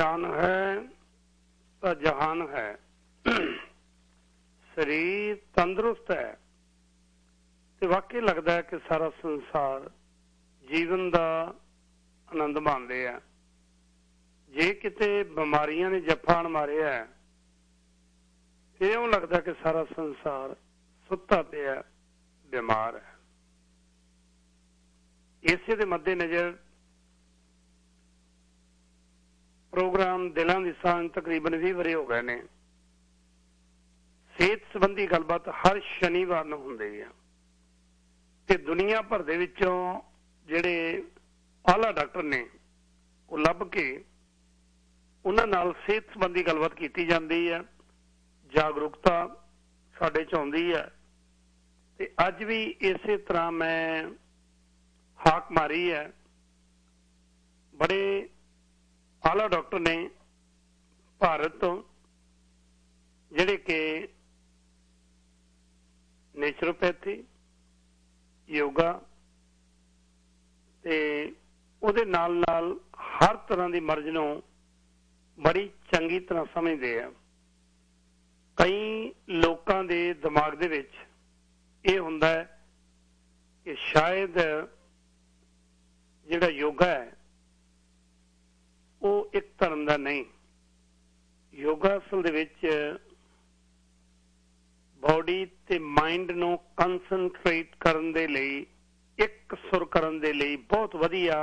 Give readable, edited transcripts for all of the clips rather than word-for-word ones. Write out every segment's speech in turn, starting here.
जान है तो जहान है, शरीर तंदुरुस्त है तो वाकई लगता है कि सारा संसार जीवन का आनंद मानते हैं। जे किते बीमारियां ने जफान मारिया है तो यूं लगता कि सारा संसार सुता पिया बीमार है। इसे दे मद्देनजर प्रोग्राम दिलों की सांझ तकरीबन 20 वरे हो गए ने। सेहत संबंधी गलबात हर शनिवार नूं हुंदी है ते दुनिया भर दे विचों जिहड़े आला डॉक्टर ने वो लभ के उन्हां नाल सेहत संबंधी गलबात कीती जांदी है। जागरूकता साडे च आउंदी है ते अज भी इसे तरह मैं हाक मारी है। बड़े आला डॉक्टर ने भारत तो जिहड़े कि नेचुरोपैथी योगा ते उहदे नाल नाल हर तरह की मर्ज नूं बड़ी चंगी तरह समझते हैं। कई लोगों के दिमाग दे विच ये हुंदा है कि शायद जिहड़ा योगा है वो एक धर्म का नहीं। योगा असल दे विच बॉडी ते माइंड नूं कंसनट्रेट करन दे लई, एक सुर करन दे लई बहुत वधिया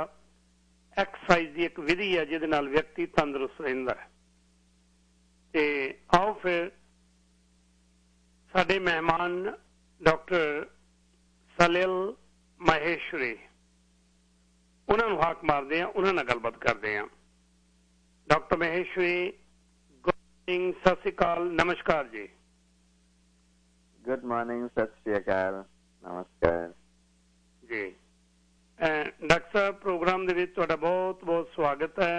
एक्सरसाइज की एक विधि है जिहदे नाल व्यक्ति तंदुरुस्त रहिंदा है। ते आओ फिर साडे मेहमान डॉक्टर सलिल माहेश्वरी उन्होंने हाक मारते हैं, उन्होंने गलबात करते हैं। डॉक्टर माहेश्वरी गुड मॉर्निंग, सत श्री अकाल, नमस्कार जी। गुड मॉर्निंग, सत श्री अकाल, नमस्कार जी। डॉक्टर साहब प्रोग्राम दे विच तुहाडा बहुत बहुत स्वागत है।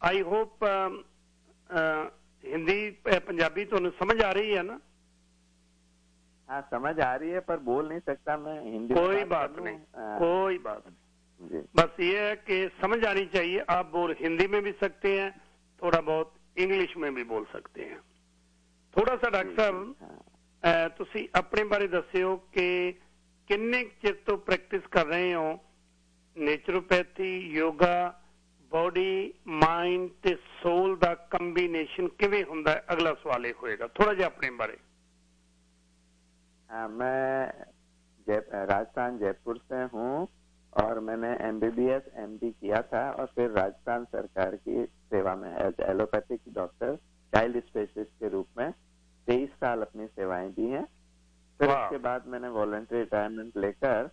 आई होप हिंदी पंजाबी तुहानूं समझ आ रही है ना? हाँ समझ आ रही है पर बोल नहीं सकता मैं हिंदी। कोई बात नहीं, कोई बात नहीं। बस ये है कि समझ आनी चाहिए। आप बोल हिंदी में भी सकते हैं, थोड़ा बहुत इंग्लिश में भी बोल सकते हैं। थोड़ा सा डॉक्टर साहब तुसी अपने बारे दस्सिओ कि किन्ने चिर तो प्रैक्टिस कर रहे हो नेचुरोपैथी, योगा, बॉडी माइंड ते सोल दा कंबीनेशन किवें हुंदा है? अगला सवाल ये होएगा, थोड़ा जिहा अपने बारे। मैं राजस्थान जयपुर से हूँ और मैंने MBBS MD किया था और फिर राजस्थान सरकार की सेवा में as allopathic doctor child specialist के रूप में 23 साल अपनी सेवाएं दी हैं। फिर उसके बाद मैंने वॉलंटरी रिटायरमेंट लेकर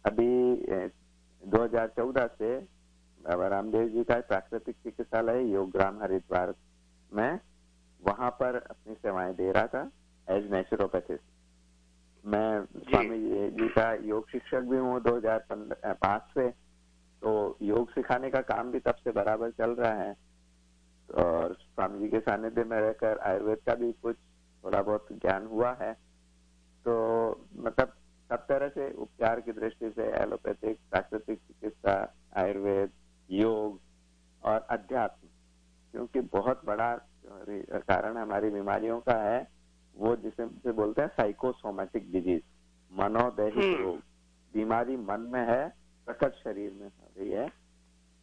अभी 2014 से बाबा रामदेव जी का प्राकृतिक चिकित्सालय योगग्राम हरिद्वार में वहां पर अपनी सेवाएं दे रहा था एज नेचुरोपैथिस्ट। मैं स्वामी जी का योग शिक्षक भी हूँ 2005 से, तो योग सिखाने का काम भी तब से बराबर चल रहा है और स्वामी जी के सानिध्य में रहकर आयुर्वेद का भी कुछ थोड़ा बहुत ज्ञान हुआ है। तो मतलब सब तरह से उपचार की दृष्टि से एलोपैथिक, प्राकृतिक चिकित्सा, आयुर्वेद, योग और अध्यात्म, क्योंकि बहुत बड़ा कारण हमारी बीमारियों का है वो जिसे बोलते हैं साइकोसोमेटिक डिजीज, मनोदैहिक रोग। बीमारी मन में है, प्रकट शरीर में हो रही है,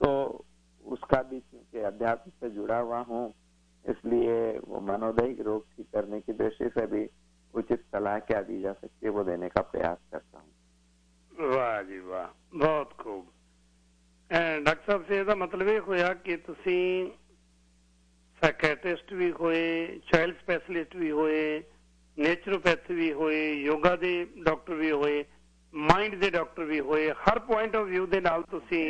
तो उसका भी क्योंकि अध्यात्म से जुड़ा हुआ हूँ इसलिए वो मनोदैहिक रोग ठीक करने की दृष्टि से भी उचित सलाह क्या दी जा सकती है वो देने का प्रयास करता हूँ। वाह जी वाह, बहुत खूब। डॉक्टर साहब से ਇਹਦਾ मतलब ਇਹ ਹੋਇਆ ਕਿ ਤੁਸੀਂ ਸਾਈਕੈਟ੍ਰਿਸਟ ਵੀ ਹੋਏ, ਚਾਈਲਡ ਸਪੈਸ਼ਲਿਸਟ ਵੀ ਹੋਏ, ਨੇਚਰੋਪੈਥ ਵੀ ਹੋਏ, ਯੋਗਾ ਦੇ ਡਾਕਟਰ ਵੀ ਹੋਏ, ਮਾਈਂਡ ਦੇ ਡਾਕਟਰ ਵੀ ਹੋਏ। ਹਰ ਪੁਆਇੰਟ ਆਫ ਵਿਊ ਦੇ ਨਾਲ ਤੁਸੀਂ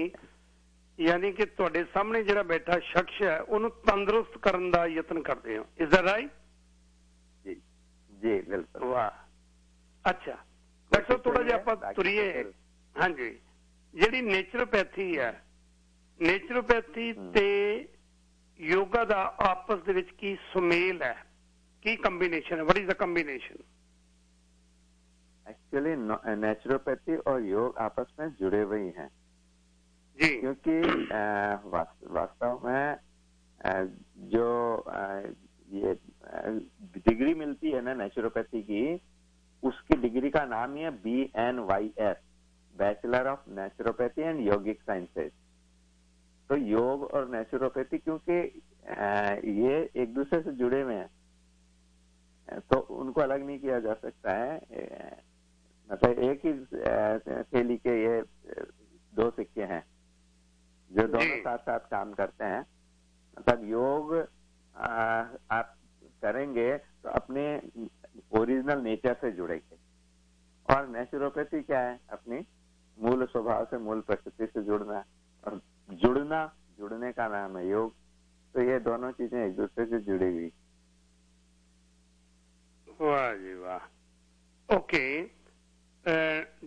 यानी कि तुहाडे सामने जिहड़ा बैठा शख्स है उन्हें तंदुरुस्त करने का यत्न करते हो। Is that right? जी जी बिल्कुल। वाह, अच्छा डॉक्टर साहब थोड़ा जिहा आपां तुरीए। हाँ जी, जिहड़ी नेचुरोपैथी है, नेचुरोपैथी ते योगा दा आपस दे विच की सुमेल है, की कंबीनेशन है? What is the combination? Actually naturopathy और योग आपस में जुड़े हुए हैं जी, क्योंकि वास्तव में नेचुरोपैथी की, उसकी डिग्री का नाम ही है BNYS, bachelor of naturopathy and yogic sciences. तो योग और नेचुरोपैथी क्योंकि ये एक दूसरे से जुड़े हुए हैं, तो उनको अलग नहीं किया जा सकता है। मतलब एक ही थैली के ये दो सिक्के हैं जो दोनों साथ साथ काम करते हैं। मतलब योग आप करेंगे तो अपने ओरिजिनल नेचर से जुड़ेंगे, और नेचुरोपैथी क्या है, अपनी मूल स्वभाव से, मूल प्रकृति से जुड़ना, और जुड़ने का नाम है योग। तो ये दोनों चीजें एक दूसरे से जुड़ी हुई। वाह जी वाह। ओके,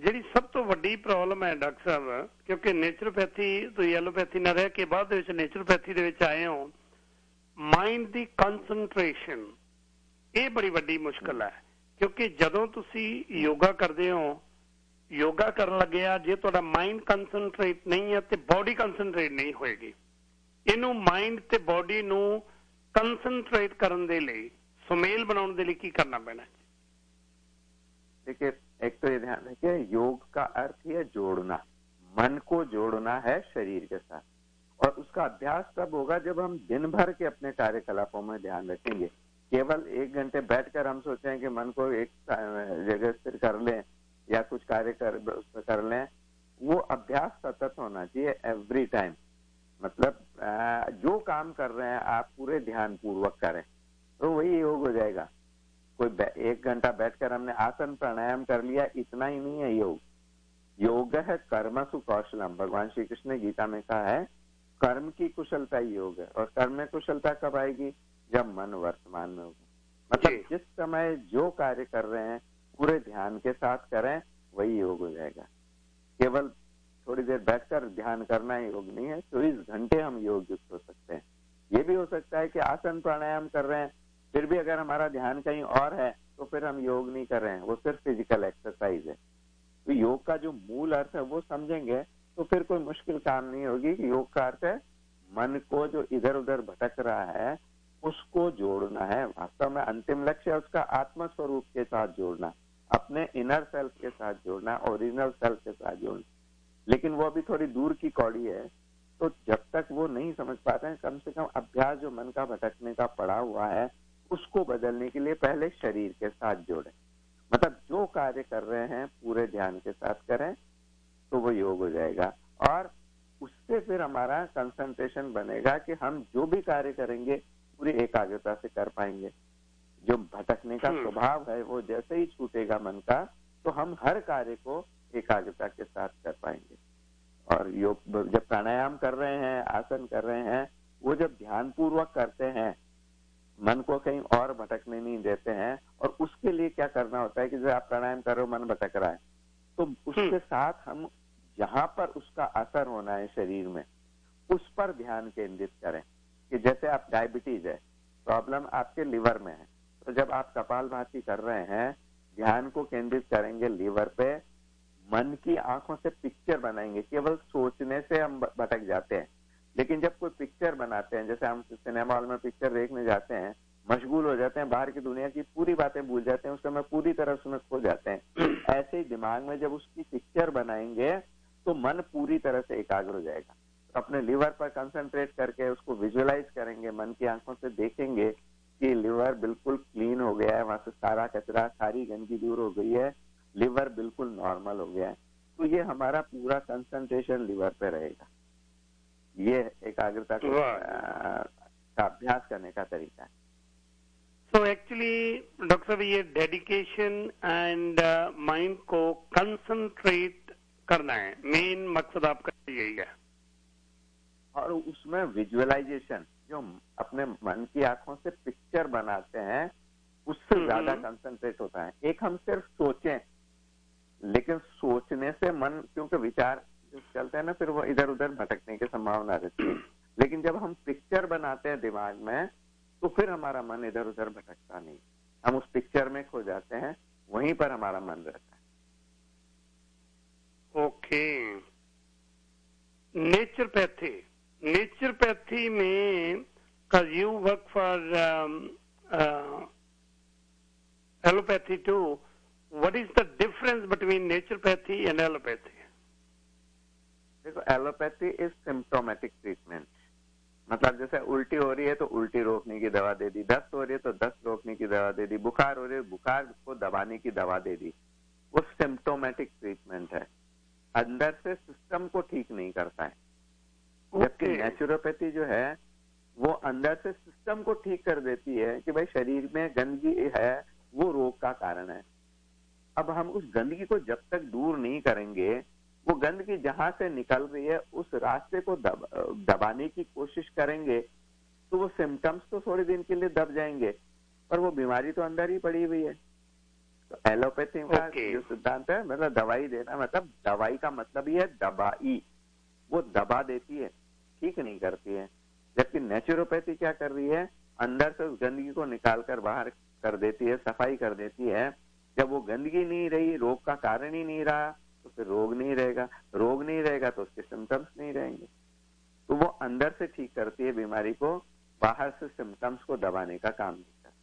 ਜਿਹੜੀ ਸਭ ਤੋਂ ਵੱਡੀ ਪ੍ਰੋਬਲਮ ਹੈ ਡਾਕਟਰ ਸਾਹਿਬ, ਕਿਉਂਕਿ ਨੇਚਰੋਪੈਥੀ ਤੁਸੀਂ ਐਲੋਪੈਥੀ ਨਾਲ ਰਹਿ ਕੇ ਬਾਅਦ ਦੇ ਵਿੱਚ ਨੇਚਰੋਪੈਥੀ ਦੇ ਵਿੱਚ ਆਏ ਹੋ, ਮਾਈਂਡ ਦੀ ਕੰਸੰਟਰੇਸ਼ਨ ਇਹ ਬੜੀ ਵੱਡੀ ਮੁਸ਼ਕਲ ਹੈ। ਕਿਉਂਕਿ ਜਦੋਂ ਤੁਸੀਂ ਯੋਗਾ ਕਰਦੇ ਹੋ, ਯੋਗਾ ਕਰਨ ਲੱਗਿਆ ਜੇ ਤੁਹਾਡਾ ਮਾਈਂਡ ਕੰਸੰਟਰੇਟ ਨਹੀਂ ਹੈ ਤੇ ਬਾਡੀ ਕੰਸੰਟਰੇਟ ਨਹੀਂ ਹੋਏਗੀ। ਇਹਨੂੰ ਮਾਈਂਡ ਤੇ ਬਾਡੀ ਨੂੰ ਕੰਸੰਟਰੇਟ ਕਰਨ ਦੇ ਲਈ, ਸੁਮੇਲ ਬਣਾਉਣ ਦੇ ਲਈ ਕੀ करना पैना? देखिए, एक तो ये ध्यान रखिए, योग का अर्थ ही है जोड़ना, मन को जोड़ना है शरीर के साथ। और उसका अभ्यास तब होगा जब हम दिन भर के अपने कार्यकलापों में ध्यान रखेंगे। केवल 1 घंटे बैठकर हम सोचें कि मन को एक जगह स्थिर कर लें या कुछ कार्य कर लें, वो अभ्यास सतत होना चाहिए, एवरी टाइम। मतलब जो काम कर रहे हैं आप पूरे ध्यान पूर्वक करें तो वही योग हो जाएगा। कोई 1 घंटा बैठकर हमने आसन प्राणायाम कर लिया, इतना ही नहीं है योग। योग है कर्मसु कौशलम। भगवान श्री कृष्ण ने गीता में कहा है कर्म की कुशलता ही योग है। और कर्म में कुशलता कब आएगी? जब मन वर्तमान में होगा। मतलब जिस समय जो कार्य कर रहे हैं पूरे ध्यान के साथ करें, वही योग हो जाएगा। केवल थोड़ी देर बैठकर ध्यान करना ही योग नहीं है। 24 घंटे हम योग युक्त हो सकते हैं। ये भी हो सकता है कि आसन प्राणायाम कर रहे हैं, फिर भी अगर हमारा ध्यान कहीं और है तो फिर हम योग नहीं कर रहे हैं, वो सिर्फ फिजिकल एक्सरसाइज है। तो योग का जो मूल अर्थ है वो समझेंगे तो फिर कोई मुश्किल काम नहीं होगी। कि योग का अर्थ है मन को जो इधर उधर भटक रहा है उसको जोड़ना है। वास्तव में अंतिम लक्ष्य है उसका आत्म स्वरूप के साथ जोड़ना, अपने इनर सेल्फ के साथ जोड़ना, ओरिजिनल सेल्फ के साथ जोड़ना। लेकिन वो अभी थोड़ी दूर की कौड़ी है, तो जब तक वो नहीं समझ पाते हैं, कम से कम अभ्यास जो मन का भटकने का पड़ा हुआ है उसको बदलने के लिए पहले शरीर के साथ जोड़ें। मतलब जो कार्य कर रहे हैं पूरे ध्यान के साथ करें तो वो योग हो जाएगा। और उससे फिर हमारा कंसंट्रेशन बनेगा कि हम जो भी कार्य करेंगे पूरी एकाग्रता से कर पाएंगे। जो भटकने का स्वभाव है वो जैसे ही छूटेगा मन का, तो हम हर कार्य को एकाग्रता के साथ कर पाएंगे। और योग जब प्राणायाम कर रहे हैं, आसन कर रहे हैं, वो जब ध्यान पूर्वक करते हैं, मन को कहीं और भटकने नहीं देते हैं। और उसके लिए क्या करना होता है कि जब आप प्राणायाम कर रहे हो, मन भटक रहा है, तो उसके साथ हम जहां पर उसका असर होना है शरीर में, उस पर ध्यान केंद्रित करें। कि जैसे आप डायबिटीज है, प्रॉब्लम आपके लिवर में है, तो जब आप कपालभाति कर रहे हैं, ध्यान को केंद्रित करेंगे लिवर पे, मन की आंखों से पिक्चर बनाएंगे। केवल सोचने से हम भटक जाते हैं, लेकिन जब कोई पिक्चर बनाते हैं, जैसे हम सिनेमा हॉल में पिक्चर देखने जाते हैं, मशगूल हो जाते हैं, बाहर की दुनिया की पूरी बातें भूल जाते हैं, उस समय पूरी तरह उसमें खो जाते हैं। ऐसे ही दिमाग में जब उसकी पिक्चर बनाएंगे तो मन पूरी तरह से एकाग्र हो जाएगा। तो अपने लिवर पर कंसंट्रेट करके उसको विजुअलाइज करेंगे, मन की आंखों से देखेंगे कि लिवर बिल्कुल क्लीन हो गया है, वहां से सारा कचरा, सारी गंदगी दूर हो गई है, लिवर बिल्कुल नॉर्मल हो गया है। तो ये हमारा पूरा कंसंट्रेशन लिवर पे रहेगा। ये एकाग्रता का अभ्यास करने का तरीका है। सो एक्चुअली डॉक्टर साहब, ये डेडिकेशन एंड माइंड को कंसंट्रेट करना है, मेन मकसद आपका यही है। और उसमें विजुअलाइजेशन, जो अपने मन की आंखों से पिक्चर बनाते हैं, उससे ज्यादा कंसंट्रेट होता है। एक हम सिर्फ सोचें, लेकिन सोचने से मन, क्योंकि विचार जो चलते हैं ना, फिर वो इधर उधर भटकने की संभावना रहती है। लेकिन जब हम पिक्चर बनाते हैं दिमाग में, तो फिर हमारा मन इधर उधर भटकता नहीं, हम उस पिक्चर में खो जाते हैं, वहीं पर हमारा मन रहता है। ओके, नेचुरोपैथी में, because you work for allopathy too. What is the difference between naturopathy and allopathy? देखो, एलोपैथी इज सिम्प्टोमेटिक ट्रीटमेंट, मतलब जैसे उल्टी हो रही है तो उल्टी रोकने की दवा दे दी, दस्त हो रही है तो दस्त रोकने की दवा दे दी, बुखार हो रही है बुखार को दबाने की दवा दे दी। वो सिम्प्टोमेटिक ट्रीटमेंट है, अंदर से सिस्टम को ठीक नहीं करता है। जबकि नेचुरोपैथी जो है वो अंदर से सिस्टम को ठीक कर देती है कि भाई शरीर में गंदगी है, वो रोग का कारण है। अब हम उस गंदगी को जब तक दूर नहीं करेंगे, वो गंदगी जहां से निकल रही है उस रास्ते को दबाने की कोशिश करेंगे, तो वो सिम्टम्स तो थोड़े दिन के लिए दब जाएंगे, पर वो बीमारी तो अंदर ही पड़ी हुई है। तो एलोपैथी का जो सिद्धांत है, मतलब दवाई देना, मतलब दवाई का मतलब ही है दबाई, वो दबा देती है, ठीक नहीं करती है। जबकि नेचुरोपैथी क्या कर रही है, अंदर से उस गंदगी को निकाल कर बाहर कर देती है, सफाई कर देती है। जब वो गंदगी नहीं रही, रोग का कारण ही नहीं रहा, तो फिर रोग नहीं रहेगा, रोग नहीं रहेगा तो उसके सिम्टम्स नहीं रहेंगे। तो वो अंदर से ठीक करती है बीमारी को, बाहर से सिम्टम्स को दबाने का काम नहीं करती।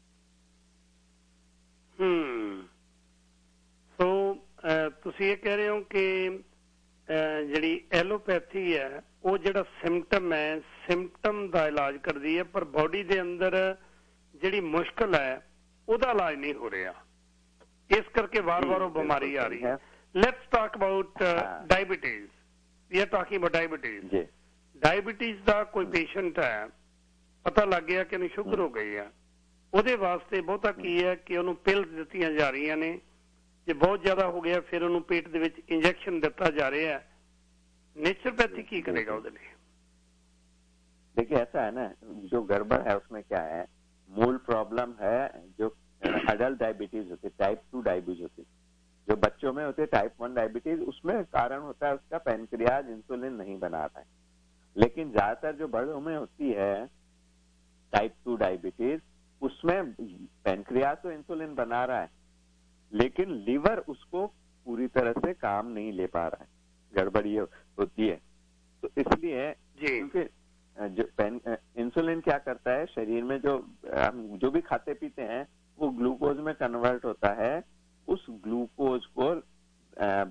तो ਤੁਸੀਂ ਇਹ ਕਹਿ ਰਹੇ ਹੋ ਕਿ ਜਿਹੜੀ ਐਲੋਪੈਥੀ ਹੈ ਉਹ ਜਿਹੜਾ ਸਿੰਪਟਮ ਹੈ, ਸਿੰਪਟਮ ਦਾ ਇਲਾਜ ਕਰਦੀ ਹੈ, ਪਰ ਬਾਡੀ ਦੇ ਅੰਦਰ ਜਿਹੜੀ ਮੁਸ਼ਕਲ ਹੈ ਉਹਦਾ ਇਲਾਜ ਨਹੀਂ ਹੋ ਰਿਹਾ, ਇਸ ਕਰਕੇ ਵਾਰ-ਵਾਰ ਉਹ ਬਿਮਾਰੀ ਆ ਰਹੀ ਹੈ। Let's talk about diabetes. We are talking about diabetes. Ji. Diabetes ਦਾ ਕੋਈ ਪੇਸ਼ੈਂਟ ਹੈ, ਪਤਾ ਲੱਗ ਗਿਆ ਕਿ ਉਹਨੂੰ ਸ਼ੂਗਰ ਹੋ ਗਈ ਹੈ, ਉਹਦੇ ਵਾਸਤੇ ਬਹੁਤਾ ਕੀ ਹੈ ਕਿ ਉਹਨੂੰ ਪਿਲਸ ਦਿੱਤੀਆਂ ਜਾ ਰਹੀਆਂ ਨੇ, ਜੇ ਬਹੁਤ ਜ਼ਿਆਦਾ ਹੋ ਗਿਆ ਫਿਰ ਉਹਨੂੰ ਪੇਟ ਦੇ ਵਿੱਚ ਇੰਜੈਕਸ਼ਨ ਦਿੱਤਾ ਜਾ ਰਿਹਾ है। नेचुरोपैथी की करेगा उसके लिए? देखिए ऐसा है ना, जो गड़बड़ है उसमें क्या है, मूल प्रॉब्लम है जो अडल्ट डायबिटीज होती है, टाइप 2 डायबिटीज होती है, जो बच्चों में होती है टाइप 1 डायबिटीज, उसमें कारण होता है उसका पैनक्रियाज इंसुलिन नहीं बना रहा है। लेकिन ज्यादातर जो बड़ों में होती है टाइप 2 डायबिटीज, उसमें पैनक्रियाज तो इंसुलिन बना रहा है, लेकिन लीवर उसको पूरी तरह से काम नहीं ले पा रहा है, गड़बड़ ये होती है। तो इसलिए क्योंकि जो इंसुलिन क्या करता है, शरीर में जो हम जो भी खाते पीते हैं वो ग्लूकोज में कन्वर्ट होता है, उस ग्लूकोज को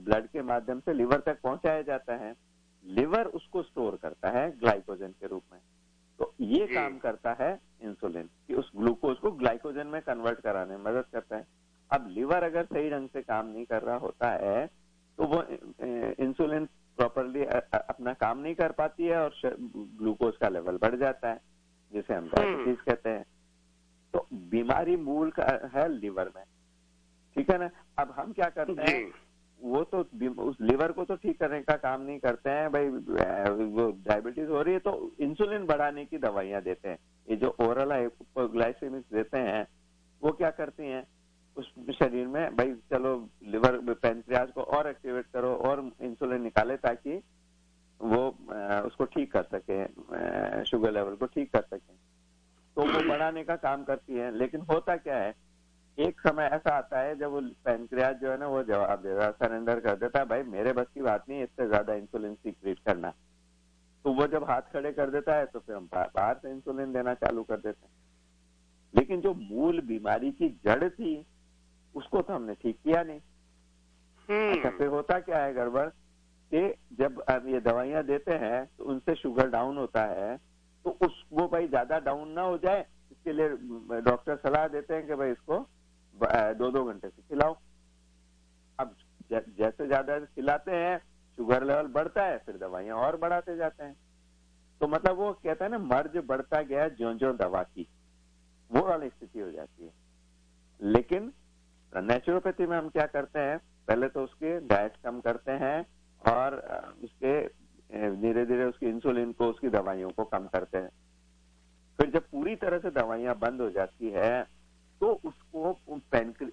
ब्लड के माध्यम से लिवर तक पहुंचाया जाता है, लिवर उसको स्टोर करता है ग्लाइकोजन के रूप में। तो ये काम करता है इंसुलिन कि उस ग्लूकोज को ग्लाइकोजन में कन्वर्ट कराने में मदद करता है। अब लिवर अगर सही ढंग से काम नहीं कर रहा होता है तो वो इंसुलिन प्रॉपरली अपना काम नहीं कर पाती है और ग्लूकोज का लेवल बढ़ जाता है, जिसे हम डायबिटीज कहते हैं। तो बीमारी मूल का है लिवर में, ठीक है ना। अब हम क्या करते हैं, वो तो उस लिवर को तो ठीक करने का काम नहीं करते हैं भाई, वो डायबिटीज हो रही है तो इंसुलिन बढ़ाने की दवाइयां देते हैं। ये जो ओरल हाइपोग्लाइसेमिक्स देते हैं वो क्या करती हैं, उस शरीर में भाई चलो लिवर पैनक्रियाज को और एक्टिवेट करो और इंसुलिन निकाले ताकि वो उसको ठीक कर सके, शुगर लेवल को ठीक कर सके, तो वो बढ़ाने का काम करती है। लेकिन होता क्या है, एक समय ऐसा आता है जब वो पैनक्रियाज जो है ना वो जवाब देता है, सरेंडर कर देता है, भाई मेरे बस की बात नहीं इससे ज्यादा इंसुलिन सीक्रेट करना। तो वो जब हाथ खड़े कर देता है तो फिर हम बाहर से इंसुलिन देना चालू कर देते हैं। लेकिन जो मूल बीमारी की जड़ थी उसको तो हमने ठीक किया नहीं। अच्छा, फिर होता क्या है गड़बड़ कि जब अब ये दवाइयां देते हैं तो उनसे शुगर डाउन होता है, तो वो भाई ज्यादा डाउन ना हो जाए इसके लिए डॉक्टर सलाह देते हैं कि भाई इसको 2-2 घंटे से खिलाओ। अब जैसे ज्यादा खिलाते हैं शुगर लेवल बढ़ता है, फिर दवाइयां और बढ़ाते जाते हैं। तो मतलब वो कहता है ना, मर्ज बढ़ता गया ज्यों-ज्यों दवा की, वो वाली स्थिति हो जाती है। लेकिन नेचुरोपैथी में हम क्या करते हैं, पहले तो उसके डाइट कम करते हैं और उसके धीरे धीरे उसकी इंसुलिन को, उसकी दवाइयों को कम करते हैं। फिर जब पूरी तरह से दवाइयां बंद हो जाती है तो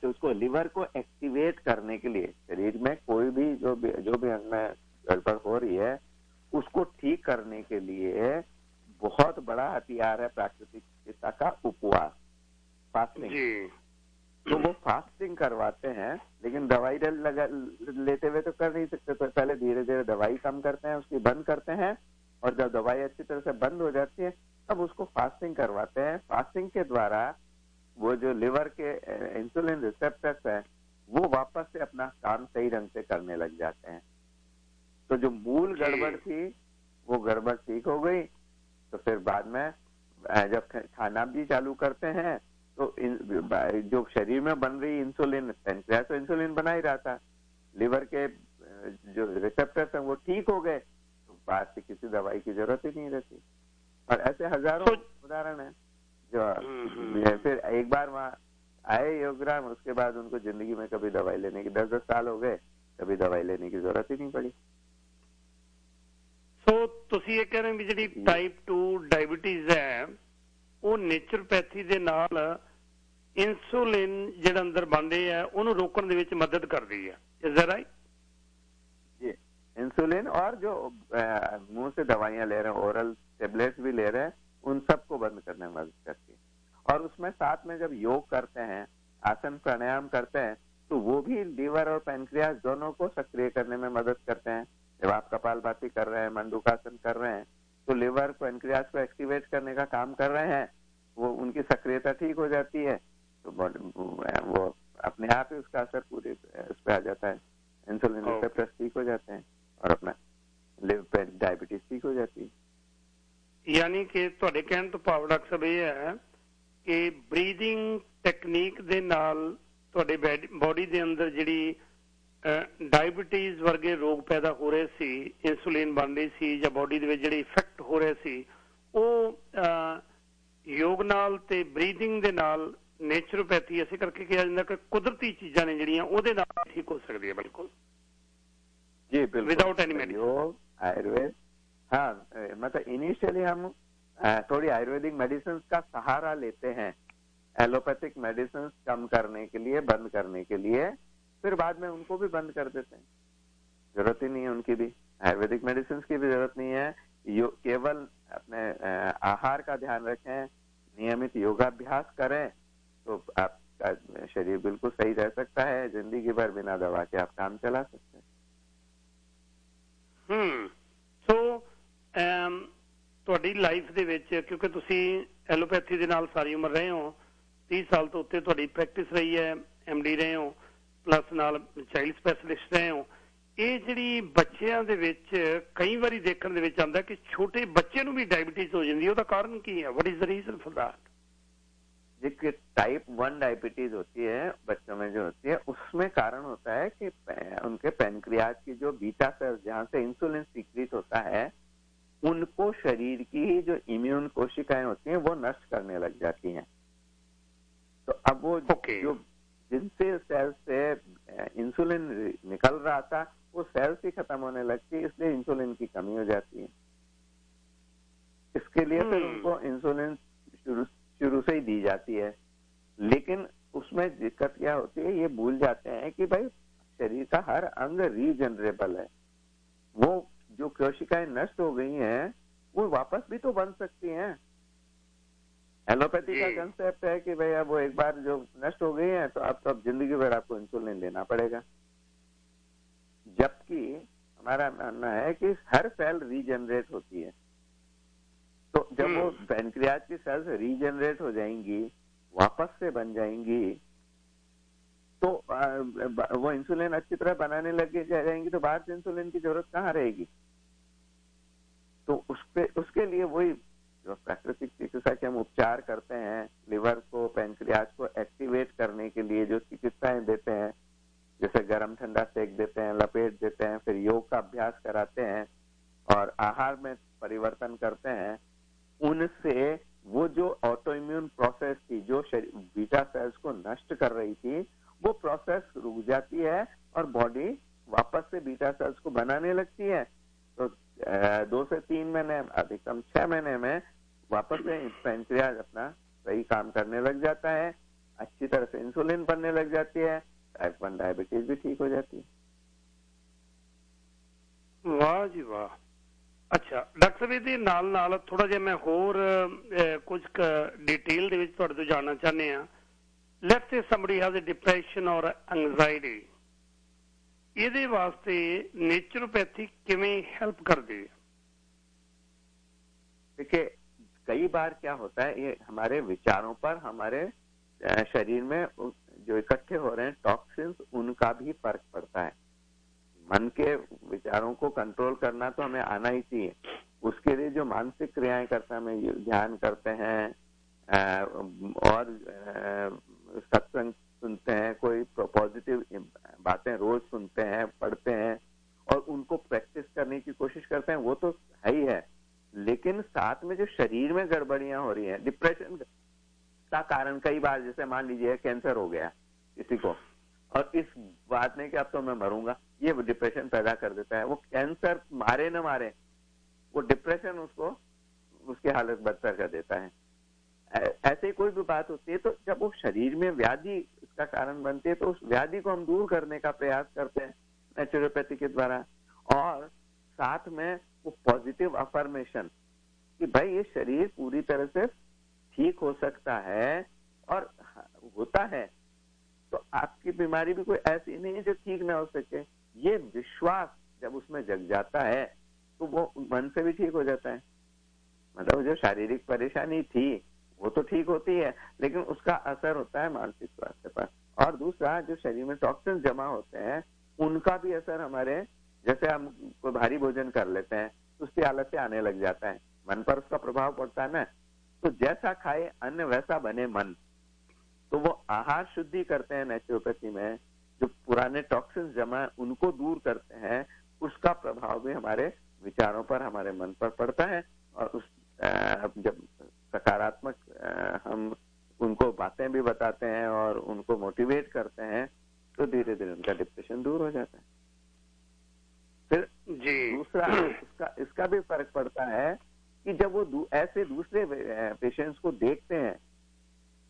उसको लिवर को एक्टिवेट करने के लिए शरीर में कोई भी जो भी अंग में गड़बड़ हो रही है उसको ठीक करने के लिए बहुत बड़ा हथियार है प्राकृतिक चिकित्सा का उपवास, फास्टिंग। तो वो फास्टिंग करवाते हैं, लेकिन दवाई लेते हुए तो कर नहीं सकते, तो पहले धीरे धीरे दवाई कम करते हैं, उसकी बंद करते हैं, और जब दवाई अच्छी तरह से बंद हो जाती है तब उसको फास्टिंग करवाते हैं। फास्टिंग के द्वारा वो जो लिवर के इंसुलिन रिसेप्टर्स है वो वापस से अपना काम सही ढंग से करने लग जाते हैं। तो जो मूल गड़बड़ थी वो गड़बड़ ठीक हो गई। तो फिर बाद में जब खाना भी चालू करते हैं तो जो शरीर में बन रही इंसुलिन, पैनक्रियास तो इंसुलिन बना ही रहा था, लिवर के जो रिसेप्टर्स हैं वो ठीक हो गए, तो बाद से किसी दवाई की जरूरत ही नहीं रहती। और ऐसे हजारों उदाहरण है जो फिर एक बार वहां आए योगग्राम, उसके बाद उनको जिंदगी में कभी दवाई लेने की 10-10 साल हो गए, कभी दवाई लेने की जरूरत ही नहीं पड़ी। ਸੋ ਤੁਸੀਂ ਇਹ ਕਹਿ ਰਹੇ ਵੀ ਜਿਹੜੀ ਟਾਈਪ 2 ਡਾਇਬੀਟੀਜ਼ ਹੈ ਉਹ ਨੇਚਰੋਪੈਥੀ ਦੇ ਨਾਲ इंसुलिन ਜਿਹੜਾ ਅੰਦਰ ਬਣਦੇ ਆ ਉਹਨੂੰ ਰੋਕਣ ਦੇ ਵਿੱਚ ਮਦਦ ਕਰਦੀ ਹੈ। Is that right? जी, इंसुलिन और जो मुंह से दवाइयां ले रहे हैं, ओरल टेबलेट्स भी ले रहे हैं, उन सबको बंद करने में मदद करती है। और उसमें साथ में जब योग करते हैं, आसन प्राणायाम करते हैं, तो वो भी लीवर और पैनक्रियास दोनों को सक्रिय करने में मदद करते हैं। जब आप कपालभाति कर रहे हैं, मंडूकासन कर रहे हैं, तो लिवर पैनक्रियास को एक्टिवेट करने का काम कर रहे हैं, वो उनकी सक्रियता ठीक हो जाती है, तो वो अपने आप ही उसका असर पूरे उस पर आ जाता है, इंसुलिन रिसेप्टर्स ठीक हो जाते हैं और अपना डायबिटीज ठीक हो जाती है। यानी कि ਤੁਹਾਡੇ ਕਹਿਣ ਤੋਂ ਭਾਵ ਡਾਕਟਰ ਸਾਹਿਬ ਇਹ ਹੈ ਕਿ ਬਰੀਥਿੰਗ ਟੈਕਨੀਕ ਦੇ ਨਾਲ ਤੁਹਾਡੇ ਬੋਡੀ ਦੇ ਅੰਦਰ ਜਿਹੜੀ ਡਾਇਬੀਟੀਜ਼ ਵਰਗੇ ਰੋਗ ਪੈਦਾ ਹੋ ਰਹੇ ਸੀ, ਇੰਸੂਲਿਨ ਬਣ ਰਹੀ ਸੀ ਜਾਂ ਬੋਡੀ ਦੇ ਵਿੱਚ ਜਿਹੜੇ ਇਫੈਕਟ ਹੋ ਰਹੇ ਸੀ, ਉਹ ਯੋਗ ਨਾਲ ਤੇ ਬਰੀਥਿੰਗ ਦੇ ਨਾਲ नेचुरोपैथी ऐसे करके किया जाता है कि कुदरती चीज़ां ने जिहड़ियां ओहदे नाल ठीक हो सकती है। बिल्कुल जी, बिल्कुल विदाउट एनी मेडिसिन। योग, आयुर्वेद, हाँ, मतलब इनिशियली हम थोड़ी आयुर्वेदिक मेडिसिन का सहारा लेते हैं, एलोपैथिक मेडिसिन कम करने के लिए, बंद करने के लिए, फिर बाद में उनको भी बंद कर देते हैं, जरूरत ही नहीं है उनकी भी, आयुर्वेदिक मेडिसिन की भी जरूरत नहीं है। केवल अपने आहार का ध्यान रखें, नियमित योगाभ्यास करें, तो आपका शरीर बिल्कुल सही रह सकता है, जिंदगी भर बिना दवा के आप काम चला सकते हैं। सो ਤੁਹਾਡੀ ਲਾਈਫ ਦੇ ਵਿੱਚ, ਕਿਉਂਕਿ ਤੁਸੀਂ ਐਲੋਪੈਥੀ ਦੇ ਨਾਲ ਸਾਰੀ ਉਮਰ ਰਹੇ ਹੋ, 30 ਸਾਲ ਤੋਂ ਉੱਤੇ ਤੁਹਾਡੀ ਪ੍ਰੈਕਟਿਸ ਰਹੀ ਹੈ, MD ਰਹੇ ਹੋ, ਪਲੱਸ ਨਾਲ ਚਾਈਲਡ ਸਪੈਸ਼ਲਿਸਟ ਰਹੇ ਹੋ, ਇਹ ਜਿਹੜੀ ਬੱਚਿਆਂ ਦੇ ਵਿੱਚ ਕਈ ਵਾਰੀ ਦੇਖਣ ਦੇ ਵਿੱਚ ਆਉਂਦਾ ਕਿ ਛੋਟੇ ਬੱਚੇ ਨੂੰ ਵੀ ਡਾਇਬੀਟੀਜ਼ ਹੋ ਜਾਂਦੀ ਹੈ, ਉਹਦਾ ਕਾਰਨ ਕੀ ਹੈ? What is the reason for that? देखिए, टाइप 1 डायबिटीज होती है बच्चों में जो होती है, उसमें कारण होता है कि उनके पैनक्रियाज की जो बीटा सेल्स जहां से इंसुलिन सीक्रेट होता है, उनको शरीर की जो इम्यून कोशिकाएं होती हैं वो नष्ट करने लग जाती हैं। तो अब वो जो जिनसे सेल्स से इंसुलिन निकल रहा था वो सेल्स ही खत्म होने लगती है, इसलिए इंसुलिन की कमी हो जाती है। इसके लिए फिर उनको इंसुलिन शुरू से ही दी जाती है, लेकिन उसमें दिक्कत क्या होती है, ये भूल जाते हैं कि भाई शरीर का हर अंग रीजनरेबल है, वो जो कोशिकाएं नष्ट हो गई हैं वो वापस भी तो बन सकती हैं। एलोपैथी का कंसेप्ट है कि भाई अब वो एक बार जो नष्ट हो गई है तो अब जिंदगी भर आपको इंसुलिन लेना पड़ेगा, जबकि हमारा मानना है कि हर सेल रीजनरेट होती है। तो जब वो पैनक्रियाज की सेल्स रीजनरेट हो जाएंगी, वापस से बन जाएंगी, तो वो इंसुलिन अच्छी तरह बनाने लग जाएंगी, तो बाहर से इंसुलिन की जरूरत कहाँ रहेगी? तो उसके लिए वही जो प्राकृतिक चिकित्सा के हम उपचार करते हैं, लिवर को, पैनक्रियाज को एक्टिवेट करने के लिए जो चिकित्साएं देते हैं, जैसे गर्म ठंडा सेक देते हैं, लपेट देते हैं, फिर योग का अभ्यास कराते हैं और आहार में परिवर्तन करते हैं, उनसे वो जो ऑटो इम्यून प्रोसेस थी, जो बीटा सेल्स को नष्ट कर रही थी, वो प्रोसेस रुक जाती है और बॉडी वापस से बीटा सेल्स को बनाने लगती है। तो 2 से 3 महीने, अधिकतम 6 महीने में वापस से पैनक्रियाज अपना सही काम करने लग जाता है, अच्छी तरह से इंसुलिन बनने लग जाती है, टाइप 1 डायबिटीज भी ठीक हो जाती है। वाह जी वाह। अच्छा डॉक्टर साहब, ਇਹਦੇ ਨਾਲ ਥੋੜਾ ਜਿਹਾ ਮੈਂ ਹੋਰ ਕੁਝ ਡਿਟੇਲ ਦੇ ਵਿੱਚ ਤੁਹਾਡੇ ਤੋਂ ਜਾਣਨਾ ਚਾਹੁੰਦੇ ਆ। Let's say somebody has a depression ਔਰ ਐਂਜ਼ਾਈਟੀ, ਇਹਦੇ ਵਾਸਤੇ नेचुरोपैथी ਕਿਵੇਂ हेल्प करती है? देखिए, कई बार क्या होता है, ये हमारे विचारों पर, हमारे शरीर में जो इकट्ठे हो रहे हैं टॉक्सिन्स, उनका भी फर्क पड़ता है। मन के विचारों को कंट्रोल करना तो हमें आना ही चाहिए। उसके लिए जो मानसिक क्रियाएं करते हैं, हमें ध्यान करते हैं और सत्संग सुनते हैं, कोई पॉजिटिव बातें रोज सुनते हैं, पढ़ते हैं और उनको प्रैक्टिस करने की कोशिश करते हैं, वो तो है ही है। लेकिन साथ में जो शरीर में गड़बड़ियां हो रही हैं, डिप्रेशन का कारण कई बार, जैसे मान लीजिए कैंसर हो गया किसी को और इस बात में कि अब तो मैं मरूंगा, ये डिप्रेशन पैदा कर देता है। वो कैंसर मारे न मारे, वो डिप्रेशन उसको उसकी हालत बदतर कर देता है। ऐसे ही कोई भी बात होती है तो जब वो शरीर में व्याधि इसका कारण बनती है तो उस व्याधि को हम दूर करने का प्रयास करते हैं नेचुरोपैथी के द्वारा। और साथ में वो पॉजिटिव अफर्मेशन कि भाई ये शरीर पूरी तरह से ठीक हो सकता है और होता है, तो आपकी बीमारी भी कोई ऐसी नहीं है जो ठीक ना हो सके। ये विश्वास जब उसमें जग जाता है तो वो मन से भी ठीक हो जाता है। मतलब जो शारीरिक परेशानी थी वो तो ठीक होती है, लेकिन उसका असर होता है मानसिक स्वास्थ्य पर। और दूसरा, जो शरीर में टॉक्सिन जमा होते हैं उनका भी असर हमारे, जैसे हम कोई भारी भोजन कर लेते हैं तो उसकी हालत से आने लग जाता है, मन पर उसका प्रभाव पड़ता है ना। तो जैसा खाए अन्न वैसा बने मन, तो वो आहार शुद्धि करते हैं नेचुरोपैथी में, जो पुराने टॉक्सिन जमा उनको दूर करते हैं, उसका प्रभाव भी हमारे विचारों पर, हमारे मन पर पड़ता है। और उस जब सकारात्मक हम उनको बातें भी बताते हैं और उनको मोटिवेट करते हैं तो धीरे धीरे उनका डिप्रेशन दूर हो जाता है। फिर जी दूसरा इसका भी फर्क पड़ता है कि जब वो ऐसे दूसरे पेशेंट्स को देखते हैं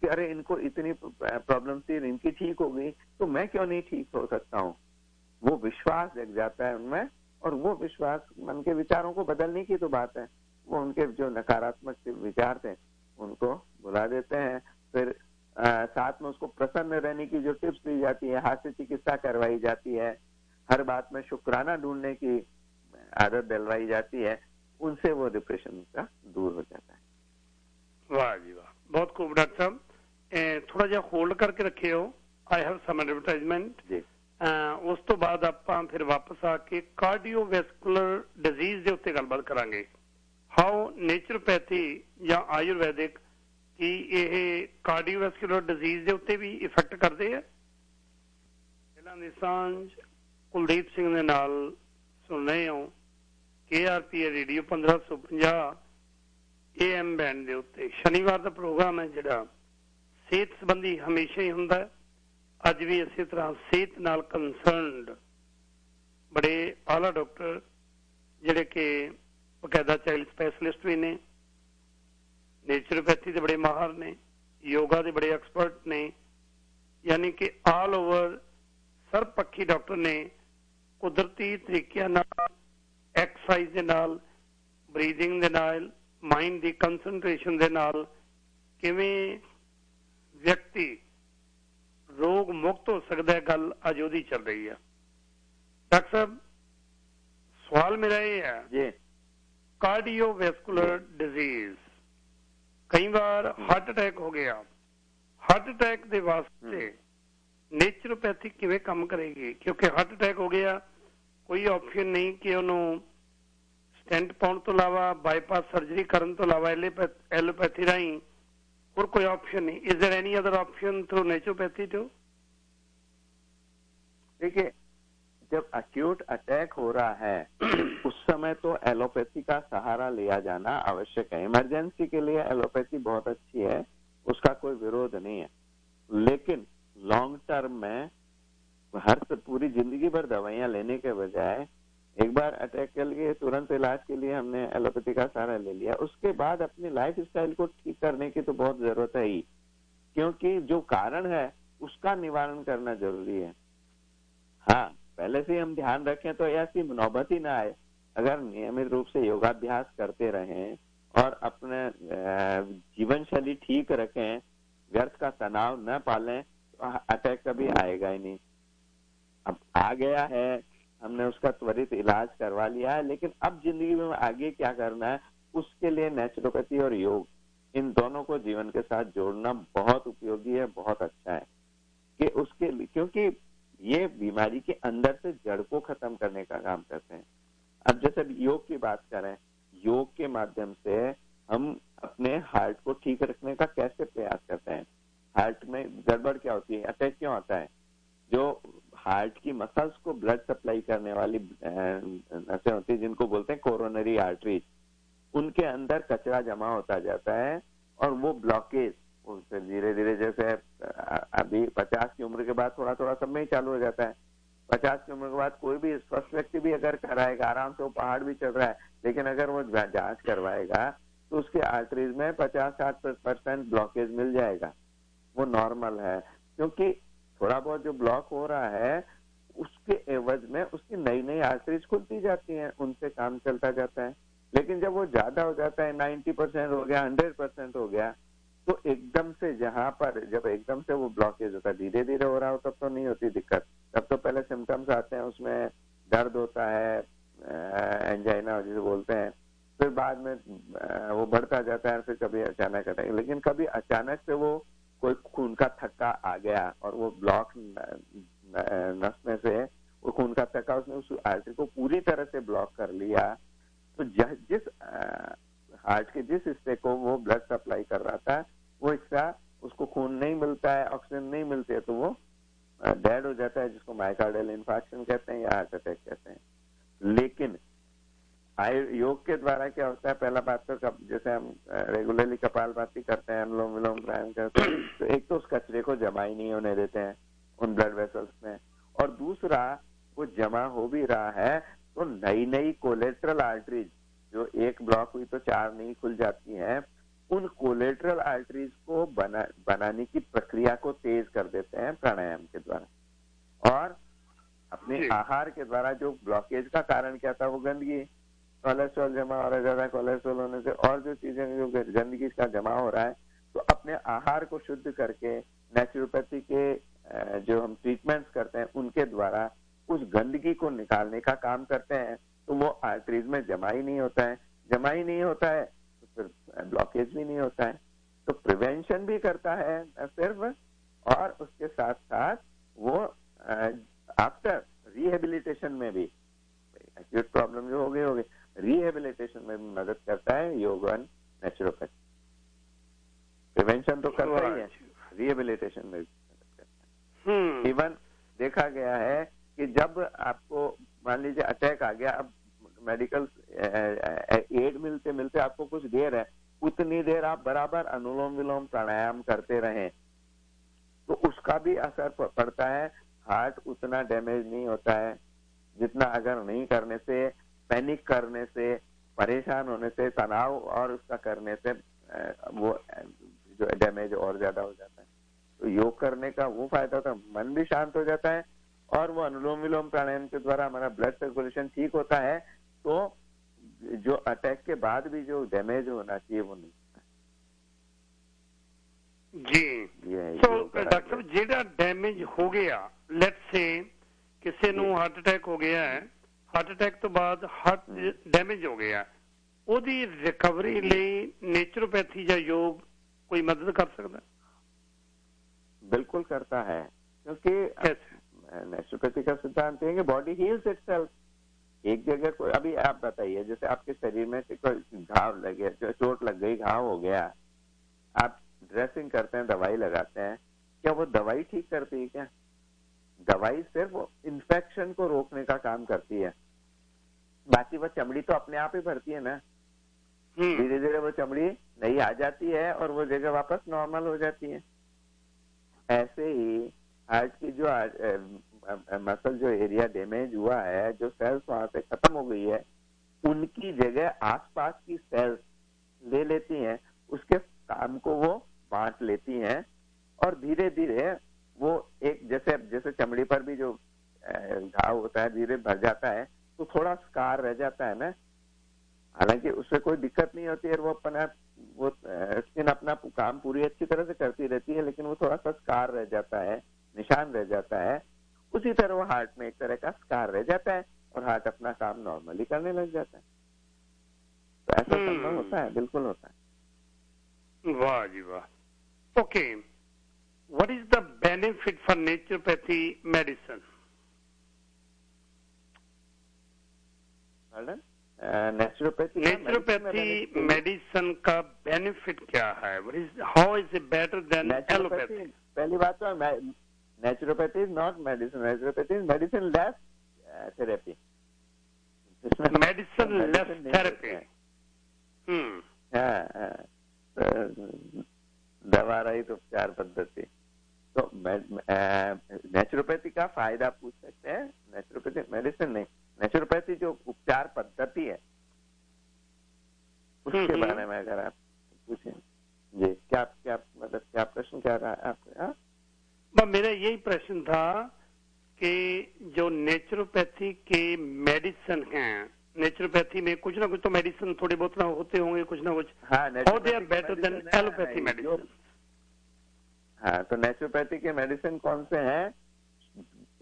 कि अरे इनको इतनी प्रॉब्लम थी, इनकी ठीक हो गई, तो मैं क्यों नहीं ठीक हो सकता हूँ, वो विश्वास जग जाता है उनमें। और वो विश्वास मन के विचारों को बदलने की तो बात है, वो उनके जो नकारात्मक विचार थे उनको भुला देते हैं। फिर साथ में उसको प्रसन्न रहने की जो टिप्स दी जाती है, हास्य चिकित्सा करवाई जाती है, हर बात में शुक्राना ढूंढने की आदत दिलवाई जाती है, उनसे वो डिप्रेशन का दूर हो जाता है। वाह जी वाह, बहुत खूब डॉक्टर साहब। थोड़ा जिहा होल्ड करके रखियो, आई हैव सम एडवर्टाइजमेंट जी। उस तो बाद ਆਪਾਂ ਫਿਰ ਵਾਪਸ ਆ ਕੇ ਕਾਰਡੀਓਵੈਸਕੂਲਰ ਡਿਜ਼ੀਜ਼ ਦੇ ਉੱਤੇ ਗੱਲਬਾਤ ਕਰਾਂਗੇ। ਹਾਊ ਨੇਚਰੋਪੈਥੀ ਜਾਂ ਆਯੁਰਵੈਦਿਕ ਕੀ ਇਹ ਕਾਰਡੀਓਵੈਸਕੂਲਰ ਡਿਜ਼ੀਜ਼ ਦੇ ਉੱਤੇ ਵੀ ਇਫੈਕਟ ਕਰਦੇ ਆ? ਪਹਿਲਾਂ ਦੀ ਸਾਂਝ ਕੁਲਦੀਪ ਸਿੰਘ ਦੇ ਨਾਲ ਸੁਣ ਰਹੇ ਹੋ KRPA ਰੇਡੀਓ 1550 AM ਬੈਂਡ ਦੇ ਉੱਤੇ। ਸ਼ਨੀਵਾਰ ਦਾ ਪ੍ਰੋਗਰਾਮ ਹੈ ਜਿਹੜਾ ਸਿਹਤ ਸੰਬੰਧੀ ਹਮੇਸ਼ਾ ਹੀ ਹੁੰਦਾ ਹੈ। ਅੱਜ ਵੀ ਇਸੇ ਤਰ੍ਹਾਂ ਸਿਹਤ ਨਾਲ ਕੰਸਰਨਡ ਬੜੇ ਆਲਾ ਡਾਕਟਰ ਜਿਹੜੇ ਕਿ ਬਕਾਇਦਾ ਚਾਈਲਡ ਸਪੈਸ਼ਲਿਸਟ ਵੀ ਨੇ, ਨੇਚਰੋਪੈਥੀ ਦੇ ਬੜੇ ਮਾਹਰ ਨੇ, ਯੋਗਾ ਦੇ ਬੜੇ ਐਕਸਪਰਟ ਨੇ, ਯਾਨੀ ਕਿ ਆਲ ਓਵਰ ਸਰਬਪੱਖੀ ਡਾਕਟਰ ਨੇ। ਕੁਦਰਤੀ ਤਰੀਕਿਆਂ ਨਾਲ, ਐਕਸਰਸਾਈਜ਼ ਦੇ ਨਾਲ, ਬਰੀਦਿੰਗ ਦੇ ਨਾਲ, ਮਾਈਂਡ ਦੀ ਕੰਸਨਟ੍ਰੇਸ਼ਨ ਦੇ ਨਾਲ ਕਿਵੇਂ ਵਿਅਕਤੀ ਰੋਗ ਮੁਕਤ ਹੋ ਸਕਦਾ ਹੈ, ਗੱਲ ਅੱਜ ਉਹਦੀ ਚੱਲ ਰਹੀ ਹੈ। ਡਾਕਟਰ ਸਾਹਿਬ, ਸਵਾਲ ਮੇਰਾ ਇਹ ਹੈ ਜੀ, ਕਾਰਡੀਓਵੈਸਕੂਲਰ ਡਿਜ਼ੀਜ਼, ਕਈ ਵਾਰ ਹਾਰਟ ਅਟੈਕ ਹੋ ਗਿਆ, ਹਾਰਟ ਅਟੈਕ ਦੇ ਵਾਸਤੇ ਨੇਚਰੋਪੈਥੀ ਕਿਵੇਂ ਕੰਮ ਕਰੇਗੀ? ਕਿਉਂਕਿ ਹਾਰਟ ਅਟੈਕ ਹੋ ਗਿਆ, ਕੋਈ ਆਪਸ਼ਨ ਨਹੀਂ ਕਿ ਉਹਨੂੰ ਸਟੈਂਟ ਪਾਉਣ ਤੋਂ ਇਲਾਵਾ, ਬਾਈਪਾਸ ਸਰਜਰੀ ਕਰਨ ਤੋਂ ਇਲਾਵਾ ਐਲੋਪੈਥੀ ਰਾਹੀਂ और कोई ऑप्शन नहीं। Is there any other option through naturopathy too? देखिए, जब एक्यूट अटैक हो रहा है उस समय तो एलोपैथी का सहारा लिया जाना आवश्यक है। इमरजेंसी के लिए एलोपैथी बहुत अच्छी है, उसका कोई विरोध नहीं है। लेकिन लॉन्ग टर्म में पूरी जिंदगी भर दवाइयां लेने के बजाय एक बार अटैक के लिए तुरंत इलाज के लिए हमने एलोपैथी का सहारा ले लिया, उसके बाद अपनी लाइफ स्टाइल को ठीक करने की तो बहुत जरूरत है ही, क्योंकि जो कारण है उसका निवारण करना जरूरी है। हाँ, पहले से हम ध्यान रखें तो ऐसी नौबत ही ना आए। अगर नियमित रूप से योगाभ्यास करते रहें और अपने जीवन शैली ठीक रखें, व्यर्थ का तनाव न पालें, तो अटैक कभी आएगा ही नहीं। अब आ गया है, हमने उसका त्वरित इलाज करवा लिया है, लेकिन अब जिंदगी में आगे क्या करना है उसके लिए नेचुरोपैथी और योग इन दोनों को जीवन के साथ जोड़ना बहुत उपयोगी है, बहुत अच्छा है कि उसके, क्योंकि ये बीमारी के अंदर से जड़ को खत्म करने का काम करते हैं। अब जैसे योग की बात करें, योग के माध्यम से हम अपने हार्ट को ठीक रखने का कैसे प्रयास करते हैं। हार्ट में गड़बड़ क्या होती है, अटैक क्यों आता है? जो हार्ट की मसल्स को ब्लड सप्लाई करने वाली नसें होती है, जिनको बोलते हैं कोरोनरी आर्टरीज, उनके अंदर कचरा जमा होता जाता है और वो ब्लॉकेज उनसे धीरे धीरे, जैसे अभी 50 की उम्र के बाद थोड़ा थोड़ा सब में ही चालू हो जाता है। 50 की उम्र के बाद कोई भी स्वस्थ व्यक्ति भी अगर कराएगा, आराम से वो पहाड़ भी चढ़ रहा है, लेकिन अगर वो जांच करवाएगा तो उसके आर्टरीज में 50-60% ब्लॉकेज मिल जाएगा। वो नॉर्मल है, क्योंकि थोड़ा बहुत जो ब्लॉक हो रहा है उसके एवज में उसकी नई नई आर्टरीज खुलती जाती हैं, उनसे काम चलता जाता है। लेकिन जब वो ज्यादा हो जाता है, 90% हो गया, 100% हो गया, तो एकदम से जहां पर जब एकदम से वो ब्लॉकेज होता है, धीरे धीरे हो रहा हो तब तो नहीं होती दिक्कत। तब तो पहले सिम्टम्स आते हैं, उसमें दर्द होता है, एंजाइना जिसे बोलते हैं, फिर बाद में वो बढ़ता जाता है, फिर कभी अचानक आता है। लेकिन कभी अचानक से वो कोई खून का थक्का आ गया और वो ब्लॉक नस में से वो खून का थक्का उसने उस आर्टरी को पूरी तरह से ब्लॉक कर लिया, तो जिस हार्ट के जिस हिस्से को वो ब्लड सप्लाई कर रहा था, वो हिस्सा उसको खून नहीं मिलता है, ऑक्सीजन नहीं मिलती है, तो वो डेड हो जाता है, जिसको माइकार्डियल इन्फार्क्शन कहते हैं या हार्ट अटैक कहते हैं। लेकिन योग के द्वारा क्या होता है, पहला बात तो जैसे हम रेगुलरली कपालभाति करते हैं, अनुलोम विलोम प्राणायाम करते हैं, तो एक तो उस कचरे को जमा ही नहीं होने देते हैं उन ब्लड वेसल्स में, और दूसरा वो जमा हो भी रहा है तो नई नई कोलेट्रल आर्टरीज, जो एक ब्लॉक हुई तो 4 नहीं खुल जाती हैं, उन कोलेट्रल आर्टरीज को बनाने की प्रक्रिया को तेज कर देते हैं प्राणायाम के द्वारा। और अपने आहार के द्वारा जो ब्लॉकेज का कारण क्या था, वो गंदगी, कोलेस्ट्रॉल जमा हो रहा है, ज्यादा कोलेस्ट्रॉल होने से और जो चीजें जो गंदगी का जमा हो रहा है, तो अपने आहार को शुद्ध करके नेचुरोपैथी के जो हम ट्रीटमेंट्स करते हैं उनके द्वारा उस गंदगी को निकालने का काम करते हैं, तो वो आर्टरीज में जमा ही नहीं होता है। जमा ही नहीं होता है तो फिर ब्लॉकेज भी नहीं होता है। तो प्रिवेंशन भी करता है सिर्फ, और उसके साथ साथ वो आफ्टर रिहेबिलिटेशन में भी, एक्यूट प्रॉब्लम जो हो गई रिहेबिलिटेशन में भी मदद करता है योग और नेचुरोपैथी। प्रिवेंशन तो करता ही है, रिहेबिलिटेशन में भी मदद करता है। इवन देखा गया है कि जब आपको मान लीजिए अटैक आ गया, अब मेडिकल एड मिलते मिलते आपको कुछ देर है, उतनी देर आप बराबर अनुलोम विलोम प्राणायाम करते रहें तो उसका भी असर पड़ता है। हार्ट उतना डैमेज नहीं होता है जितना अगर नहीं करने से, पैनिक करने से, परेशान होने से, तनाव और उसका करने से वो जो डैमेज और ज्यादा हो जाता है। तो योग करने का वो फायदा होता है, मन भी शांत हो जाता है और वो अनुलोम विलोम प्राणायाम के द्वारा हमारा ब्लड सर्कुलेशन ठीक होता है, तो जो अटैक के बाद भी जो डैमेज होना चाहिए वो नहीं होता जी। तो डॉक्टर जेड़ा डैमेज हो गया, लेट्स से किसी ਨੂੰ हार्ट अटैक हो गया है, हार्ट अटैक तो बाद हार्ट डैमेज हो गया, ਉਹਦੀ रिकवरी ਲਈ नेचुरोपैथी या योग कोई मदद कर सकता है? बिल्कुल करता है, क्योंकि नेचुरोपैथी का सिद्धांत है कि बॉडी हील्स इटसेल्फ। एक जगह कोई, अभी आप बताइए, जैसे आपके शरीर में कोई घाव लगे, चोट लग गई, घाव हो गया, आप ड्रेसिंग करते हैं, दवाई लगाते हैं, क्या वो दवाई ठीक करती है? क्या दवाई सिर्फ इन्फेक्शन को रोकने का काम करती है, बाकी वो चमड़ी तो अपने आप ही भरती है ना। धीरे धीरे वो चमड़ी नई आ जाती है और वो जगह वापस नॉर्मल हो जाती है। ऐसे ही हार्ट की जो मसल जो एरिया डैमेज हुआ है, जो सेल्स वहां से खत्म हो गई है, उनकी जगह आसपास की सेल्स ले लेती हैं, उसके काम को वो बांट लेती हैं और धीरे धीरे वो एक जैसे जैसे चमड़ी पर भी जो घाव होता है धीरे भर जाता है तो थोड़ा स्कार रह जाता है ना, हालांकि उससे कोई दिक्कत नहीं होती है, वो अपना वो स्किन अपना काम पूरी अच्छी तरह से करती रहती है, लेकिन वो थोड़ा सा स्कार रह जाता है, निशान रह जाता है। उसी तरह वो हार्ट में एक तरह का स्कार रह जाता है और हार्ट अपना काम नॉर्मली करने लग जाता है। तो ऐसा संभव होता है, बिल्कुल होता है। वाह जी वाह। Okay, what is the benefit for naturopathy medicine? Naturopathy medicine का बेनिफिट क्या है? How is it better than allopathy? पहली बात तो naturopathy is not medicine, naturopathy is medicine less therapy, medicine less therapy. दवा रहित उपचार पद्धति। तो नेचुरोपैथी का फायदा पूछ सकते हैं, नेचुरोपैथी मेडिसिन नहीं, नेचुरोपैथी जो उपचार पद्धति है उसके बारे में अगर आप पूछें जी, क्या क्या मतलब क्या प्रश्न क्या रहा है आपका? मेरा यही प्रश्न था कि जो नेचुरोपैथी के मेडिसिन हैं, नेचुरोपैथी में कुछ ना कुछ तो मेडिसिन थोड़े बहुत ना होते होंगे, कुछ ना कुछ, how they are better than allopathy medicine? हाँ, तो नेचुरोपैथी के मेडिसिन कौन से हैं?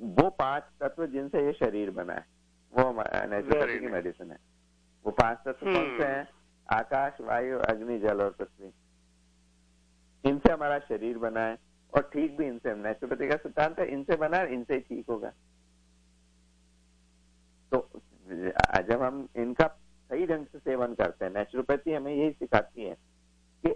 वो 5 तत्व जिनसे ये शरीर बना है, वो नेचुरोपैथी की मेडिसिन है। वो 5 तत्व कौन से हैं? आकाश, वायु, अग्नि, जल और पृथ्वी। इनसे हमारा शरीर बना है और ठीक भी इनसे। नेचुरोपैथी का सिद्धांत है इनसे बना है, इनसे ही ठीक होगा। तो जब हम इनका सही ढंग से सेवन करते हैं, नेचुरोपैथी हमें यही सिखाती है कि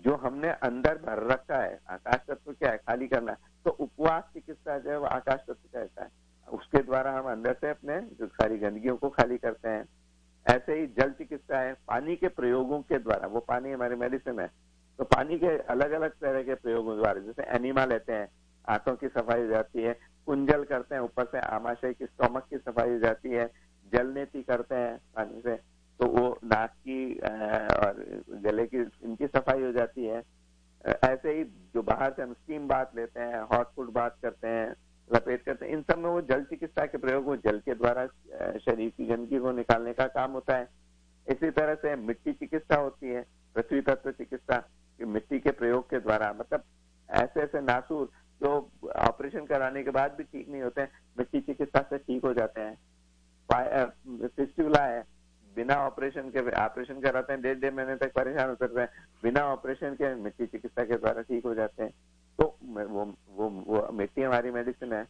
जो हमने अंदर भर रखा है, आकाश तत्व क्या है? खाली करना है। तो उपवास चिकित्सा जो है वो आकाश तत्व का रहता है, उसके द्वारा हम अंदर से अपने जो सारी गंदगियों को खाली करते हैं। ऐसे ही जल चिकित्सा है, पानी के प्रयोगों के द्वारा, वो पानी हमारी मेडिसिन है। तो पानी के अलग अलग तरह के प्रयोगों द्वारा, जैसे एनिमा लेते हैं, आंतों की सफाई हो जाती है, कुंजल करते हैं, ऊपर से आमाशय की, स्टोमक की सफाई हो जाती है, जल नेति करते हैं पानी से, तो वो नाक की और गले की, इनकी सफाई हो जाती है। ऐसे ही जो बाहर से हम स्टीम बाथ लेते हैं, हॉट फूड बाथ करते हैं, लपेट करते हैं, इन सब में वो जल चिकित्सा के प्रयोग, वो जल के द्वारा शरीर की गंदगी को निकालने का काम होता है। इसी तरह से मिट्टी चिकित्सा होती है, पृथ्वी तत्व चिकित्सा, मिट्टी के प्रयोग के द्वारा, मतलब ऐसे ऐसे नासूर जो ऑपरेशन कराने के बाद भी ठीक नहीं होते हैं, मिट्टी चिकित्सा से ठीक हो जाते हैं। फिस्टुला है, बिना ऑपरेशन के ऑपरेशन कराते हैं, 1.5 महीने तक परेशान होते हैं, बिना ऑपरेशन के मिट्टी चिकित्सा के द्वारा ठीक हो जाते हैं। तो वो मिट्टी हमारी मेडिसिन है।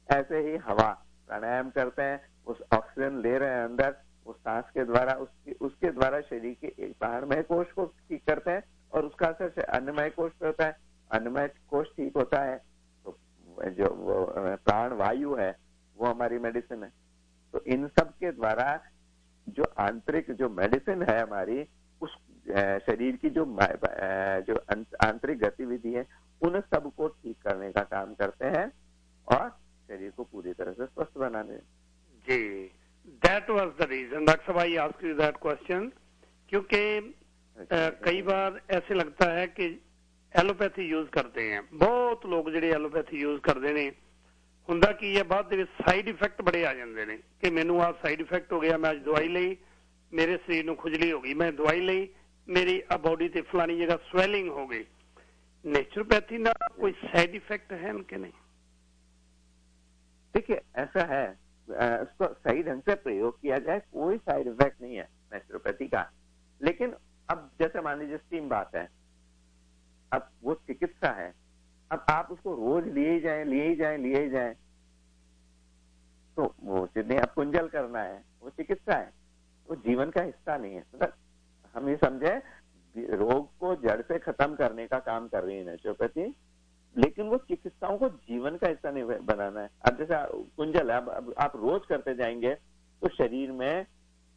ऐसे ही हवा, प्राणायाम करते हैं, उस ऑक्सीजन ले रहे हैं अंदर, उस सांस के द्वारा, उसके द्वारा शरीर के एक बाहरमय कोष को ठीक करते हैं और उसका असर अन्नमय कोष पे होता है। अन्नमय कोष ठीक होता है तो जो प्राण वायु है वो हमारी मेडिसिन है। तो इन सब के द्वारा जो आंतरिक जो मेडिसिन है हमारी, उस शरीर की जो आंतरिक गतिविधि है, उन सब को ठीक करने का काम करते हैं और शरीर को पूरी तरह से स्वस्थ बनाने। जी, that was the reason doctor साहब I asked you that question, क्योंकि कई बार ऐसे लगता है कि एलोपैथी यूज करते हैं बहुत लोग, ਜਿਹੜੇ एलोपैथी यूज करते हैं, ਹੁੰਦਾ ਕੀ ਹੈ ਬਾਅਦ ਦੇ ਵਿੱਚ ਸਾਈਡ ਇਫੈਕਟ ਬੜੇ ਆ ਜਾਂਦੇ ਨੇ ਕਿ ਮੈਨੂੰ ਆ ਸਾਈਡ ਇਫੈਕਟ ਹੋ ਗਿਆ, ਮੈਂ ਅੱਜ ਦਵਾਈ ਲਈ, ਮੇਰੇ ਸਰੀਰ ਨੂੰ ਖੁਜਲੀ ਹੋ ਗਈ, मैं दवाई ਲਈ, मेरी बॉडी ਤੇ फलानी जगह स्वेलिंग हो गई। नेचुरोपैथी ना कोई साइड इफेक्ट है उनके? नहीं, देखिए ऐसा है, उसको सही ढंग से प्रयोग किया जाए कोई साइड इफेक्ट नहीं है नेचुरोपैथी का। लेकिन अब जैसे मान लीजिए स्टीम बात है, अब वो चिकित्सा है, अब आप उसको रोज लिए ही जाएं तो वो उचित नहीं। अब कुंजल करना है, वो चिकित्सा है, वो जीवन का हिस्सा नहीं है। मतलब हम ये समझे रोग को जड़ से खत्म करने का काम कर रही है नेचुरोपैथी, लेकिन वो चिकित्साओं को जीवन का हिस्सा नहीं बनाना है। अब जैसे कुंजल है, अब आप रोज करते जाएंगे तो शरीर में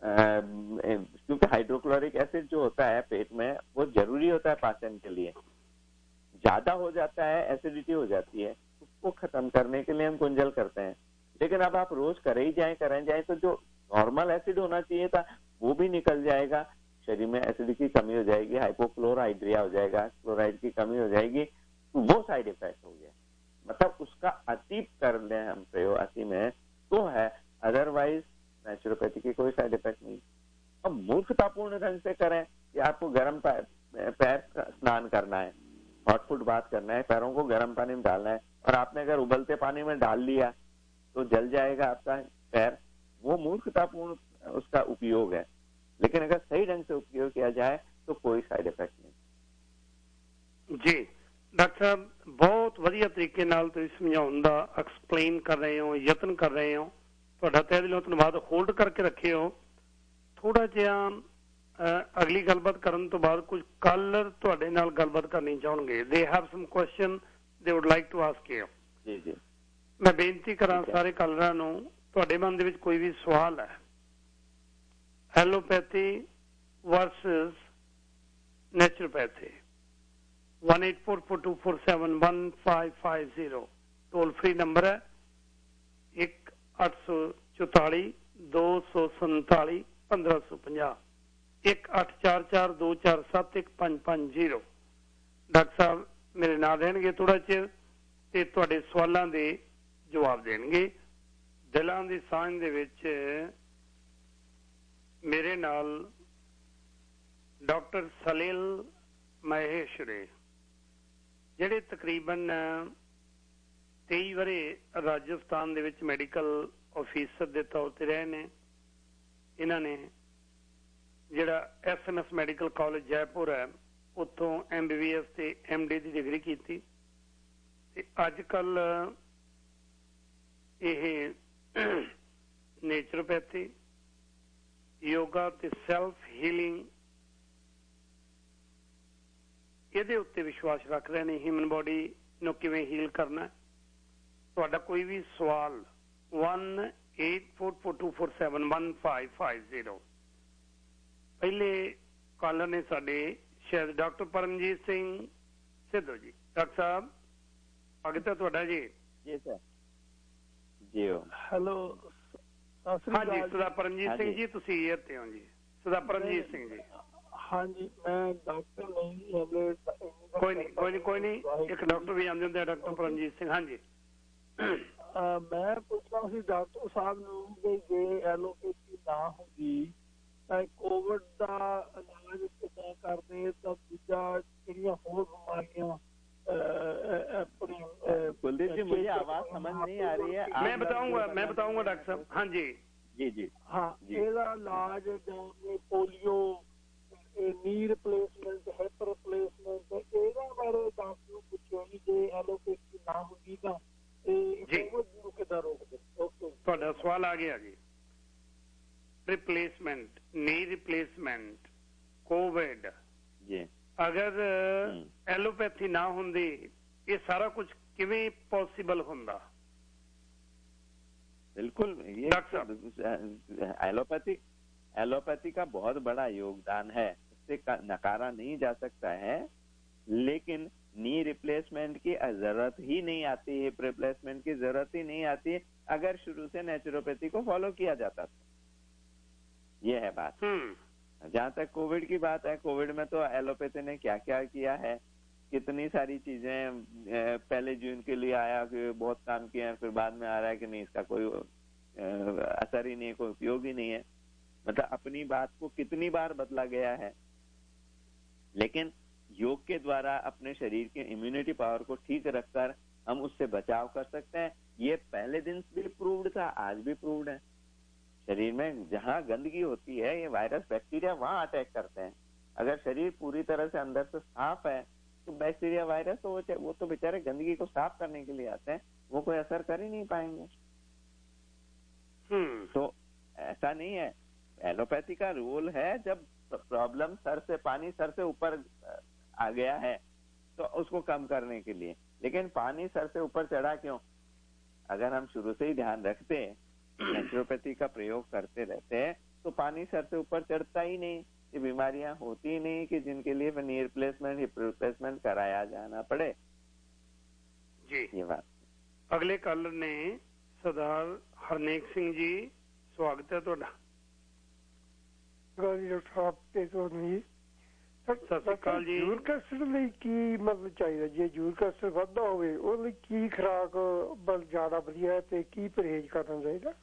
क्योंकि हाइड्रोक्लोरिक एसिड जो होता है पेट में, वो जरूरी होता है पाचन के लिए, ज्यादा हो जाता है, एसिडिटी हो जाती है, उसको खत्म करने के लिए हम कुंजल करते हैं। लेकिन अब आप रोज करें जाए तो जो नॉर्मल एसिड होना चाहिए था वो भी निकल जाएगा, शरीर में एसिड की कमी हो जाएगी, हाइपोक्लोराइड्रिया हो जाएगा, क्लोराइड की कमी हो जाएगी, तो वो साइड इफेक्ट हो गया। मतलब उसका अति कर ले हम प्रयोग, अति में तो है, अदरवाइज नेचुरोपैथी की कोई साइड इफेक्ट नहीं। अब मूर्खतापूर्ण ढंग से करें कि आपको गर्म पैर स्नान करना है, हॉट फूड बात करना है, पैरों को गर्म पानी में डालना है, और आपने अगर उबलते पानी में डाल लिया तो जल जाएगा आपका पैर, वो मूर्खतापूर्ण उसका उपयोग है। लेकिन अगर सही ढंग से उपयोग किया जाए तो कोई साइड इफेक्ट नहीं। ਜੀ ਡਾਕਟਰ ਸਾਹਿਬ ਬਹੁਤ ਵਧੀਆ ਤਰੀਕੇ ਨਾਲ ਤੁਸੀਂ ਸਮਝਾਉਣ ਦਾ ਐਕਸਪਲੇਨ ਕਰ ਰਹੇ ਹੋ, ਯਤਨ ਕਰ ਰਹੇ ਹੋ, ਤੁਹਾਡਾ ਤਹਿ ਦਿਲੋਂ ਧੰਨਵਾਦ। ਹੋਲਡ ਕਰਕੇ ਰੱਖਿਓ ਥੋੜਾ ਜਿਹਾ, ਅਗਲੀ ਗੱਲਬਾਤ ਕਰਨ ਤੋਂ ਬਾਅਦ ਕੁਝ ਕਾਲਰ ਤੁਹਾਡੇ ਨਾਲ ਗੱਲਬਾਤ ਕਰਨੀ ਚਾਹਣਗੇ। They have some question they would like to ask you. ਜੀ ਜੀ, ਮੈਂ ਬੇਨਤੀ ਕਰਾਂ ਸਾਰੇ ਕਾਲਰਾਂ ਨੂੰ, ਤੁਹਾਡੇ ਮਨ ਦੇ ਵਿੱਚ ਕੋਈ ਵੀ ਸਵਾਲ ਹੈ allopathy versus naturopathy, 18442471550 toll free number ਹੈ, 1-844-247-1550, 1-844-247-1550। ਡਾਕਟਰ ਸਾਹਿਬ ਮੇਰੇ ਨਾਲ ਰਹਿਣਗੇ ਥੋੜਾ ਚਿਰ ਤੇ ਤੁਹਾਡੇ ਸਵਾਲਾਂ ਦੇ ਜਵਾਬ ਦੇਣਗੇ। ਦਿਲਾਂ ਦੀ ਸਾਂਝ ਦੇ ਵਿੱਚ ਮੇਰੇ ਨਾਲ ਡਾਕਟਰ ਸਲੀਲ ਮਹੇਸ਼ਵਰੀ, ਜਿਹੜੇ ਤਕਰੀਬਨ 23 ਵਰੇ ਰਾਜਸਥਾਨ ਦੇ ਵਿੱਚ ਮੈਡੀਕਲ ਆਫੀਸਰ ਦੇ ਤੌਰ ਤੇ ਰਹੇ ਨੇ। ਇਹਨਾਂ ਨੇ ਜਿਹੜਾ SMS ਮੈਡੀਕਲ ਕਾਲਜ ਜੈਪੁਰ ਹੈ ਉੱਥੋਂ MBBS ਤੇ MD ਦੀ ਡਿਗਰੀ ਕੀਤੀ ਤੇ ਅੱਜ ਕੱਲ ਇਹ ਨੇਚਰੋਪੈਥੀ, ਯੋਗਾ ਤੇ ਸੈਲਫ ਹੀਲਿੰਗ ਇਹਦੇ ਉੱਤੇ ਵਿਸ਼ਵਾਸ ਰੱਖ ਰਹੇ ਨੇ, ਹਿਊਮਨ ਬੋਡੀ ਨੂੰ ਕਿਵੇਂ ਹੀਲ ਕਰਨਾ। ਤੁਹਾਡਾ ਕੋਈ ਵੀ ਸਵਾਲ 1-844-247-1550। ਪਹਿਲੇ ਕਾਲਰ ਨੇ ਸਾਡੇ ਸ਼ਾਇਦ ਡਾਕਟਰ ਪਰਮਜੀਤ ਸਿੰਘ ਸਿੱਧੂ ਜੀ। ਡਾਕਟਰ ਸਾਹਿਬ ਸਵਾਗਤ ਹੈ ਤੁਹਾਡਾ ਜੀ। ਜੀ ਸਰ, ਜੀ ਹੈਲੋ, ਹਾਂਜੀ ਸਰਦਾਰ ਪਰਮਜੀਤ ਸਿੰਘ ਜੀ, ਤੁਸੀਂ ਇਹ ਤੇ ਹੋ ਜੀ। ਸਰਦਾਰ ਪਰਮਜੀਤ ਸਿੰਘ ਜੀ। ਹਾਂਜੀ, ਮੈਂ ਡਾਕਟਰ ਨਹੀਂ, ਕੋਈ ਨਹੀਂ, ਇੱਕ ਡਾਕਟਰ ਵੀ ਆਉਂਦੇ ਹੁੰਦੇ ਆ, ਡਾਕਟਰ ਪਰਮਜੀਤ ਸਿੰਘ। ਹਾਂਜੀ, ਮੈਂ ਪੁੱਛਣਾ ਸੀ ਡਾਕਟਰ ਸਾਹਿਬ ਨੂੰ ਕਿ ਜੇ ਐਲੋਪੈਥੀ ਨਾ ਹੁੰਦੀ ਤਾਂ ਕੋਵਿਡ ਦਾ ਇਲਾਜ ਕਿੱਦਾਂ ਕਰਦੇ, ਤਾਂ ਦੂਜਾ ਜਿਹੜੀਆਂ ਹੋਰ ਬਿਮਾਰੀਆਂ अपनी। कुलदीप जी मुझे आवाज समझ नहीं आ रही है। मैं बताऊंगा डॉक्टर साहब। हाँ जी जी जी हाँ, ਇਹਦਾ ਇਲਾਜ ਜਿਵੇਂ ਪੋਲੀਓ, ਨੀ ਰਿਪਲੇਸਮੈਂਟ, ਹਿਪ ਰਿਪਲੇਸਮੈਂਟ, ਇਹਦਾ ਬਾਰੇ ਡਾਕਟਰ ਨੂੰ ਪੁੱਛਿਓ ਜੀ ਜੇ ਐਲੋਪੈਥੀ ਨਾ ਹੁੰਦੀ ਤਾਂ ਇਹ ਕੋਵਿਡ ਨੂੰ ਕਿੱਦਾਂ ਰੋਕਦੇ। ਓਕੇ, ਤੁਹਾਡਾ ਸਵਾਲ ਆ ਗਿਆ ਜੀ। ਰਿਪਲੇਸਮੈਂਟ, ਨੀ ਰਿਪਲੇਸਮੈਂਟ, ਕੋਵਿਡ ਜੀ, ਅਗਰ ਐਲੋਪੈਥੀ ਨਾ ਹੁੰਦੀ ਇਹ ਸਾਰਾ ਕੁਝ ਕਿਵੇਂ ਪੋਸੀਬਲ ਹੁੰਦਾ? बिल्कुल, ये एलोपैथी का बहुत बड़ा योगदान है, इससे नकारा नहीं जा सकता है। लेकिन नी रिप्लेसमेंट की जरूरत ही नहीं आती, हिप रिप्लेसमेंट की जरूरत ही नहीं आती अगर शुरू से नेचुरोपैथी को फॉलो किया जाता था। ये है बात। जहाँ तक कोविड की बात है, कोविड में तो एलोपैथी ने क्या क्या किया है, कितनी सारी चीजें पहले जून के लिए आया कि बहुत काम किए हैं, फिर बाद में आ रहा है कि नहीं इसका कोई असर ही नहीं है, कोई उपयोग ही नहीं है। मतलब अपनी बात को कितनी बार बदला गया है। लेकिन योग के द्वारा अपने शरीर के इम्यूनिटी पावर को ठीक रखकर हम उससे बचाव कर सकते हैं। ये पहले दिन भी प्रूव्ड था, आज भी प्रूव्ड है। शरीर में जहाँ गंदगी होती है, ये वायरस बैक्टीरिया वहां अटैक करते हैं। अगर शरीर पूरी तरह से अंदर से साफ है तो बैक्टीरिया वायरस तो वो तो बेचारे गंदगी को साफ करने के लिए आते हैं, वो कोई असर कर ही नहीं पाएंगे। तो ऐसा नहीं है। एलोपैथी का रोल है, जब प्रॉब्लम पानी सर से ऊपर आ गया है तो उसको कम करने के लिए। लेकिन पानी सर से ऊपर चढ़ा क्यों? अगर हम शुरू से ही ध्यान रखते, नेचुरोपैथी का प्रयोग करते रहते तो पानी सर से ऊपर चढ़ता ही नहीं, ये बीमारियां होती ही नहीं कि जिनके लिए नी रिप्लेसमेंट, हिप रिप्लेसमेंट कराया जाना पड़े जी। ये बात। अगले कॉलर ने सरदार हरनेक सिंह जी, स्वागत है ਤੁਹਾਡਾ। ਡਾਕਟਰ ਸਾਹਿਬ ਤੇ ਤੁਹਾਨੂੰ ਸਤਿ ਸ਼੍ਰੀ ਅਕਾਲ ਜੀ। ਯੂਰਿਕ ਐਸਿਡ ਲਈ ਕੀ ਮਤਲਬ ਚਾਹੀਦਾ? ਜੇ ਯੂਰਿਕ ਐਸਿਡ ਵੱਧਦਾ ਹੋਵੇ ਉਹਦੇ ਲਈ ਕੀ ਖੁਰਾਕ ਜ਼ਿਆਦਾ ਵਧੀਆ ਹੈ ਤੇ ਕੀ ਪਰਹੇਜ਼ ਕਰਨਾ ਚਾਹੀਦਾ?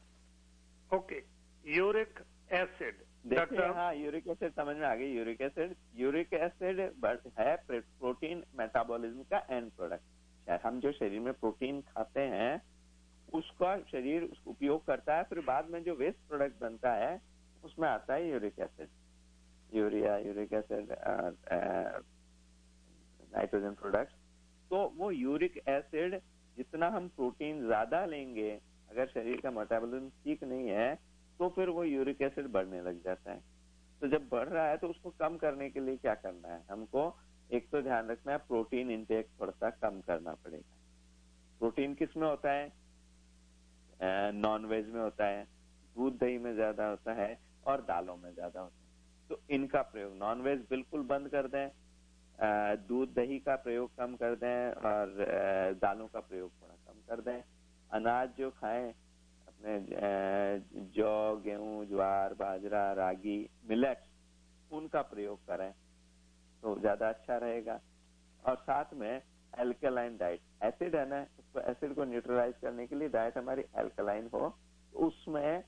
Okay, uric acid. देखिए, हाँ, यूरिक एसिड समझ में आ गई। यूरिक एसिड है प्रोटीन मेटाबॉलिज्म का एंड प्रोडक्ट। हम जो शरीर में प्रोटीन खाते हैं उसका शरीर उपयोग करता है, फिर बाद में जो वेस्ट प्रोडक्ट बनता है उसमें आता है uric acid, urea, uric acid, nitrogen products, तो वो यूरिक एसिड जितना हम प्रोटीन ज्यादा लेंगे, अगर शरीर का मेटाबॉलिज्म ठीक नहीं है तो फिर वो यूरिक एसिड बढ़ने लग जाता है। तो जब बढ़ रहा है तो उसको कम करने के लिए क्या करना है, हमको एक तो ध्यान रखना है प्रोटीन इंटेक थोड़ा सा कम करना पड़ेगा। प्रोटीन किस में होता है, नॉन वेज में होता है, दूध दही में ज्यादा होता है और दालों में ज्यादा होता है। तो इनका प्रयोग नॉन वेज बिल्कुल बंद कर दें, दूध दही का प्रयोग कम कर दें और दालों का प्रयोग थोड़ा कम कर दें। अनाज जो खाएं अपने जौ, गेहूं, ज्वार, बाजरा, रागी, मिलेट्स, उनका प्रयोग करें तो ज्यादा अच्छा रहेगा। और साथ में एल्कलाइन डाइट, एसिड है ना, उसको एसिड को न्यूट्रलाइज करने के लिए डाइट हमारी एल्कलाइन हो, तो उसमें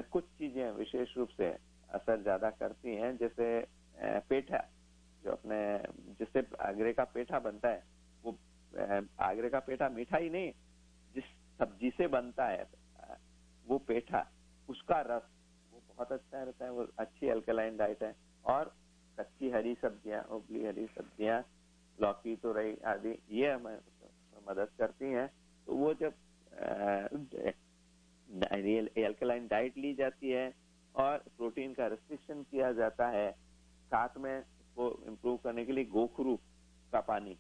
कुछ चीजें विशेष रूप से असर ज्यादा करती हैं, जैसे पेठा, जो अपने जिससे आगरे का पेठा बनता है, वो आगरे का पेठा मीठा ही नहीं, जिस सब्जी से बनता है वो पेठा, उसका रस वो बहुत अच्छा रहता है, वो अच्छी अल्कलाइन डाइट है। और कच्ची हरी सब्जियां, उबली हरी सब्जियां, लौकी, तुरई आदि, ये हमें मदद करती हैं। तो वो जब अल्कलाइन डाइट ली जाती है और प्रोटीन का रिस्ट्रिक्शन किया जाता है, साथ में उसको इम्प्रूव करने के लिए गोखरू का पानी,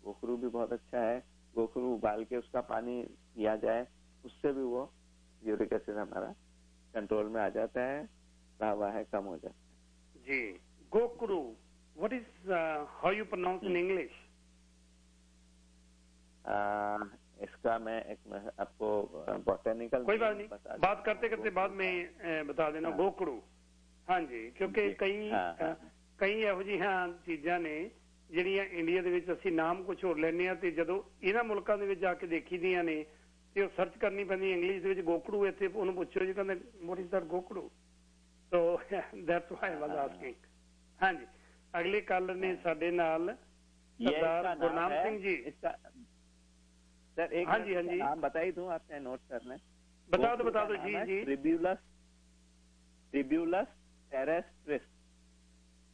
गोखरू भी बहुत अच्छा है, गोखरू उबाल के उसका पानी पिया जाए, उससे भी वो यूरिक एसिड हमारा कंट्रोल में आ जाता है, रहा हुआ है कम हो जाता है। जी, गोखरू, what is how you pronounce in English? इसका मैं आपको बॉटनिकल, कोई बात नहीं, बात करते करते बाद में बता देना। गोखरू, हाँ जी, क्योंकि कई ਇਹੋ ਜਿਹੀਆਂ ਚੀਜ਼ਾਂ ਨੇ ਜਿਹੜੀਆਂ ਇੰਡੀਆ ਦੇ ਵਿੱਚ ਅਸੀਂ ਨਾਮ ਕੁਝ ਹੋਰ ਲੈਂਦੇ ਆ, ਤੇ ਜਦੋਂ ਇਹਨਾਂ ਮੁਲਕਾਂ ਦੇ ਵਿੱਚ ਜਾ ਕੇ ਦੇਖੀਦੀਆਂ ਨੇ ਤੇ ਉਹ ਸਰਚ ਕਰਨੀ ਪੈਂਦੀ ਇੰਗਲਿਸ਼ ਦੇ ਵਿੱਚ ਗੋਕੜੂ, ਇੱਥੇ ਉਹਨੂੰ ਪੁੱਛੋ ਜੀ, ਕਹਿੰਦੇ ਵਾਟ ਇਜ਼ ਦੈਟ ਗੋਕੜੂ। So that's why I was asking. ਹਾਂਜੀ, ਅਗਲੇ ਕਾਲਰ ਨੇ ਸਾਡੇ ਨਾਲ सरदार गुरनाम सिंह जी। सर एक, हाँ जी नाम बता ही दूं, आपने नोट करना है? बता दो जी जी। ट्रिब्यूलस टेरेस्ट्रिस,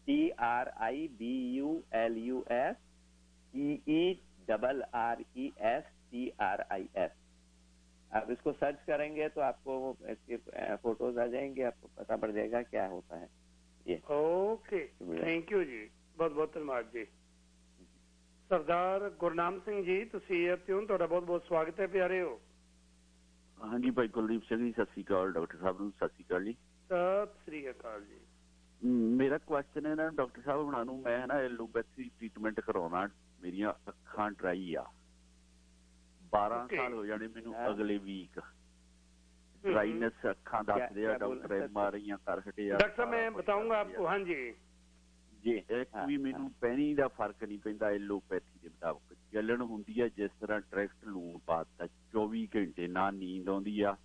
TRIBULUS TERRESTRIS। आप इसको सर्च करेंगे तो आपको इसके फोटोज आ जाएंगे, आपको पता पड़ जाएगा क्या होता है ये। ओके, थैंक यू जी, बहुत बहुत धन्यवाद जी। सरदार गुरनाम सिंह जी, ਤੁਸੀਂ ਇੱਥੇ ਹੋ, ਤੁਹਾਡਾ ਬਹੁਤ ਬਹੁਤ ਸਵਾਗਤ ਹੈ ਪਿਆਰੇ ਹੋ। ਹਾਂਜੀ ਭਾਈ ਕੁਲਦੀਪ ਸਿੰਘ ਜੀ, ਸਤਿ ਸ੍ਰੀ ਅਕਾਲ। ਡਾਕਟਰ ਸਾਹਿਬ ਨੂੰ ਸਤਿ ਸ੍ਰੀ ਅਕਾਲ ਜੀ। ਸਤਿ ਸ੍ਰੀ ਅਕਾਲ ਜੀ। ਮੇਰਾ ਕੁਐਸਚਨ ਹੈ ਨਾ ਡਾਕਟਰ ਸਾਹਿਬ ਹੁਣਾਂ ਨੂੰ, ਮੈਂ ਨਾ ਐਲੋਪੈਥੀ ਟ੍ਰੀਟਮੈਂਟ ਕਰਾਉਣਾ, ਮੇਰੀਆਂ ਅੱਖਾਂ ਡਰਾਈ ਆ, 12 ਸਾਲ ਹੋ ਜਾਣੇ ਮੈਨੂੰ ਅਗਲੇ ਵੀਕ। ਡਰਾਈਨੈਸ ਅੱਖਾਂ ਦੱਸਦੇ ਆ ਡਾਕਟਰ, ਐਮਆਰਆਈਆਂ ਕਰ ਹਟੇ ਆ। डॉक्टर साहब मैं बताऊंगा आपको। हाँ जी ਜੀ, ਇੱਕ ਵੀ ਮੈਨੂੰ ਪੈਣੀ ਦਾ ਫਰਕ ਨਹੀਂ ਪੈਂਦਾ ਐਲੋਪੈਥੀ ਦੇ ਮੁਤਾਬਕ। ਜਲਣ ਹੁੰਦੀ ਹੈ ਜਿਸ ਤਰ੍ਹਾਂ ਡਾਇਰੈਕਟ ਲੂਣ ਪਾਤਾ, 24 ਘੰਟੇ ਨਾ ਨੀਂਦ ਆਉਂਦੀ ਆ,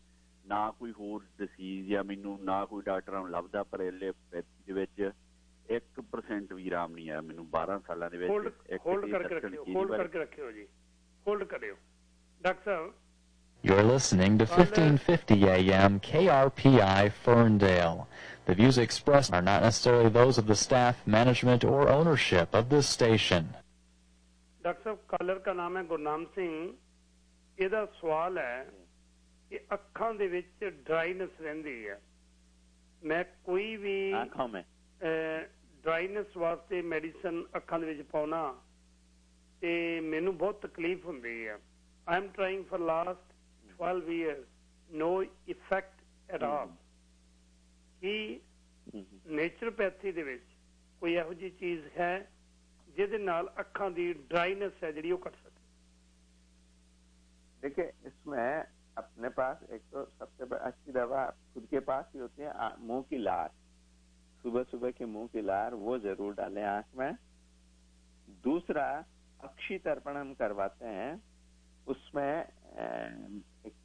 ਨਾ ਕੋਈ ਹੋਰ ਡਿਸੀਜ਼ ਆ ਮੈਨੂੰ, ਨਾ ਕੋਈ ਡਾਕਟਰਾਂ ਨੂੰ ਲੱਭਦਾ, ਪਰ ਐਲੋਪੈਥੀ ਦੇ ਵਿੱਚ 1% ਵੀ ਆਰਾਮ ਨਹੀਂ ਆਇਆ ਮੈਨੂੰ 12 ਸਾਲਾਂ ਦੇ ਵਿੱਚ। होल्ड करके रखियो जी, होल्ड करियो डॉक्टर साहब। You're listening to 1550 AM KRPI Ferndale. The views expressed are not necessarily those of the staff, management, or ownership of this station. Doctor साहब, कॉलर का नाम है गुरनाम सिंह। ਇਹਦਾ ਸਵਾਲ ਹੈ ਕਿ ਅੱਖਾਂ ਦੇ ਵਿੱਚ ਡਰਾਈਨੈਸ ਰਹਿੰਦੀ ਹੈ, ਮੈਂ ਕੋਈ ਵੀ ਡਰਾਈਨੈਸ ਵਾਸਤੇ ਮੈਡੀਸਨ ਅੱਖਾਂ ਦੇ ਵਿੱਚ ਪਾਉਣਾ ਤੇ ਮੈਨੂੰ ਬਹੁਤ ਤਕਲੀਫ ਹੁੰਦੀ ਹੈ। I am trying for last 12 years, no effect at all। ਕਿ ਨੇਚਰੋਪੈਥੀ ਦੇ ਵਿੱਚ ਕੋਈ ਇਹੋ ਜਿਹੀ ਚੀਜ਼ ਹੈ ਜਿਹਦੇ ਨਾਲ ਅੱਖਾਂ ਦੀ ਡਰਾਈਨੈਸ ਹੈ ਜਿਹੜੀ ਉਹ ਘਟ ਸਕੇ? देखिए, इसमें अपने पास एक तो सबसे अच्छी दवा खुद के पास ही होती है, मुंह की लार। सुबह सुबह की मुंह की लार वो जरूर डालें आंख में। दूसरा, अक्षी तर्पण हम करवाते हैं, उसमें एक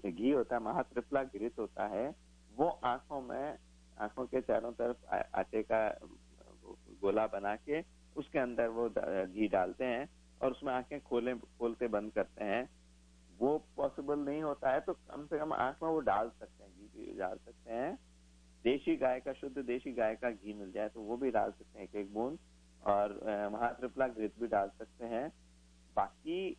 घी होता है, महात्रिफला घृत होता है, वो आंखों के चारों तरफ आटे का गोला बना के उसके अंदर वो घी डालते हैं और उसमें आंखें खोलते बंद करते हैं। वो पॉसिबल नहीं होता है तो कम से कम आंख में वो डाल सकते हैं, घी भी डाल सकते हैं। देशी गाय का, शुद्ध देशी गाय का घी मिल जाए तो वो भी डाल सकते हैं, एक बूंद। और वहाँ ट्रिप्ला ग्रिथ भी डाल सकते हैं। बाकी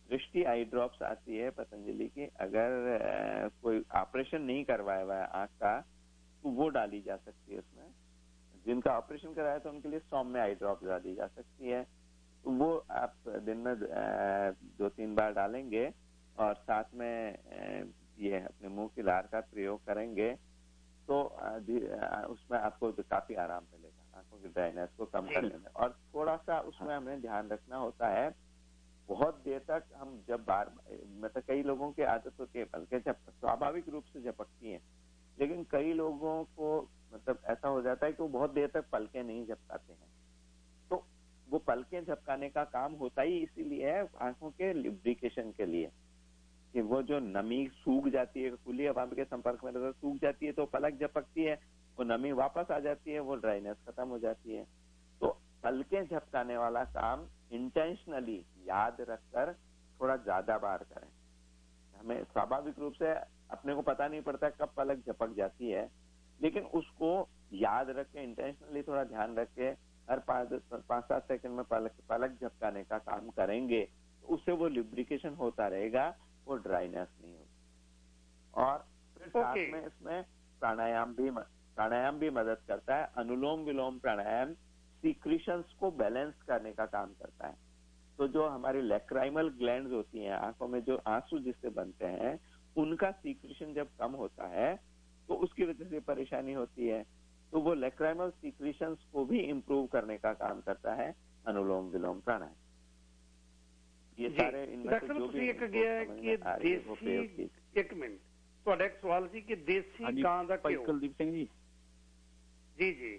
दृष्टि आई ड्रॉप्स आती है पतंजलि की, अगर कोई ऑपरेशन नहीं करवाया हुआ है आंख का तो वो डाली जा सकती है उसमें। जिनका ऑपरेशन कराया तो उनके लिए सौम्य आई ड्रॉप डाली जा सकती है, तो वो आप दिन में 2-3 बार डालेंगे और साथ में ये अपने मुंह की लार का प्रयोग करेंगे तो उसमें आपको तो काफी आराम मिलेगा आंखों की ड्राइनेस को कम करने में। और थोड़ा सा उसमें हमें ध्यान रखना होता है, बहुत देर तक हम जब बार मतलब कई लोगों की आदत होती है पलकें स्वाभाविक रूप से झपकती हैं, लेकिन कई लोगों को मतलब ऐसा हो जाता है कि वो बहुत देर तक पलकें नहीं झपकाते हैं। तो वो पलकें झपकाने का काम होता ही इसीलिए है आंखों के लिब्रिकेशन के लिए, कि वो जो नमी सूख जाती है, खुली हवा के संपर्क में रहकर सूख जाती है तो पलक झपकती है, वो नमी वापस आ जाती है, वो ड्राइनेस खत्म हो जाती है। तो पलकें झपकाने वाला काम इंटेंशनली याद रखकर थोड़ा ज्यादा बार करें। हमें स्वाभाविक रूप से अपने को पता नहीं पड़ता कब पलक झपक जाती है, लेकिन उसको याद रख के इंटेंशनली थोड़ा ध्यान रख के हर 5-7 सेकंड में पलक झपकाने का काम करेंगे तो उससे वो लिब्रिकेशन होता रहेगा, वो ड्राइनेस नहीं होगी। और फिर साथ में इसमें प्राणायाम भी मदद करता है। अनुलोम विलोम प्राणायाम सीक्रेशंस को बैलेंस करने का काम करता है। तो जो हमारी लैक्राइमल ग्लैंड्स होती हैं, आंखों में जो आंसू जिससे बनते हैं, उनका सीक्रेशन जब कम होता है तो उसकी वजह से परेशानी होती है। तो वो लैक्राइमल सीक्रेशंस को भी इंप्रूव करने का काम करता है अनुलोम विलोम प्राणायाम। ये सारे इनमें से जो भी एक गया है कि देसी, एक मिनट ਤੁਹਾਡਾ ਇੱਕ ਸਵਾਲ ਸੀ ਕਿ ਦੇਸੀ ਗਾਂ ਦਾ ਘਿਓ। ਕੁਲਦੀਪ ਸਿੰਘ ਜੀ ਜੀ ਜੀ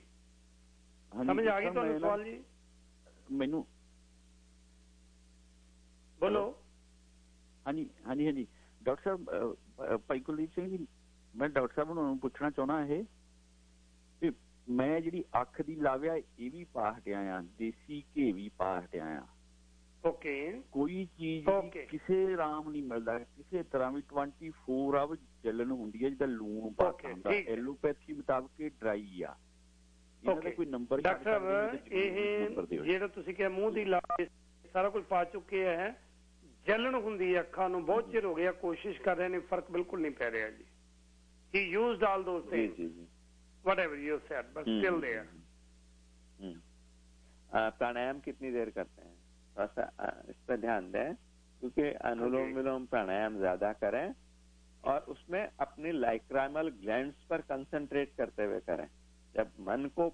ਸਮਝ ਆ ਗਈ ਤੁਹਾਨੂੰ ਸਵਾਲ ਜੀ? ਮੈਨੂੰ ਬੋਲੋ। ਹਾਂਜੀ ਹਾਂਜੀ ਹਾਂਜੀ ਡਾਕਟਰ ਸਾਹਿਬ, ਭਾਈ ਕੁਲਦੀਪ ਸਿੰਘ ਜੀ, ਮੈਂ ਡਾਕਟਰ ਸਾਹਿਬ ਨੂੰ ਪੁੱਛਣਾ ਚਾਹੁੰਦਾ ਇਹ ਵੀ ਮੈਂ ਜਿਹੜੀ ਅੱਖ ਦੀ ਲਾਵਿਆ ਇਹ ਵੀ ਪਾ ਹਟਿਆ ਆ, ਦੇਸੀ ਘੇ ਵੀ ਪਾ ਹਟਿਆ ਆ। ਓਕੇ। ਕੋਈ ਚੀਜ਼ ਕਿਸੇ ਆਰਾਮ ਨਹੀਂ ਮਿਲਦਾ, ਕਿਸੇ ਤਰ੍ਹਾਂ ਵੀ 24 ਆਵਰ ਜਲਨ ਹੁੰਦੀ ਹੈ, ਜਿੱਦਾਂ ਲੂਣ ਪਾਤਾ ਹੁੰਦਾ। ਐਲੋਪੈਥੀ ਮੁਤਾਬਕ ਇਹ ਡਰਾਈ ਆ। ਇਹਨਾਂ ਦਾ ਕੋਈ ਨੰਬਰ? ਡਾਕਟਰ ਸਾਹਿਬ ਇਹ ਜਿਹੜਾ ਤੁਸੀਂ ਕਿਹਾ ਮੂੰਹ ਦੀ ਲਾਵੇ ਸਾਰਾ ਕੁਝ ਪਾ ਚੁੱਕੇ ਹੈ, ਜਲਨ ਹੁੰਦੀ ਹੈ ਅੱਖਾਂ ਨੂੰ, ਬਹੁਤ ਚਿਰ ਹੋ ਗਿਆ ਕੋਸ਼ਿਸ਼ ਕਰ ਰਹੇ ਨੇ, ਫਰਕ ਬਿਲਕੁਲ ਨਹੀਂ ਪੈ ਰਿਹਾ ਜੀ। He used all those things, whatever you said, but still there. प्राणायाम कितनी देर करते हैं थोड़ा सा इस पर ध्यान दें, क्योंकि अनुलोम विलोम प्राणायाम ज्यादा करें और उसमें अपनी लैक्राइमल ग्लैंड्स पर कंसंट्रेट करते हुए करें। जब मन को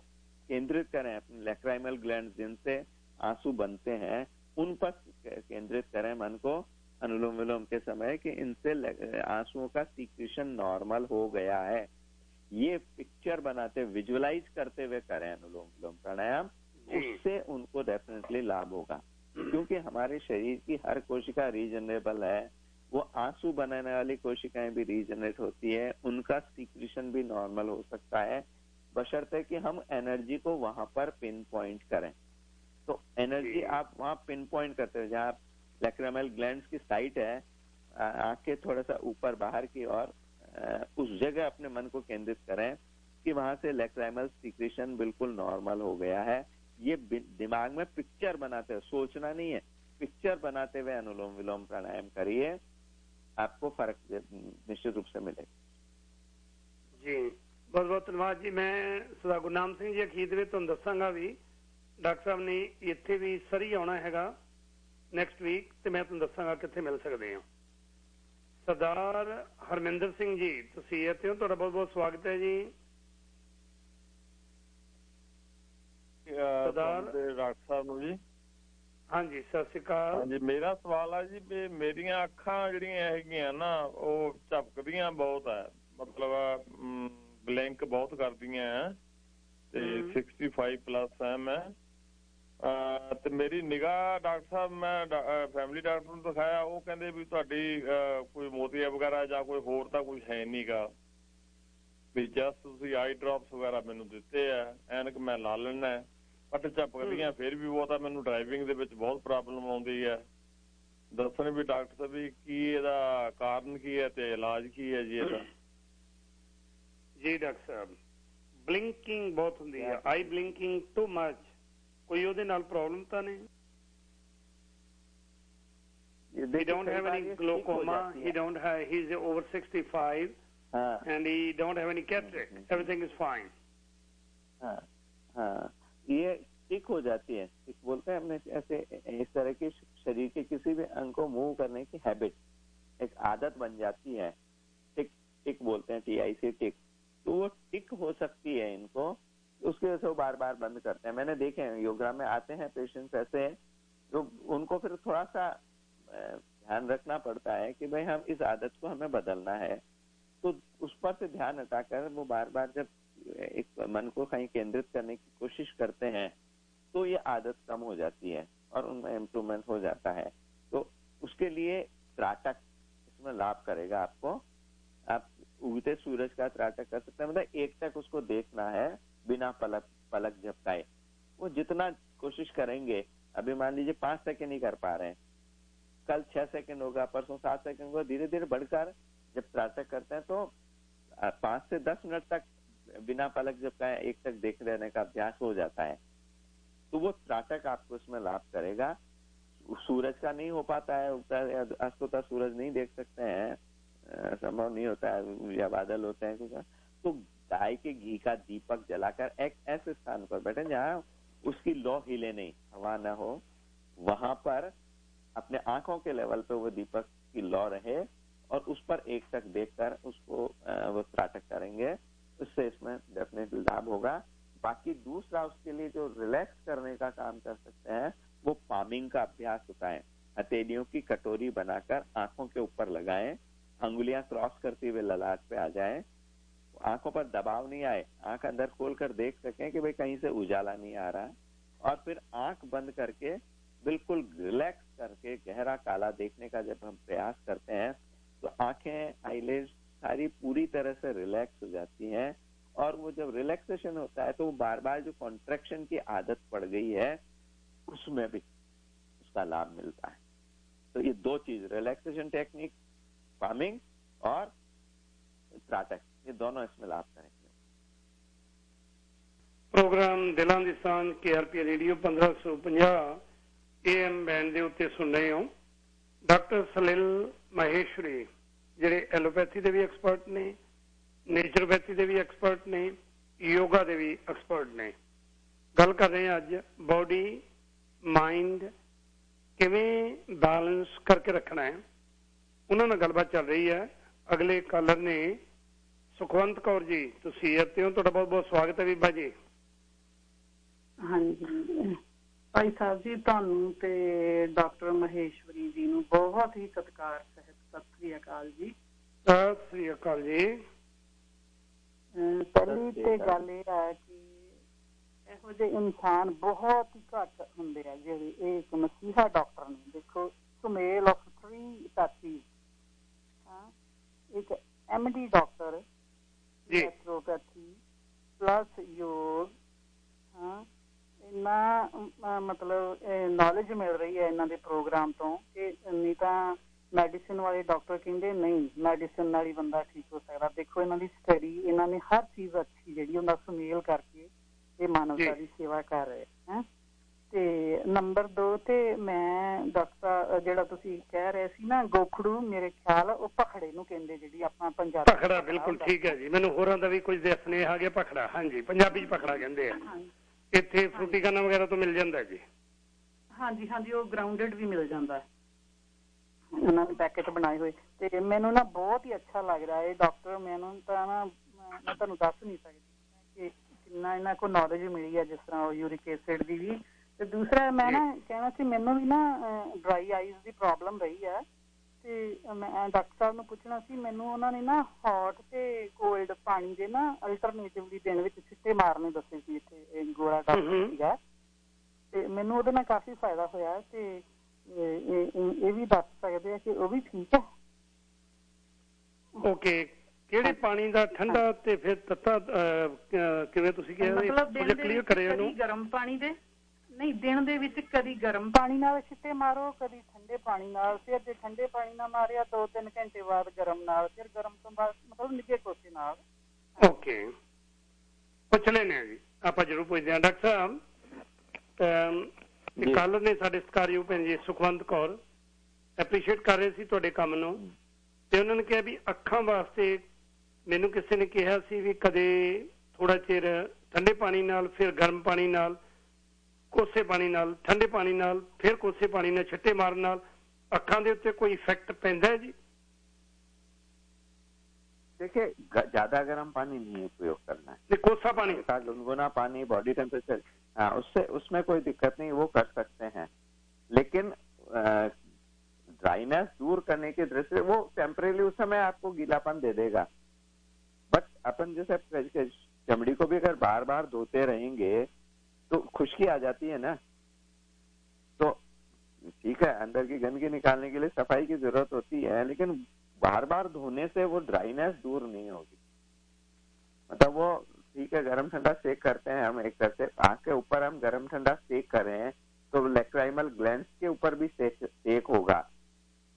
केंद्रित करें अपने लैक्राइमल ग्लैंड्स जिनसे आंसू बनते हैं उन पर केंद्रित करें मन को अनुलोम विलोम के समय, कि इनसे आंसुओं का सीक्रेशन नॉर्मल हो गया है। ये पिक्चर बनाते विजुअलाइज करते हुए करें अनुलोम विलोम प्राणायाम, उससे उनको डेफिनेटली लाभ होगा। क्योंकि हमारे शरीर की हर कोशिका रीजनरेबल है, वो आंसू बनाने वाली कोशिकाएं भी रीजनरेट होती है, उनका सीक्रेशन भी नॉर्मल हो सकता है, बशर्ते कि हम एनर्जी को वहां पर पिन पॉइंट करें। तो एनर्जी आप वहां पिन पॉइंट करते हो, जहाँ लैक्राइमल ग्लैंड्स की साइट है आंख के थोड़ा सा ऊपर बाहर की ओर, उस जगह अपने मन को केंद्रित करें कि वहां से लैक्राइमल सीक्रेशन बिल्कुल नॉर्मल हो गया है। ये दिमाग में पिक्चर बनाते हुए, सोचना नहीं है, पिक्चर बनाते हुए अनुलोम विलोम प्राणायाम करिए, आपको फर्क निश्चित रूप से मिलेगा। जी बहुत बहुत धन्यवाद जी। मैं सरदार गुरनाम सिंह जी अखीर में तुहानू दसांगा भी डॉक्टर साहब ने इत्थे भी सरी आना हैगा नैक्सट वीक, तो मैं तुहानू दसांगा कित्थे मिल सकते हैं। सरदार हरमिंदर सिंह जी तुसीं इत्थे हो, तुहाडा बहुत बहुत स्वागत है जी। डॉक्टर साहब नूं जी हाँ जी सत श्री अकाल। हाँ जी, मेरा सवाल है जी भी मेरिया अखां जिहड़ियां हैगियां ना वो झपकदियां बहुत है, मतलब ब्लैंक बहुत करदियां है ते 65 प्लस है मैं, ਤੇ ਮੇਰੀ ਨਿਗਾਹ ਡਾਕਟਰ ਸਾਹਿਬ ਮੈਂ ਫੈਮਿਲੀ ਡਾਕਟਰ ਨੂੰ ਦਿਖਾਇਆ, ਉਹ ਕਹਿੰਦੇ ਵੀ ਤੁਹਾਡੀ ਕੋਈ ਮੋਤੀਆ ਵਗੈਰਾ ਜਾਂ ਕੋਈ ਹੋਰ ਤਾਂ ਕੁਝ ਹੈ ਨਹੀਂਗਾ, ਵੀ ਜਸਟ ਤੁਸੀਂ ਆਈ ਡ੍ਰੌਪਸ ਵਗੈਰਾ ਮੈਨੂੰ ਦਿੱਤੇ ਆ, ਐਨਕ ਮੈਂ ਲਾ ਲੈਣਾ, ਬਟ ਝਪਕਦੀਆਂ ਫਿਰ ਵੀ ਉਹ ਤਾਂ ਮੈਨੂੰ ਡਰਾਈਵਿੰਗ ਦੇ ਵਿੱਚ ਬਹੁਤ ਪ੍ਰੋਬਲਮ ਆਉਂਦੀ ਹੈ। ਦੱਸਣ ਵੀ ਡਾਕਟਰ ਸਾਹਿਬ ਵੀ ਕੀ ਇਹਦਾ ਕਾਰਨ ਕੀ ਹੈ ਤੇ ਇਲਾਜ ਕੀ ਹੈ ਜੀ ਇਹਦਾ? ਜੀ ਡਾਕਟਰ ਸਾਹਿਬ ਬਲਿੰਕਿੰਗ ਬਹੁਤ ਹੁੰਦੀ ਹੈ, ਆਈ ਬਲਿੰਕਿੰਗ ਟੂ ਮਚ, ਕੋਈ ਉਹਦੇ ਨਾਲ ਪ੍ਰੋਬਲਮ ਤਾਂ ਨਹੀਂ? He don't have any glaucoma. He's over 65 and he don't have any cataract. Everything is fine. हाँ, ये टिक हो जाती है। टिक बोलते हैं हमने, ऐसे इस तरह के शरीर के किसी भी अंग को मूव करने की हैबिट, एक आदत बन जाती है। टिक बोलते हैं, TIC टिक। तो वो टिक हो सकती है इनको, उसकी वजह से वो बार बार बंद करते हैं। मैंने देखे हैं योगा में आते हैं पेशेंट्स ऐसे जो उनको फिर थोड़ा सा ध्यान रखना पड़ता है कि भाई हम इस आदत को हमें बदलना है, तो उस पर से ध्यान हटाकर वो बार बार जब एक मन को कहीं केंद्रित करने की कोशिश करते हैं तो ये आदत कम हो जाती है और उनमें इम्प्रूवमेंट हो जाता है। तो उसके लिए त्राटक इसमें लाभ करेगा आपको। आप उगते सूरज का त्राटक कर सकते हैं, मतलब एक तक उसको देखना है बिना पलक झपकाए। वो जितना कोशिश करेंगे, अभी मान लीजिए 5 सेकंड ही कर पा रहे हैं, कल 6 सेकंड होगा, परसों 7 सेकंड होगा, धीरे धीरे बढ़कर जब त्राटक करते हैं तो 5 से 10 मिनट तक बिना पलक झपकाए एक तक देख रहने का अभ्यास हो जाता है। तो वो त्राटक आपको इसमें लाभ करेगा। सूरज का नहीं हो पाता है, अस्त होता सूरज नहीं देख सकते हैं, संभव नहीं होता है, या बादल होते हैं कुछ, तो गाय के घी का दीपक जलाकर एक ऐसे स्थान पर बैठे जहाँ उसकी लौ हिले नहीं, हवा न हो, वहां पर अपने आंखों के लेवल पे वो दीपक की लौ रहे और उस पर एक तक देखकर उसको वो त्राटक करेंगे। उससे इसमें डेफिनेटली लाभ होगा। बाकी दूसरा उसके लिए जो रिलैक्स करने का काम कर सकते हैं वो पामिंग का अभ्यास होता है। हथेलियों की कटोरी बनाकर आंखों के ऊपर लगाएं, अंगुलियां क्रॉस करते हुए ललाट पे आ जाएं, आंखों पर दबाव नहीं आए, आंख अंदर खोलकर देख सकें कि भाई कहीं से उजाला नहीं आ रहा, और फिर आंख बंद करके बिल्कुल रिलैक्स करके गहरा काला देखने का जब हम प्रयास करते हैं तो आंखें, आईलिड्स सारी पूरी तरह से रिलैक्स हो जाती हैं। और वो जब रिलैक्सेशन होता है तो बार बार जो कॉन्ट्रैक्शन की आदत पड़ गई है उसमें भी उसका लाभ मिलता है। तो ये 2 चीज, रिलैक्सेशन टेक्निक, पामिंग और त्राटक, ये दोनों इसमें लाभ करेंगे। प्रोग्राम दिलां दी सांझ KRP रेडियो 1550 AM बैंड ਦੇ ਉੱਤੇ ਸੁਣ ਰਹੇ ਹੋ। ਡਾਕਟਰ ਸਲਿਲ ਮਹੇਸ਼ਵਰੀ ਜਿਹੜੇ ਐਲੋਪੈਥੀ ਦੇ ਵੀ ਐਕਸਪਰਟ ਨੇ, ਨੇਚਰੋਪੈਥੀ ਦੇ ਵੀ ਐਕਸਪਰਟ ਨੇ, ਯੋਗਾ ਦੇ ਵੀ ਐਕਸਪਰਟ ਨੇ। ਗੱਲ ਕਰ ਰਹੇ ਹਾਂ ਅੱਜ ਬੋਡੀ ਮਾਈਂਡ ਕਿਵੇਂ ਬੈਲੈਂਸ ਕਰਕੇ ਰੱਖਣਾ ਹੈ, ਉਹਨਾਂ ਨਾਲ ਗੱਲਬਾਤ ਚੱਲ ਰਹੀ ਹੈ। ਅਗਲੇ ਕਾਲਰ ਨੇ ਸੁਖਵੰਤ ਕੌਰ ਜੀ, ਤੁਸੀਂ ਇੱਥੇ ਹੋ, ਤੁਹਾਡਾ ਬਹੁਤ ਬਹੁਤ ਸਵਾਗਤ ਹੈ ਬੀਬਾ ਜੀ। ਹਾਂਜੀ ਭਾਈ ਸਾਹਿਬ ਜੀ, ਤੁਹਾਨੂੰ ਤੇ ਡਾਕਟਰ ਮਹੇਸ਼ਵਰੀ ਜੀ ਨੂੰ ਬਹੁਤ ਹੀ ਸਤਿਕਾਰ ਸਹਿਤ ਸਤਿ ਸ੍ਰੀ ਅਕਾਲ ਜੀ। ਸਤਿ ਸ੍ਰੀ ਅਕਾਲ ਜੀ। ਪਹਿਲੀ ਤੇ ਗੱਲ ਇਹ ਹੈ ਕਿ ਇਹੋ ਜਿਹੇ ਇਨਸਾਨ ਬਹੁਤ ਹੀ ਘੱਟ ਹੁੰਦੇ ਆ ਜਿਹੜੇ ਇਹ ਇੱਕ ਮਸੀਹਾ ਡਾਕਟਰ ਨੇ। ਦੇਖੋ, ਸੁਮੇਲ ਆਫ 3 ਪੈਥੀਜ਼, ਇੱਕ MD ਡਾਕਟਰ, ਨੈਚੁਰੋਪੈਥੀ ਪਲੱਸ ਯੋਗ, ਇੰਨਾ ਮਤਲਬ ਨੌਲੇਜ ਮਿਲ ਰਹੀ ਹੈ ਇਹਨਾਂ ਦੇ ਪ੍ਰੋਗਰਾਮ ਤੋਂ ਕਿ ਨਹੀਂ ਤਾਂ ਮੈਡੀਸਿਨ ਵਾਲੇ ਡਾਕਟਰ ਕਹਿੰਦੇ ਨਹੀਂ ਮੈਡੀਸਿਨ ਨਾਲ ਹੀ ਬੰਦਾ ਠੀਕ ਹੋ ਸਕਦਾ। ਦੇਖੋ ਇਹਨਾਂ ਦੀ ਸਟੱਡੀ, ਇਹਨਾਂ ਨੇ ਹਰ ਚੀਜ਼ ਅੱਛੀ ਜਿਹੜੀ ਉਹਦਾ ਸੁਮੇਲ ਕਰਕੇ ਇਹ ਮਾਨਵਤਾ ਦੀ ਸੇਵਾ ਕਰ ਰਹੇ ਹੈ। ਤੇ ਨੰਬਰ 2 ਤੇ ਮੈਂ ਡਾਕਟਰ ਜਿਹੜਾ ਤੁਸੀਂ ਕਹਿ ਰਹੇ ਸੀ ਨਾ ਗੋਖੜੂ, ਮੇਰੇ ਖਿਆਲ ਉਹ ਭਖੜੇ ਨੂੰ ਕਹਿੰਦੇ, ਜਿਹੜੀ ਆਪਾਂ ਪੰਜਾਬੀ ਭਖੜਾ। ਬਿਲਕੁਲ ਠੀਕ ਹੈ ਜੀ, ਮੈਨੂੰ ਹੋਰਾਂ ਦਾ ਵੀ ਕੁਝ ਦੱਸਣੇ ਆ ਗਿਆ ਭਖੜਾ। ਹਾਂਜੀ, ਪੰਜਾਬੀ ਚ ਭਖੜਾ ਕਹਿੰਦੇ ਆ। ਇੱਥੇ ਫਰੂਟੀਕਾਨਾ ਵਗੈਰਾ ਤੋਂ ਮਿਲ ਜਾਂਦਾ ਜੀ। ਹਾਂਜੀ ਹਾਂਜੀ, ਉਹ ਗਰਾਊਂਡਡ ਵੀ ਮਿਲ ਜਾਂਦਾ ਹੈ, ਉਹਨਾਂ ਨੇ ਪੈਕੇਟ ਬਣਾਏ ਹੋਏ। ਤੇ ਮੈਨੂੰ ਨਾ ਬਹੁਤ ਹੀ ਅੱਛਾ ਲੱਗ ਰਿਹਾ ਇਹ ਡਾਕਟਰ। ਮੈਨੂੰ ਤਾਂ ਨਾ ਮੈਂ ਤੁਹਾਨੂੰ ਦੱਸ ਨਹੀਂ ਸਕਦੀ ਕਿ ਕਿੰਨਾ ਇਹਨਾਂ ਕੋਲ ਨੌਲੇਜ ਮਿਲੀ ਹੈ, ਜਿਸ ਤਰ੍ਹਾਂ ਉਹ ਯੂਰਿਕ ਐਸਿਡ ਦੀ ਵੀ। ਤੇ ਦੂਸਰਾ ਮੈਂ ਨਾ ਕਹਿਣਾ ਸੀ, ਮੈਨੂੰ ਵੀ ਨਾ ਡਰਾਈ ਆਈਜ਼ ਦੀ ਪ੍ਰੋਬਲਮ ਰਹੀ ਹੈ ਤੇ ਮੈਂ ਡਾਕਟਰ ਸਾਹਿਬ ਨੂੰ ਪੁੱਛਣਾ ਸੀ। ਮੈਨੂੰ ਉਹਨਾਂ ਨੇ ਨਾ ਹੌਟ ਤੇ ਕੋਲਡ ਪਾਣੀ ਦੇ ਨਾ ਅਲਟਰਨੇਟਿਵਲੀ ਦਿਨ ਵਿੱਚ ਛਿੱਟੇ ਮਾਰਨੇ ਦੱਸੇ ਸੀ। ਇੱਥੇ ਗੋਰਾ ਡਾਕਟਰ ਸੀਗਾ ਤੇ ਮੈਨੂੰ ਉਹਦੇ ਨਾਲ ਕਾਫੀ ਫਾਇਦਾ ਹੋਇਆ। ਤੇ ਇਹ ਵੀ ਦੱਸ ਸਕਦੇ ਆ ਕਿ ਉਹ ਵੀ ਠੀਕ ਹੈ? ਓਕੇ, ਕਿਹੜੇ ਪਾਣੀ ਦਾ, ਠੰਡਾ ਤੇ ਫਿਰ ਤੱਤਾ, ਕਿਵੇਂ ਤੁਸੀਂ ਕਿਹਾ? ਮਤਲਬ ਕਲੀਅਰ ਕਰਿਓ ਇਹਨੂੰ। ਗਰਮ ਪਾਣੀ ਦੇ ਨਹੀਂ, ਦਿਨ ਦੇ ਵਿੱਚ ਕਦੀ ਗਰਮ ਪਾਣੀ ਨਾਲ ਛਿੱਟੇ ਮਾਰੋ, ਕਦੀ ਠੰਡੇ ਪਾਣੀ ਨਾਲ। ਫਿਰ ਜੇ ਠੰਡੇ ਪਾਣੀ ਨਾਲ ਮਾਰਿਆ 2-3 ਘੰਟੇ ਬਾਅਦ ਗਰਮ ਨਾਲ, ਫਿਰ ਗਰਮ ਤੋਂ ਬਾਅਦ ਮਤਲਬ ਨਿੱਘੇ ਕੋਸੇ ਨਾਲ। ਓਕੇ, ਪੁੱਛ ਲੈਣੇ ਆ ਜੀ, ਆਪਾਂ ਜ਼ਰੂਰ ਪੁੱਛਦੇ ਹਾਂ। ਡਾਕਟਰ ਸਾਹਿਬ, ਕੱਲ ਨੇ ਸਾਡੇ ਸਤਿਕਾਰਯੋਗ ਭੈਣ ਜੀ ਸੁਖਵੰਤ ਕੌਰ ਐਪਰੀਸ਼ੀਏਟ ਕਰ ਰਹੇ ਸੀ ਤੁਹਾਡੇ ਕੰਮ ਨੂੰ, ਤੇ ਉਹਨਾਂ ਨੇ ਕਿਹਾ ਵੀ ਅੱਖਾਂ ਵਾਸਤੇ ਮੈਨੂੰ ਕਿਸੇ ਨੇ ਕਿਹਾ ਸੀ ਵੀ ਕਦੇ ਥੋੜਾ ਚਿਰ ਠੰਡੇ ਪਾਣੀ ਨਾਲ, ਫਿਰ ਗਰਮ ਪਾਣੀ ਨਾਲ, ਕੋਸੇ ਪਾਣੀ ਨਾਲ, ਠੰਡੇ ਪਾਣੀ ਨਾਲ, ਫਿਰ ਕੋਸੇ ਪਾਣੀ ਨਾਲ ਛਿੱਟੇ ਮਾਰਨ ਨਾਲ ਅੱਖਾਂ ਦੇ ਉੱਤੇ ਕੋਈ ਇਫੈक्ट ਪੈਂਦਾ है जी? देखिए, ज्यादा गर्म पानी नहीं उपयोग करना है, कोसा पानी, गुनगुना पानी, बॉडी टेम्परेचर, हाँ उससे उसमें कोई दिक्कत नहीं, वो कर सकते हैं। लेकिन ड्राइनेस दूर करने की दृष्टि वो टेम्परेरी उस समय आपको गीलापन दे देगा, बट अपन जैसे चमड़ी को भी अगर बार बार धोते रहेंगे तो खुश्की आ जाती है ना, तो ठीक है अंदर की गंदगी निकालने के लिए सफाई की जरूरत होती है, लेकिन बार बार धोने से वो ड्राइनेस दूर नहीं होगी। मतलब वो ठीक है, गरम ठंडा सेक करते हैं हम, एक तरह से आंख के ऊपर हम गरम ठंडा सेक कर रहे हैं तो लैक्राइमल ग्लैंड्स के ऊपर भी सेक होगा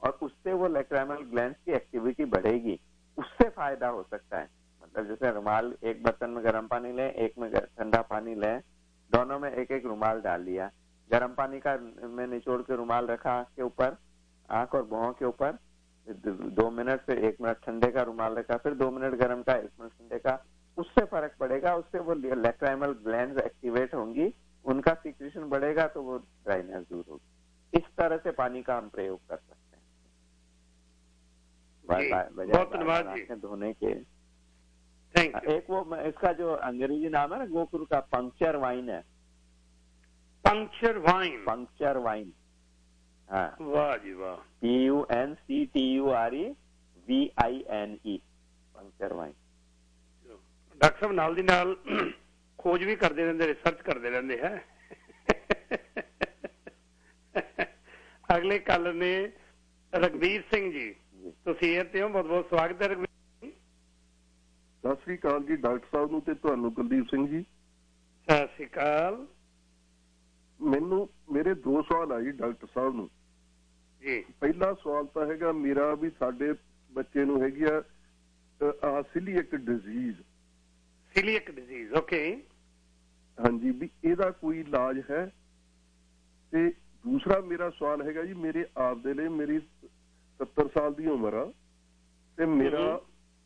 और उससे वो लैक्राइमल ग्लैंड्स की एक्टिविटी बढ़ेगी, उससे फायदा हो सकता है। मतलब जैसे रुमाल, एक बर्तन में गर्म पानी लें, एक में ठंडा पानी लें, दोनों में एक एक रुमाल डाल लिया, गर्म पानी का में निचोड़ के रुमाल रखा आंख के ऊपर, आंख और भौं के ऊपर 2 मिनट, फिर 1 मिनट ठंडे का रुमाल रखा, फिर 2 मिनट गर्म का, 1 मिनट ठंडे का, उससे फर्क पड़ेगा, उससे वो लैक्राइमल ग्लैंड्स एक्टिवेट होंगी, उनका सिक्रीशन बढ़ेगा तो वो ड्राइनेस दूर होगी। इस तरह से पानी का हम प्रयोग कर सकते हैं बहुत धन्यवाद जी धोने के। एक वो इसका जो अंग्रेजी नाम है ना गोकुल का, पंक्चर वाइन है, पंक्चर वाइन, पंक्चर वाइन, हाँ वाह जी वाह, PUNCTUREVINE, पंक्चर वाइन। डॉक्टर साहब नाल दी नाल खोज भी करते रहते, रिसर्च करते रहते हैं। अगले कल ने रघबीर सिंह जी, ਤੁਸੀਂ ਇੱਥੇ ਹੋ, ਬਹੁਤ ਬਹੁਤ ਸਵਾਗਤ ਹੈ ਰਘਬੀਰ ਸਿੰਘ। ਸਤਿ ਸ੍ਰੀ ਅਕਾਲ ਜੀ ਡਾਕਟਰ ਸਾਹਿਬ ਨੂੰ ਤੇ ਤੁਹਾਨੂੰ ਕੁਲਦੀਪ ਸਿੰਘ ਜੀ। ਸਤਿ ਸ੍ਰੀ ਅਕਾਲ। ਮੈਨੂੰ ਮੇਰੇ 2 ਸਵਾਲ ਆ ਜੀ ਡਾਕਟਰ ਸਾਹਿਬ ਨੂੰ ਜੀ। ਪਹਿਲਾ ਸਵਾਲ ਤਾਂ ਹੈਗਾ ਮੇਰਾ ਵੀ ਸਾਡੇ ਬੱਚੇ ਨੂੰ ਹੈਗੀ ਆ celiac disease. Celiac disease, okay. ਹਾਂਜੀ, ਵੀ ਇਹਦਾ ਕੋਈ ਇਲਾਜ ਹੈ? ਤੇ ਦੂਸਰਾ ਮੇਰਾ ਸਵਾਲ ਹੈਗਾ ਜੀ, ਮੇਰੇ ਆਪ ਦੇ ਲਈ ਮੇਰੀ 70 ਸਾਲ ਦੀ ਉਮਰ ਆ ਤੇ ਮੇਰਾ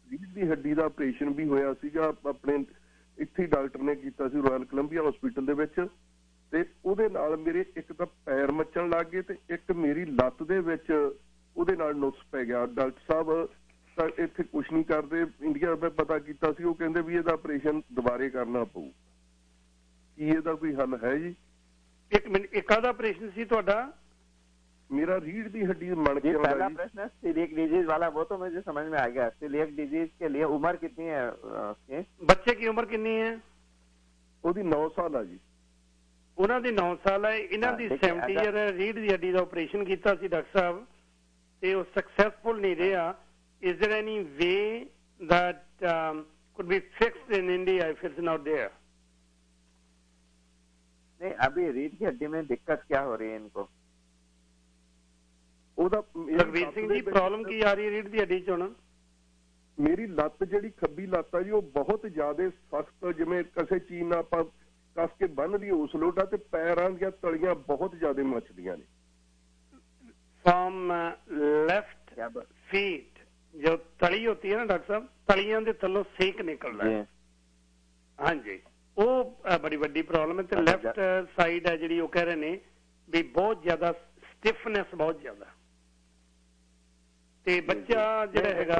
ਰੀੜ੍ਹ ਦੀ ਹੱਡੀ ਦਾ ਆਪਰੇਸ਼ਨ ਵੀ ਹੋਇਆ ਸੀਗਾ, ਆਪਣੇ ਇੱਥੇ ਡਾਕਟਰ ਨੇ ਕੀਤਾ ਸੀ ਰਾਇਲ ਕੋਲੰਬੀਆ ਹਸਪੀਟਲ ਦੇ ਵਿੱਚ, ਤੇ ਉਹਦੇ ਨਾਲ ਮੇਰੇ ਇੱਕ ਤਾਂ ਪੈਰ ਮੱਚਣ ਲੱਗ ਗਏ ਤੇ ਇੱਕ ਮੇਰੀ ਲੱਤ ਦੇ ਵਿੱਚ ਉਹਦੇ ਨਾਲ ਨੁਕਸ ਪੈ ਗਿਆ। ਡਾਕਟਰ ਸਾਹਿਬ ਤਾਂ ਇੱਥੇ ਕੁਛ ਨਹੀਂ ਕਰਦੇ, ਇੰਡੀਆ ਮੈਂ ਪਤਾ ਕੀਤਾ ਸੀ, ਉਹ ਕਹਿੰਦੇ ਵੀ ਇਹਦਾ ਆਪਰੇਸ਼ਨ ਦੁਬਾਰੇ ਕਰਨਾ ਪਊ, ਕੀ ਇਹਦਾ ਕੋਈ ਹੱਲ ਹੈ ਜੀ? ਇੱਕ ਮਿੰਟ, ਇੱਕ ਆਧਾ ਆਪਰੇਸ਼ਨ ਸੀ ਤੁਹਾਡਾ? मेरा रीढ़ की हड्डी मण के पहला प्रश्न सीलियक डिजीज वाला, वो तो मुझे समझ में आ गया। सीलियक डिजीज के लिए उम्र कितनी है उसकी? बच्चे की उम्र कितनी है? ਉਹਦੀ 9 ਸਾਲ ਆ ਜੀ। ਉਹਨਾਂ ਦੀ 9 ਸਾਲ ਹੈ, ਇਹਨਾਂ ਦੀ 70 ਈਅਰ ਹੈ। ਰੀੜ ਦੀ ਹੱਡੀ ਦਾ ਆਪਰੇਸ਼ਨ ਕੀਤਾ ਸੀ ਡਾਕਟਰ ਸਾਹਿਬ ਤੇ ਉਹ ਸਕਸੈਸਫੁਲ ਨਹੀਂ ਰਿਹਾ। Is there any way that could be fixed in India if it's not there? नहीं, अभी रीढ़ की हड्डी में दिक्कत क्या हो रही है इनको? ਰਘਬੀਰ ਸਿੰਘ ਜੀ, ਪ੍ਰੋਬਲਮ ਕੀ ਆ ਰਹੀ ਹੈ ਰੀੜ ਦੀ ਹੱਡੀ 'ਚ ਹੁਣ? ਮੇਰੀ ਲੱਤ ਜਿਹੜੀ ਖੱਬੀ ਲੱਤ ਆ ਜੀ, ਉਹ ਬਹੁਤ ਜ਼ਿਆਦਾ ਸਖਤ, ਜਿਵੇਂ ਕਿਸੇ ਚੀਜ਼ ਨਾਲ ਆਪਾਂ ਕੱਸ ਕੇ ਬੰਨ ਲਈ ਉਸ ਲੋਟਾ, ਤੇ ਪੈਰਾਂ ਦੀਆਂ ਤਲੀਆਂ ਬਹੁਤ ਜ਼ਿਆਦਾ ਮੱਚਦੀਆਂ ਨੇ। From left feet, जो तली होती है ना डॉक्टर साहब, तलियां दे थल्लों सेक निकलदा है। हाँ जी, वो बड़ी वड्डी प्रॉब्लम है। ते लेफ्ट साइड है जिहड़ी, वो कह रहे ने भी बहुत ज्यादा स्टिफनेस, बहुत ज्यादा। ਤੇ ਬੱਚਾ ਜਿਹੜਾ ਹੈਗਾ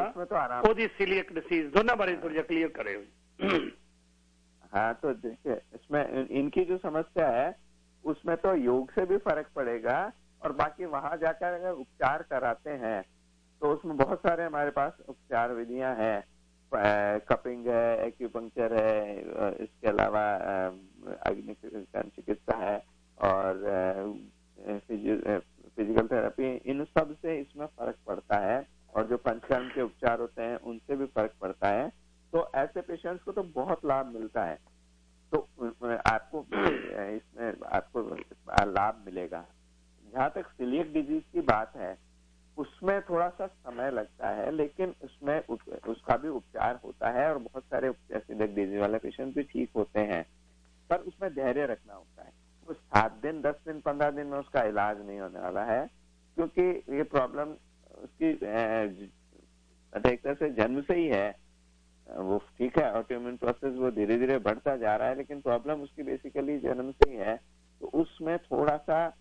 ਉਹਦੀ सीलियक डिसीज, दोनों बारे थोड़ा सा क्लियर करे। हाँ, तो देखिए इसमें इनकी जो समस्या है उसमें तो योग से भी फर्क पड़ेगा, और बाकी वहां जाकर अगर उपचार कराते हैं तो उसमें बहुत सारे हमारे पास उपचार विधियां हैं। कपिंग है, एक्यूपंक्चर है, इसके अलावा अग्नि चिकित्सा है और फिजिकल थेरेपी, इन सब से इसमें फर्क पड़ता है, और जो पंचकर्म के उपचार होते हैं उनसे भी फर्क पड़ता है। तो ऐसे पेशेंट्स को तो बहुत लाभ मिलता है, तो आपको इसमें आपको लाभ मिलेगा। जहाँ तक सीलियक डिजीज की बात है, उसमें थोड़ा सा समय लगता है, लेकिन उसमें उसका भी उपचार होता है और बहुत सारे सीलियक डिजीज वाले पेशेंट भी ठीक होते हैं, पर उसमें धैर्य रखना होता है। कुछ 7 दिन 10 दिन 15 दिन में उसका इलाज नहीं होने वाला है, क्योंकि ये प्रॉब्लम उसकी एक तरह से जन्म से ही है। वो ठीक है, ऑटोइम्यून प्रोसेस वो धीरे धीरे बढ़ता जा रहा है, लेकिन प्रॉब्लम उसकी बेसिकली जन्म से ही है। तो उसमें थोड़ा सा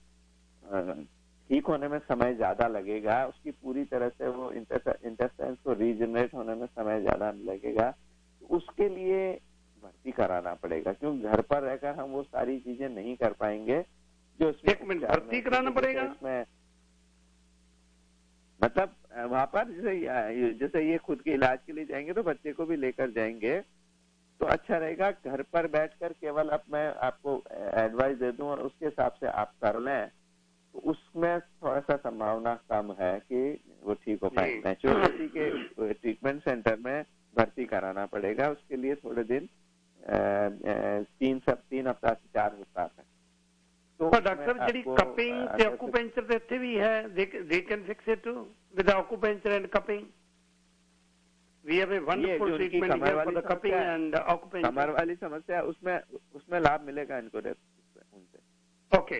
ठीक होने में समय ज्यादा लगेगा, उसकी पूरी तरह से वो इंटेस्टाइन्स को रीजनरेट होने में समय ज्यादा लगेगा। तो उसके लिए भर्ती कराना पड़ेगा, क्योंकि घर पर रहकर हम वो सारी चीजें नहीं कर पाएंगे जो इसमें। 1 मिनट, भर्ती कराना पड़ेगा इसमें, मतलब वहां पर जैसे ये खुद के इलाज के लिए जाएंगे तो बच्चे को भी लेकर जाएंगे, तो अच्छा रहेगा। घर पर बैठकर केवल अब मैं आपको एडवाइस दे दूं और उसके हिसाब से आप कर लें, तो उसमें थोड़ा सा संभावना कम है कि वो ठीक हो पाए। नेचुरोपैथी के ट्रीटमेंट सेंटर में भर्ती कराना पड़ेगा, उसके लिए थोड़े दिन 3 हफ्ता से 4 हफ्ता तक। तो डॉक्टर जी कपिंग ਤੇ acupuncture ਤੇ ਇੱਥੇ ਵੀ ਹੈ, they can fix it too with the acupuncture and cupping. We have a wonderful treatment here for the cupping and acupuncture. कमर वाली समस्या उसमें लाभ मिलेगा इनको उनसे। Okay,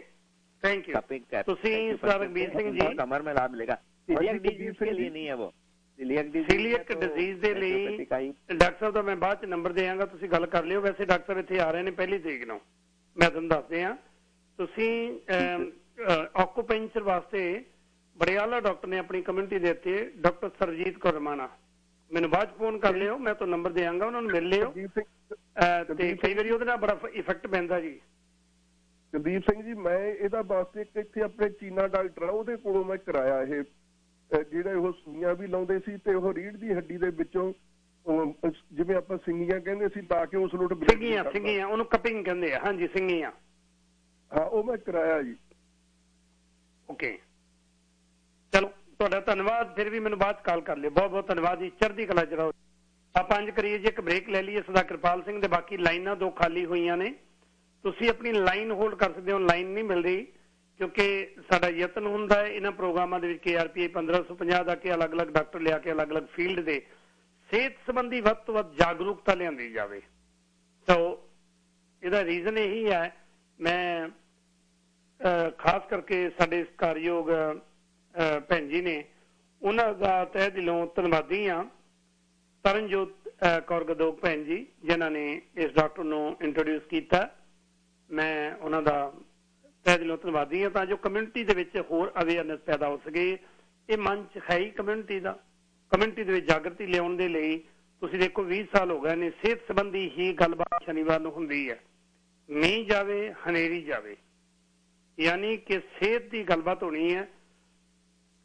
thank you. ਤੁਸੀਂ ਸਰ ਰਘਬੀਰ ਸਿੰਘ ਜੀ, कमर में लाभ मिलेगा। सीलियक डिजीज के लिए नहीं है वो, सीलियक डिजीज ਦੇ ਲਈ ਡਾਕਟਰ ਸਾਹਿਬ ਦਾ ਮੈਂ ਬਾਅਦ ਚ ਨੰਬਰ ਦੇਵਾਂਗਾ, ਤੁਸੀਂ ਗੱਲ ਕਰ ਲਿਓ। ਵੈਸੇ ਡਾਕਟਰ ਸਾਹਿਬ ਇੱਥੇ ਆ ਰਹੇ ਨੇ 1 ਤਰੀਕ ਨੂੰ, ਮੈਂ ਤੁਹਾਨੂੰ ਦੱਸਦੇ ਹਾਂ। ਤੁਸੀਂ ਆਕੂਪੈਂਚਰ ਵਾਸਤੇ ਬੜੇ ਆਲਾ ਡਾਕਟਰ ਨੇ ਆਪਣੀ ਕਮਿਊਨਿਟੀ ਦੇ ਉੱਤੇ, ਡਾਕਟਰ ਸਰਜੀਤ ਕੌਰ ਰਮਾਣਾ। ਮੈਨੂੰ ਬਾਅਦ ਫੋਨ ਕਰ ਲਿਓ, ਮੈਂ ਤੁਹਾਨੂੰ ਨੰਬਰ ਦੇਵਾਂਗਾ, ਉਹਨਾਂ ਨੂੰ ਮਿਲ ਲਿਓ। ਤੇ ਕਈ ਵਾਰੀ ਉਹਦੇ ਨਾਲ ਬੜਾ ਇਫੈਕਟ ਪੈਂਦਾ ਜੀ। ਕੁਲਦੀਪ ਸਿੰਘ ਜੀ, ਮੈਂ ਇਹਦਾ ਵਾਸਤੇ ਇੱਕ ਇੱਥੇ ਆਪਣੇ ਚੀਨਾ ਡਾਕਟਰ ਆ, ਉਹਦੇ ਕੋਲੋਂ ਮੈਂ ਕਰਾਇਆ ਇਹ, ਜਿਹੜੇ ਉਹ ਸੂਈਆਂ ਵੀ ਲਾਉਂਦੇ ਸੀ ਤੇ ਉਹ ਰੀੜ੍ਹ ਦੀ ਹੱਡੀ ਦੇ ਵਿੱਚੋਂ ਜਿਵੇਂ ਆਪਾਂ ਸਿੰਗੀਆਂ ਕਹਿੰਦੇ ਸੀ ਲਾ ਕੇ ਉਸ ਲੋਟ ਸਿੰਗੀਆਂ ਉਹਨੂੰ ਕਪਿੰਗ ਕਹਿੰਦੇ ਆ। ਹਾਂਜੀ, ਸਿੰਗੀਆਂ, ਹਾਂ, ਉਹ ਮੈਂ ਕਰਾਇਆ ਜੀ। ਓਕੇ, ਚਲੋ ਤੁਹਾਡਾ ਧੰਨਵਾਦ। ਫਿਰ ਵੀ ਮੈਨੂੰ ਬਾਅਦ ਕਾਲ ਕਰ ਲਿਓ। ਬਹੁਤ ਬਹੁਤ ਧੰਨਵਾਦ ਜੀ, ਚੜ੍ਹਦੀ ਕਲਾ ਚ ਰਹੋ। ਆਪਾਂ ਇੰਝ ਕਰੀਏ ਜੀ, ਇੱਕ ਬ੍ਰੇਕ ਲੈ ਲਈਏ। ਸਦਾ ਕਿਰਪਾਲ ਸਿੰਘ ਦੇ ਬਾਕੀ ਲਾਈਨਾਂ 2 ਖਾਲੀ ਹੋਈਆਂ ਨੇ, ਤੁਸੀਂ ਆਪਣੀ ਲਾਈਨ ਹੋਲਡ ਕਰ ਸਕਦੇ ਹੋ। ਲਾਈਨ ਨਹੀਂ ਮਿਲ ਰਹੀ ਕਿਉਂਕਿ ਸਾਡਾ ਯਤਨ ਹੁੰਦਾ ਹੈ ਇਹਨਾਂ ਪ੍ਰੋਗਰਾਮਾਂ ਦੇ ਵਿੱਚ KRPA 1550 ਦਾ ਕਿ ਅਲੱਗ-ਅਲੱਗ ਡਾਕਟਰ ਲਿਆ ਕੇ ਅਲੱਗ-ਅਲੱਗ ਫੀਲਡ ਦੇ ਸਿਹਤ ਸੰਬੰਧੀ ਵੱਧ ਤੋਂ ਵੱਧ ਜਾਗਰੂਕਤਾ ਲਿਆਂਦੀ ਜਾਵੇ। ਸੋ ਇਹਦਾ ਰੀਜ਼ਨ ਇਹੀ ਹੈ। ਮੈਂ ਖਾਸ ਕਰਕੇ ਸਾਡੇ ਸਤਿਕਾਰਯੋਗ ਭੈਣ ਜੀ ਨੇ, ਉਹਨਾਂ ਦਾ ਤਹਿ ਦਿਲੋਂ ਧੰਨਵਾਦੀ ਹਾਂ। ਤਰਨਜੋਤ ਕੌਰ ਗਦੋਕ ਭੈਣ ਜੀ, ਜਿਨ੍ਹਾਂ ਨੇ ਇਸ ਡਾਕਟਰ ਨੂੰ ਇੰਟਰੋਡਿਊਸ ਕੀਤਾ, ਮੈਂ ਉਹਨਾਂ ਦਾ ਤਹਿ ਦਿਲੋਂ ਧੰਨਵਾਦੀ ਹਾਂ। ਤਾਂ ਜੋ ਕਮਿਊਨਿਟੀ ਦੇ ਵਿੱਚ ਹੋਰ ਅਵੇਅਰਨੈਸ ਪੈਦਾ ਹੋ ਸਕੇ। ਇਹ ਮੰਚ ਹੈ ਹੀ ਕਮਿਊਨਿਟੀ ਦਾ, ਕਮਿਊਨਿਟੀ ਦੇ ਵਿੱਚ ਜਾਗਰਤੀ ਲਿਆਉਣ ਦੇ ਲਈ। ਤੁਸੀਂ ਦੇਖੋ 20 ਸਾਲ ਹੋ ਗਏ ਨੇ, ਸਿਹਤ ਸੰਬੰਧੀ ਹੀ ਗੱਲਬਾਤ ਸ਼ਨੀਵਾਰ ਨੂੰ ਹੁੰਦੀ ਹੈ। ਮੀਂਹ ਜਾਵੇ ਹਨੇਰੀ ਜਾਵੇ, ਯਾਨੀ ਕਿ ਸਿਹਤ ਦੀ ਗੱਲਬਾਤ ਹੋਣੀ ਹੈ।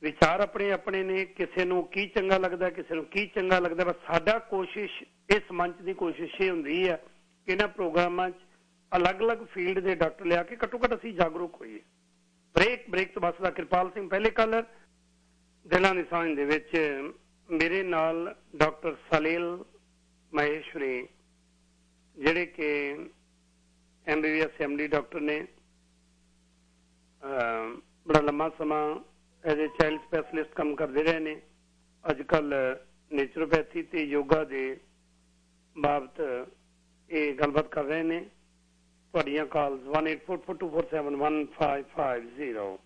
ਵਿਚਾਰ ਆਪਣੇ ਆਪਣੇ ਨੇ, ਕਿਸੇ ਨੂੰ ਕੀ ਚੰਗਾ ਲੱਗਦਾ, ਕਿਸੇ ਨੂੰ ਕੀ ਚੰਗਾ ਲੱਗਦਾ। ਬਸ ਸਾਡਾ ਕੋਸ਼ਿਸ਼, ਇਸ ਮੰਚ ਦੀ ਕੋਸ਼ਿਸ਼ ਇਹ ਹੁੰਦੀ ਹੈ ਕਿ ਇਹਨਾਂ ਪ੍ਰੋਗਰਾਮਾਂ 'ਚ ਅਲੱਗ-ਅਲੱਗ ਫੀਲਡ ਦੇ ਡਾਕਟਰ ਲਿਆ ਕੇ ਘੱਟੋ ਘੱਟ ਅਸੀਂ ਜਾਗਰੂਕ ਹੋਈਏ। ਬ੍ਰੇਕ ਤੋਂ ਬਾਅਦ ਦਾ ਕਿਰਪਾਲ ਸਿੰਘ ਪਹਿਲੇ ਕਾਲਰ। ਦਿਲਾਂ ਦੀ ਸਾਂਝ ਦੇ ਵਿੱਚ ਮੇਰੇ ਨਾਲ ਡਾਕਟਰ ਸਲੀਲ ਮਹੇਸ਼ਵਰੀ, ਜਿਹੜੇ ਕਿ MBBS MD ਡਾਕਟਰ ਨੇ, ਬੜਾ ਲੰਮਾ ਸਮਾਂ ਐਜ਼ ਏ ਚਾਈਲਡ ਸਪੈਸ਼ਲਿਸਟ ਕੰਮ ਕਰਦੇ ਰਹੇ ਨੇ। ਅੱਜ ਕੱਲ ਨੇਚਰੋਪੈਥੀ ਤੇ ਯੋਗਾ ਦੇ ਬਾਬਤ ਇਹ ਗੱਲਬਾਤ ਕਰ ਰਹੇ ਨੇ। ਤੁਹਾਡੀਆਂ ਕਾਲਸ 18442471550।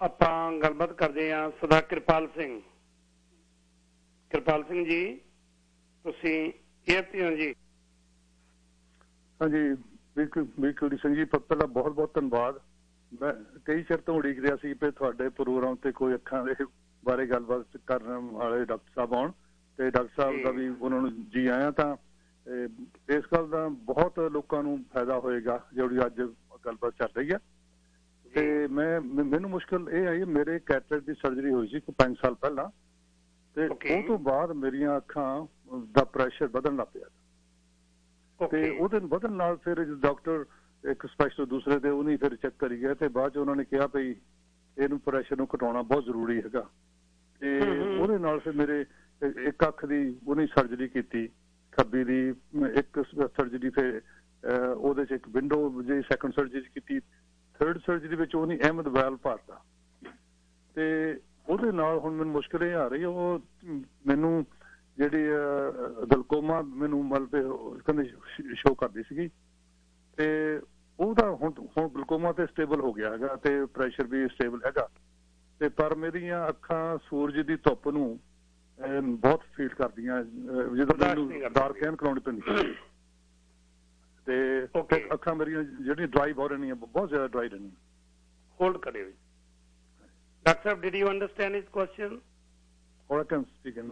ਆਪਾਂ ਗੱਲਬਾਤ ਕਰਦੇ ਹਾਂ ਸਦਾ ਕਿਰਪਾਲ ਸਿੰਘ ਜੀ, ਤੁਸੀਂ ਇਹ ਹੋ ਜੀ? ਹਾਂਜੀ, ਬਿਲਕੁਲ ਸਿੰਘ ਜੀ, ਪਹਿਲਾਂ ਬਹੁਤ ਬਹੁਤ ਧੰਨਵਾਦ। ਮੈਂ ਕਈ ਚਿਰ ਤੋਂ ਉਡੀਕ ਰਿਹਾ ਸੀ ਕਿ ਤੁਹਾਡੇ ਪ੍ਰੋਗਰਾਮ ਤੇ ਕੋਈ ਅੱਖਾਂ ਦੇ ਬਾਰੇ ਗੱਲਬਾਤ ਕਰਨ ਵਾਲੇ ਡਾਕਟਰ ਸਾਹਿਬ ਆਉਣ, ਤੇ ਡਾਕਟਰ ਸਾਹਿਬ ਦਾ ਵੀ ਉਹਨਾਂ ਨੂੰ ਜੀ ਆਇਆ। ਤਾਂ ਇਸ ਗੱਲ ਦਾ ਬਹੁਤ ਲੋਕਾਂ ਨੂੰ ਫਾਇਦਾ ਹੋਏਗਾ ਜਿਹੜੀ ਅੱਜ ਗੱਲਬਾਤ ਚੱਲ ਰਹੀ ਹੈ। ਤੇ ਮੈਨੂੰ ਮੁਸ਼ਕਿਲ ਇਹ ਆਈ, ਮੇਰੇ ਕੈਟਰੈਕਟ ਦੀ ਸਰਜਰੀ ਹੋਈ ਸੀ 5 ਸਾਲ ਪਹਿਲਾਂ, ਤੇ ਉਹ ਤੋਂ ਬਾਅਦ ਮੇਰੀਆਂ ਅੱਖਾਂ ਦਾ ਪ੍ਰੈਸ਼ਰ ਵਧਣ ਲੱਗ ਪਿਆ। ਤੇ ਉਹਦੇ ਵਧਣ ਨਾਲ ਫਿਰ ਡਾਕਟਰ ਇੱਕ ਸਪੈਸ਼ਲਿਸਟ ਦੂਸਰੇ ਦੇ ਉਹਨੇ ਫਿਰ ਚੈੱਕ ਕਰੀ ਗਿਆ, ਤੇ ਬਾਅਦ ਚ ਉਹਨਾਂ ਨੇ ਕਿਹਾ ਭਈ ਇਹਨੂੰ ਪ੍ਰੈਸ਼ਰ ਨੂੰ ਘਟਾਉਣਾ ਬਹੁਤ ਜ਼ਰੂਰੀ ਹੈਗਾ। ਤੇ ਉਹਦੇ ਨਾਲ ਫਿਰ ਮੇਰੇ ਇੱਕ ਅੱਖ ਦੀ ਉਹਨੇ ਸਰਜਰੀ ਕੀਤੀ, ਖੱਬੀ ਦੀ ਇੱਕ ਸਰਜਰੀ, ਫਿਰ ਉਹਦੇ ਚ ਇੱਕ ਵਿੰਡੋ ਜਿਹੜੀ ਸੈਕੰਡ ਸਰਜਰੀ ਕੀਤੀ, ਥਰਡ ਸਰਜਰੀ ਵਿੱਚ ਉਹਨੇ ਅਹਿਮਦ ਵੈਲ ਪਾਤਾ। ਤੇ ਉਹਦੇ ਨਾਲ ਹੁਣ ਮੈਨੂੰ ਮੁਸ਼ਕਿਲ ਇਹ ਆ ਰਹੀ, ਉਹ ਮੈਨੂੰ ਜਿਹੜੀ ਗਲੂਕੋਮਾ ਮੈਨੂੰ ਮਤਲਬ ਕਹਿੰਦੇ ਸ਼ੋ ਕਰਦੀ ਸੀਗੀ ਤੇ ਉਹ ਤਾਂ ਹੁਣ ਗਲੂਕੋਮਾ ਤੇ ਸਟੇਬਲ ਹੋ ਗਿਆ ਹੈਗਾ ਤੇ ਪ੍ਰੈਸ਼ਰ ਵੀ ਸਟੇਬਲ ਹੈਗਾ ਤੇ ਪਰ ਮੇਰੀਆਂ ਅੱਖਾਂ ਸੂਰਜ ਦੀ ਧੁੱਪ ਨੂੰ ਬਹੁਤ ਫੀਲ ਕਰਦੀਆਂ ਜਦੋਂ ਮੈਨੂੰ ਡਾਰਕ ਐਨ ਕਰਾਉਣੀ ਪੈਂਦੀ ਤੇ ਅੱਖਾਂ ਮੇਰੀਆਂ ਜਿਹੜੀਆਂ ਡਰਾਈ ਬਹੁਤ ਰਹਿੰਦੀਆਂ ਬਹੁਤ ਜ਼ਿਆਦਾ ਡਰਾਈ ਰਹਿੰਦੀਆਂ होल्ड करिए डॉक्टर साहब did you understand his question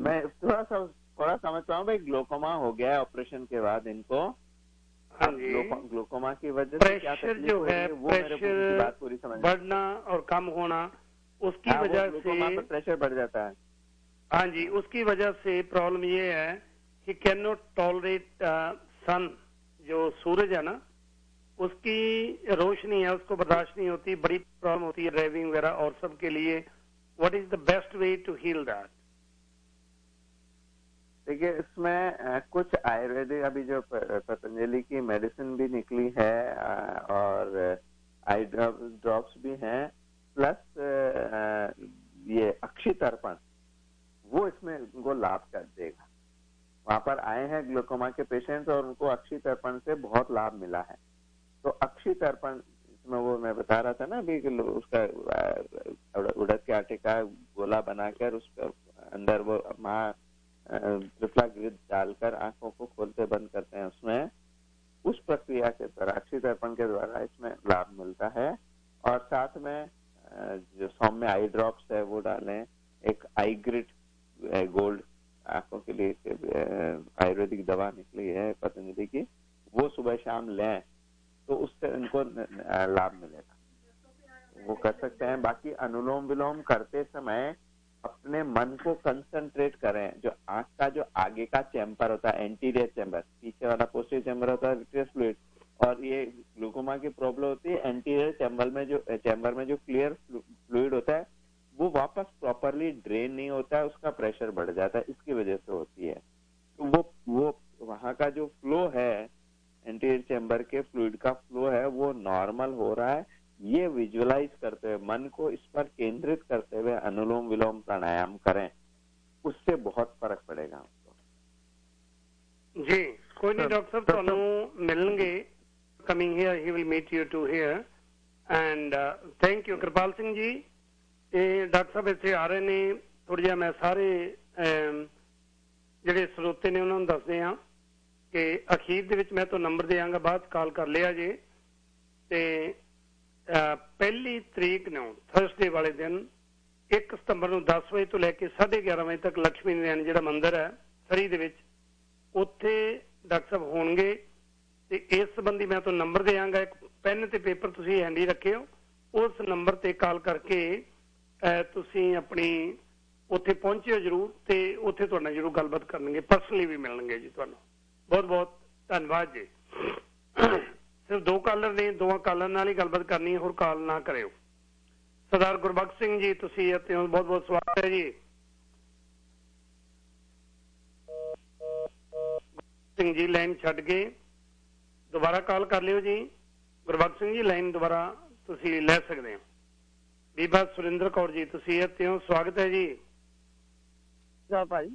मैं थोड़ा समझता हूँ भाई ग्लोकोमा हो गया है ऑपरेशन के बाद इनको हाँ जी ग्लोकोमा की वजह से क्या प्रेशर जो है प्रेशर बढ़ना और कम होना उसकी वजह से प्रेशर बढ़ जाता है हाँ जी उसकी वजह से प्रॉब्लम ये है कि कैन नॉट टॉलरेट सन जो सूरज है ना उसकी रोशनी है उसको बर्दाश्त नहीं होती बड़ी प्रॉब्लम होती है ड्राइविंग वगैरह और सब के लिए what is the best way to heal that देखिए इसमें कुछ आयुर्वेदिक अभी जो पतंजलि की मेडिसिन भी निकली है और आई ड्रॉप्स भी हैं प्लस ये अक्षी तर्पण वो इसमें उनको लाभ कर देगा वहां पर आए हैं ग्लूकोमा के पेशेंट्स और उनको अक्षी तर्पण से बहुत लाभ मिला है तो अक्षी तर्पण इसमें वो मैं बता रहा था ना अभी उसका उड़द के आटे का गोला बनाकर उसके अंदर वो माँ त्रिफलाग्रिद डालकर आंखों को खोलते बंद करते हैं उसमें उस प्रक्रिया के द्वारा अक्षी तर्पण के द्वारा इसमें लाभ मिलता है और साथ में जो सौम्य आई ड्रॉप्स है वो डालें एक आई ग्रिड गोल्ड आंखों के लिए आयुर्वेदिक दवा निकली है पतंजलि की वो सुबह शाम लें तो उससे इनको लाभ मिलेगा वो कर सकते हैं बाकी अनुलोम विलोम करते समय अपने मन को कंसंट्रेट करें जो आंख का जो आगे का चैम्बर होता है एंटीरियर चैम्बर पीछे वाला पोस्टीरियर चैम्बर होता है विट्रियस फ्लूइड और ये ग्लूकोमा की प्रॉब्लम होती है एंटीरियर चैम्बर में जो क्लियर फ्लूइड होता है वो वापस प्रॉपरली ड्रेन नहीं होता है उसका प्रेशर बढ़ जाता है इसकी वजह से होती है तो वो वहां का जो फ्लो है एंटीरियर चैम्बर के फ्लूइड का फ्लो है वो नॉर्मल हो रहा है ये विजुअलाइज करते हुए मन को इस पर केंद्रित करते हुए अनुलोम विलोम प्राणायाम करें उससे बहुत फर्क पड़ेगा आपको जी कोई नहीं डॉक्टर साहब ਤੁਹਾਨੂੰ ਮਿਲਣਗੇ coming here he will meet you too here and thank you Kirpal Singh ji ਇਹ ਡਾਕਟਰ ਸਾਹਿਬ ਇੱਥੇ ਆ ਰਹੇ ਨੇ ਥੋੜਾ ਜਿਹਾ ਮੈਂ ਸਾਰੇ ਜਿਹੜੇ ਸਰੋਤੇ ਨੇ ਉਹਨਾਂ ਨੂੰ ਦੱਸਦੇ ਹਾਂ ਕਿ ਅਖੀਰ ਦੇ ਵਿੱਚ ਮੈਂ ਤੁਹਾਨੂੰ ਨੰਬਰ ਦੇਵਾਂਗਾ ਬਾਅਦ ਕਾਲ ਕਰ ਲਿਆ ਜੇ ਤੇ ਪਹਿਲੀ ਤਰੀਕ ਨੂੰ ਥਰਸਡੇ ਵਾਲੇ ਦਿਨ 1 ਸਤੰਬਰ ਨੂੰ 10 ਵਜੇ ਤੋਂ ਲੈ ਕੇ 11:30 ਵਜੇ ਤੱਕ ਲక్ష్ਮੀ ਨਾਰਾਇਣ ਜਿਹੜਾ ਮੰਦਿਰ ਹੈ ਸਰੀ ਦੇ ਵਿੱਚ ਉੱਥੇ ਡਾਕਟਰ ਸਾਹਿਬ ਹੋਣਗੇ ਤੇ ਇਸ ਸੰਬੰਧੀ ਮੈਂ ਤੁਹਾਨੂੰ ਨੰਬਰ ਦੇਵਾਂਗਾ ਇੱਕ ਪੈਨ ਤੇ ਪੇਪਰ ਤੁਸੀਂ ਹੈਂਡੀ ਰੱਖਿਓ ਉਸ ਨੰਬਰ ਤੇ ਕਾਲ ਕਰਕੇ ਤੁਸੀਂ ਆਪਣੀ ਉੱਥੇ ਪਹੁੰਚਿਓ ਜ਼ਰੂਰ ਤੇ ਉੱਥੇ ਤੁਹਾਡੇ ਨਾਲ ਜ਼ਰੂਰ ਗੱਲਬਾਤ ਕਰਨਗੇ ਪਰਸਨਲੀ ਵੀ ਮਿਲਣਗੇ ਜੀ ਤੁਹਾਨੂੰ बहुत बहुत धन्यवाद जी सिर्फ 2 कालर ने 2 कालर नाल ही गलबात करनी है होर काल ना करियो सरदार गुरबख्श सिंह जी तुसी इत्थे बहुत बहुत स्वागत है जी सिंह जी लाइन छड्ड के दोबारा कॉल कर लियो जी गुरबख्श सिंह जी लाइन दोबारा तुसी ले सकते हो बीबा सुरिंदर कौर जी तुसी इत्थे स्वागत है जी भाई